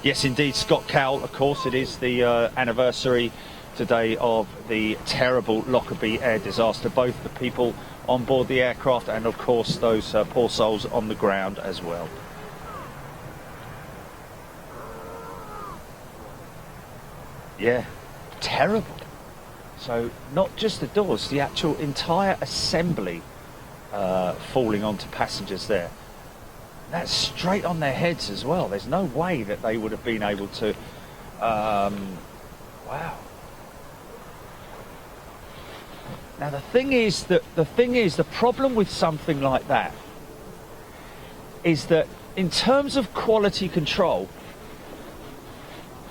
Yes, indeed, Scott Cowell, of course, it is the anniversary today of the terrible Lockerbie air disaster, both the people on board the aircraft and, of course, those poor souls on the ground as well. Yeah, terrible. So, not just the doors, the actual entire assembly falling onto passengers there. That's straight on their heads as well. There's no way that they would have been able to... wow. Now the thing is, the problem with something like that is that in terms of quality control,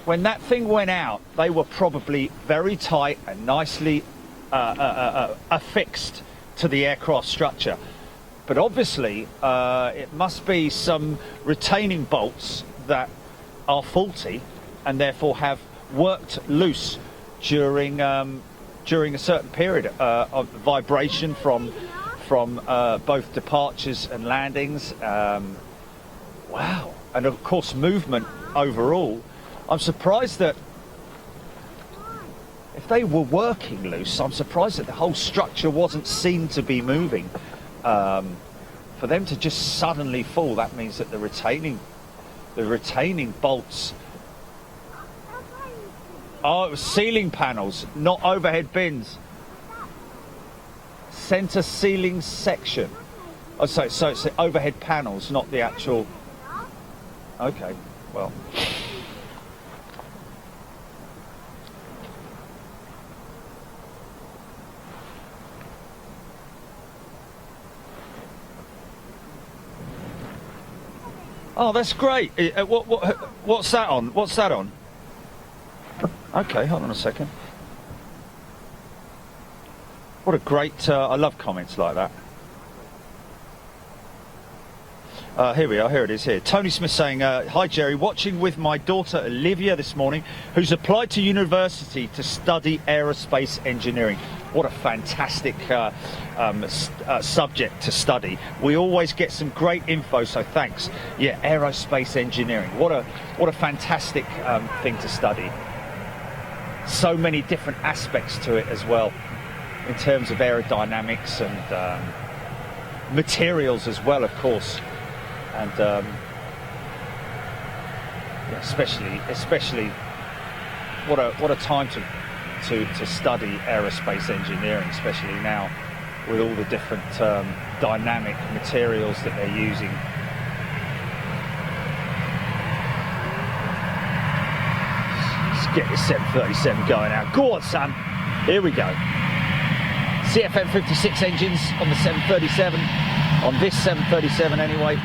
when that thing went out, they were probably very tight and nicely affixed to the aircraft structure. But obviously, it must be some retaining bolts that are faulty and therefore have worked loose during a certain period of vibration from both departures and landings. Wow. And of course movement overall. I'm surprised that if they were working loose, I'm surprised that the whole structure wasn't seen to be moving. For them to just suddenly fall, that means that the retaining bolts. Oh, it was ceiling panels, not overhead bins. Center ceiling section. Oh, so it's the overhead panels, not the actual. Okay, well. Oh, that's great. What's that on? What's that on? Okay, hold on a second. What a great... I love comments like that. Here we are, here it is here. Tony Smith saying, hi Jerry, watching with my daughter Olivia this morning, who's applied to university to study aerospace engineering. What a fantastic subject to study. We always get some great info, so thanks. Yeah, aerospace engineering. What a fantastic thing to study. So many different aspects to it as well, in terms of aerodynamics and materials as well, of course. And yeah, especially what a time to study aerospace engineering, especially now with all the different dynamic materials that they're using. Let's get this 737 going out. Go on, son. Here we go. CFM 56 engines on the 737, on this 737 anyway.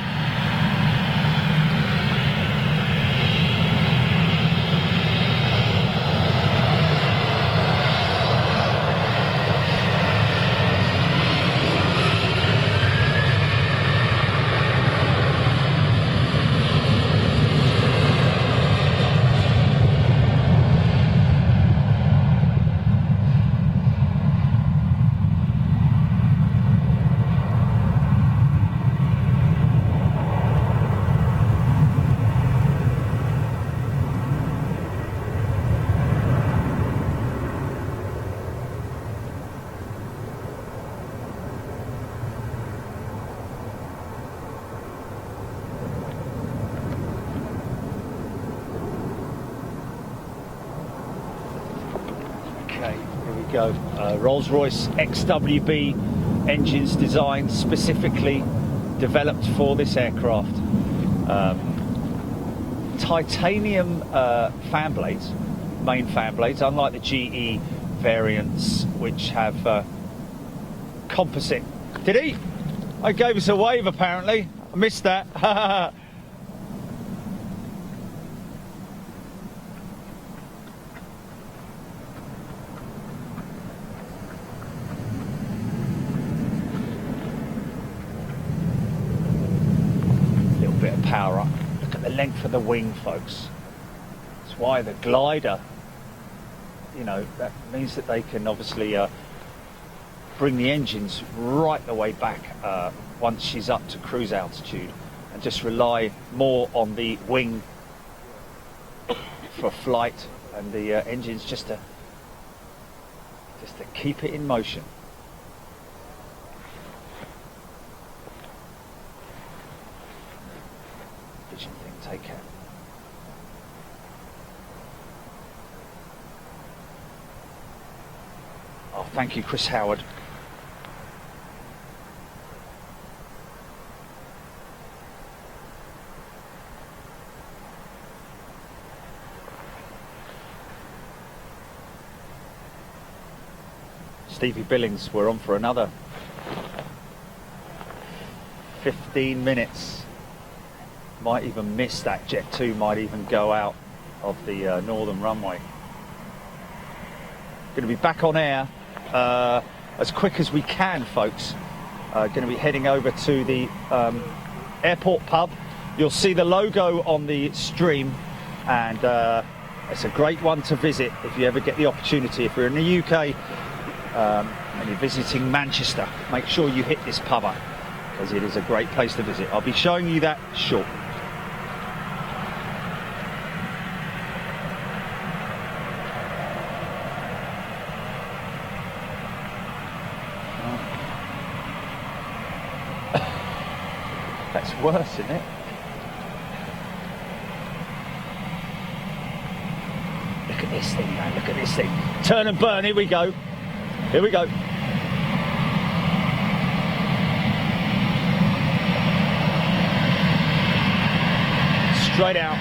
Rolls-Royce XWB engines designed specifically developed for this aircraft. Titanium fan blades, main fan blades, unlike the GE variants which have composite. Did he? I gave us a wave apparently. I missed that. Power up. Look at the length of the wing, folks. That's why the glider, you know, that means that they can obviously bring the engines right the way back once she's up to cruise altitude, and just rely more on the wing for flight and the engines just to keep it in motion. Take care. Oh, thank you, Chris Howard. Stevie Billings, we're on for another 15 minutes. Might even miss that. Jet 2 might even go out of the northern runway. Going to be back on air as quick as we can, folks. Going to be heading over to the airport pub. You'll see the logo on the stream, and It's a great one to visit if you ever get the opportunity. If you're in the UK and you're visiting Manchester, make sure you hit this pub up, because it is a great place to visit. I'll be showing you that shortly. That's worse, isn't it? Look at this thing, man. Look at this thing. Turn and burn. Here we go. Here we go. Straight out.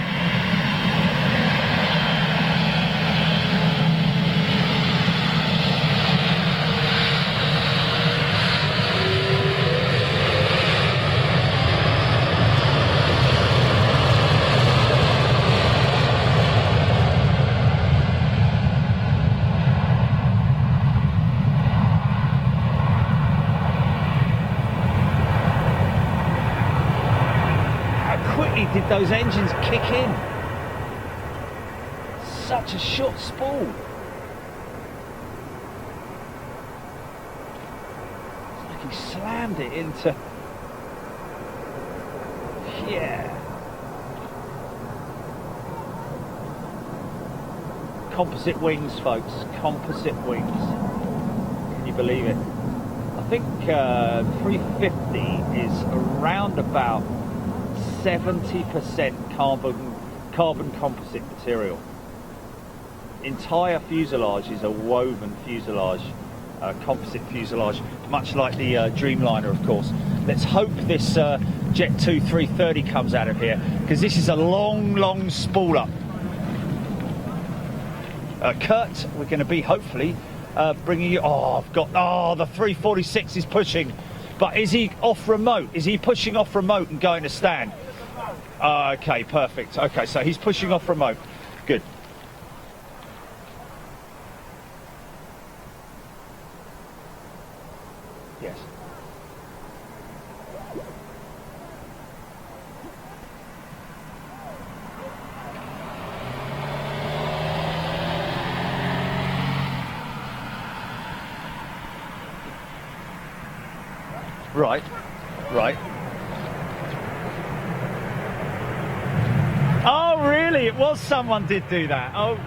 Did those engines kick in? Such a short spool. It's like he slammed it into. Yeah. Composite wings, folks. Composite wings. Can you believe it? I think 350 is around about 70% carbon composite material. Entire fuselage is a woven fuselage, composite fuselage, much like the Dreamliner, of course. Let's hope this Jet 2 330 comes out of here, because this is a long spool up. Kurt, we're going to be hopefully bringing you. Oh, I've got. Oh, the 346 is pushing, but is he off remote? Is he pushing off remote and going to stand? Okay, perfect. Okay, so he's pushing off remote. Good. Yes. Right, right. Oh, really? It was someone did do that. Oh.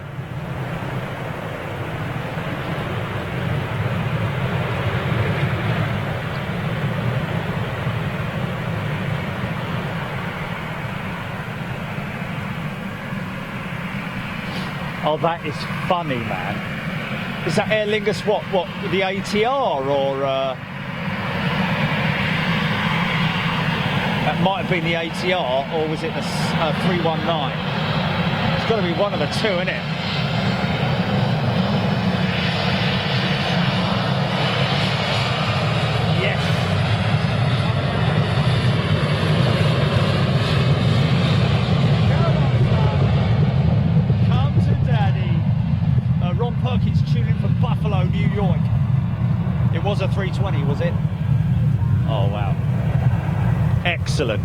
Oh, that is funny, man. Is that Aer Lingus what, the ATR or... That might have been the ATR, or was it the 319? It's got to be one of the two, isn't it? Yes. Come to Daddy. Ron Perkins tuning from Buffalo, New York. It was a 320, was it? Oh, wow. Excellent.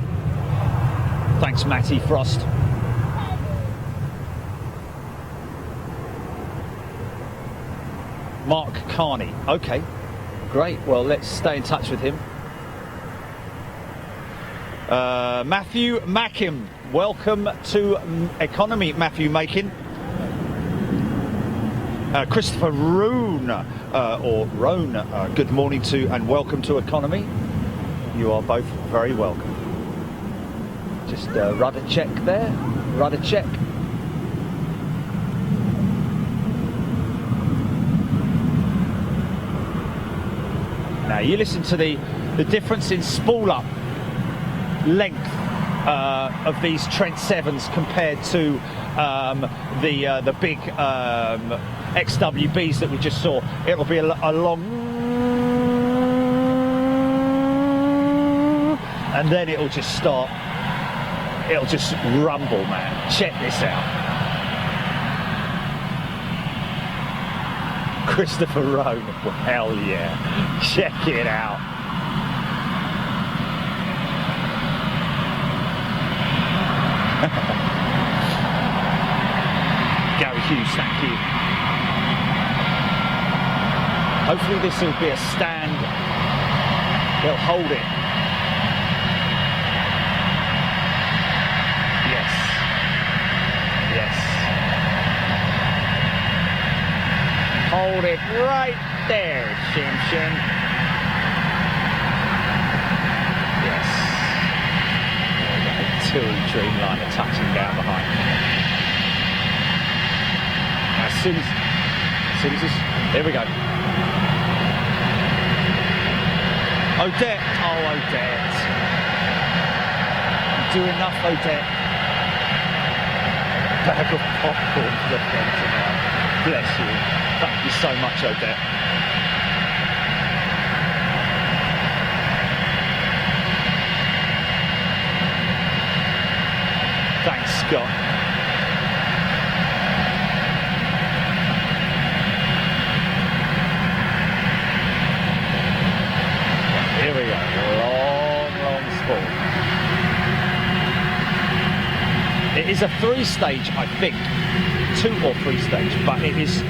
Thanks, Matty Frost. Mark Carney. Okay, great. Well, let's stay in touch with him. Matthew Mackin. Welcome to Economy, Matthew Mackin. Christopher Roon, or Roan. Good morning to and welcome to Economy. You are both very welcome. Just rudder check there, rudder check. Now you listen to the difference in spool up length of these Trent 7s compared to the big XWBs that we just saw. It'll be a long, and then it'll just start, it'll just rumble, man. Check this out. Christopher Roan, well, hell yeah. Check it out. thank you. Hopefully this will be a stand. They'll hold it. Yes. Yes. Hold it right there, Shin Shin. Yes. Two Dreamliner touching down behind. As soon as this, here we go. Odette, oh Odette. You do enough, Odette. Bag of popcorn for the friend tonight. Bless you. Thank you so much, Odette. Thanks, Scott. Here we go, long sport. It is a 3-stage, I think, 2 or 3 stage, but it is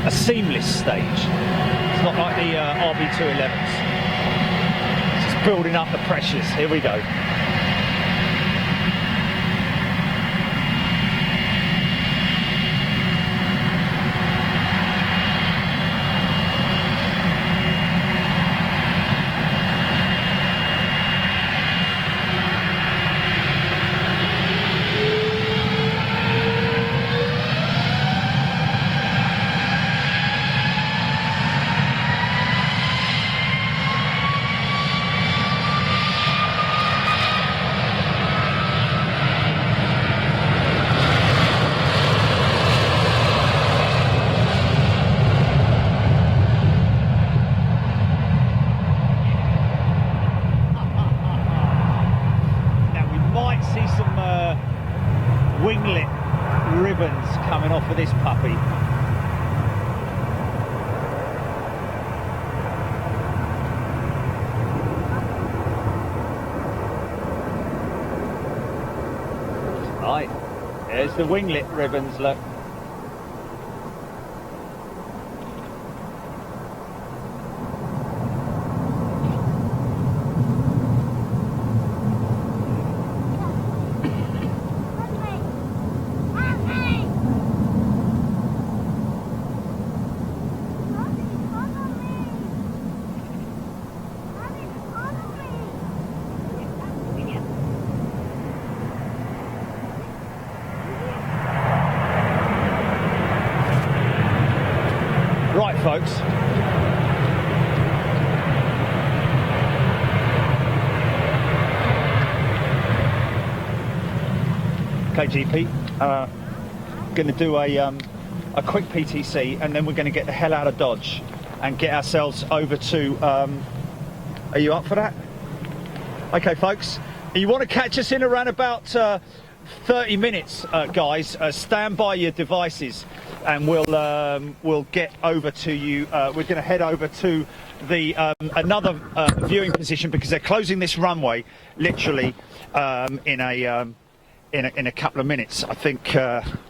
a seamless stage. It's not like the RB211s. It's just building up the pressures. Here we go. Winglet ribbons coming off of this puppy. Right, there's the winglet ribbons, look. Right, folks. Okay, GP. Going to do a quick PTC, and then we're going to get the hell out of Dodge and get ourselves over to. Are you up for that? Okay, folks. You want to catch us in around about 30 minutes, guys. Stand by your devices, and we'll get over to you. We're going to head over to the another viewing position because they're closing this runway literally in a couple of minutes. I think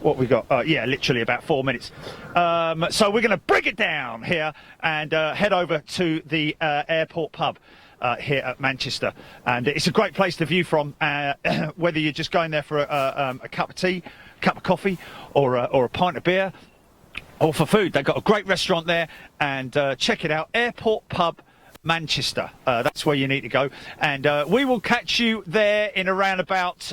what we got, yeah, literally about 4 minutes. So we're going to break it down here and head over to the airport pub here at Manchester, and it's a great place to view from, whether you're just going there for a cup of tea, cup of coffee, or a pint of beer, or for food. They've got a great restaurant there, and check it out, Airport Pub Manchester. That's where you need to go, and we will catch you there in around about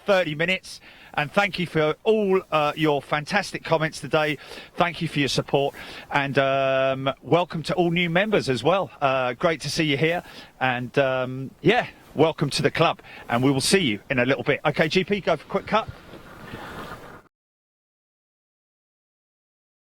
30 minutes. And thank you for all your fantastic comments today. Thank you for your support, and welcome to all new members as well. Great to see you here, and yeah, welcome to the club, and we will see you in a little bit. Okay, GP, go for a quick cut.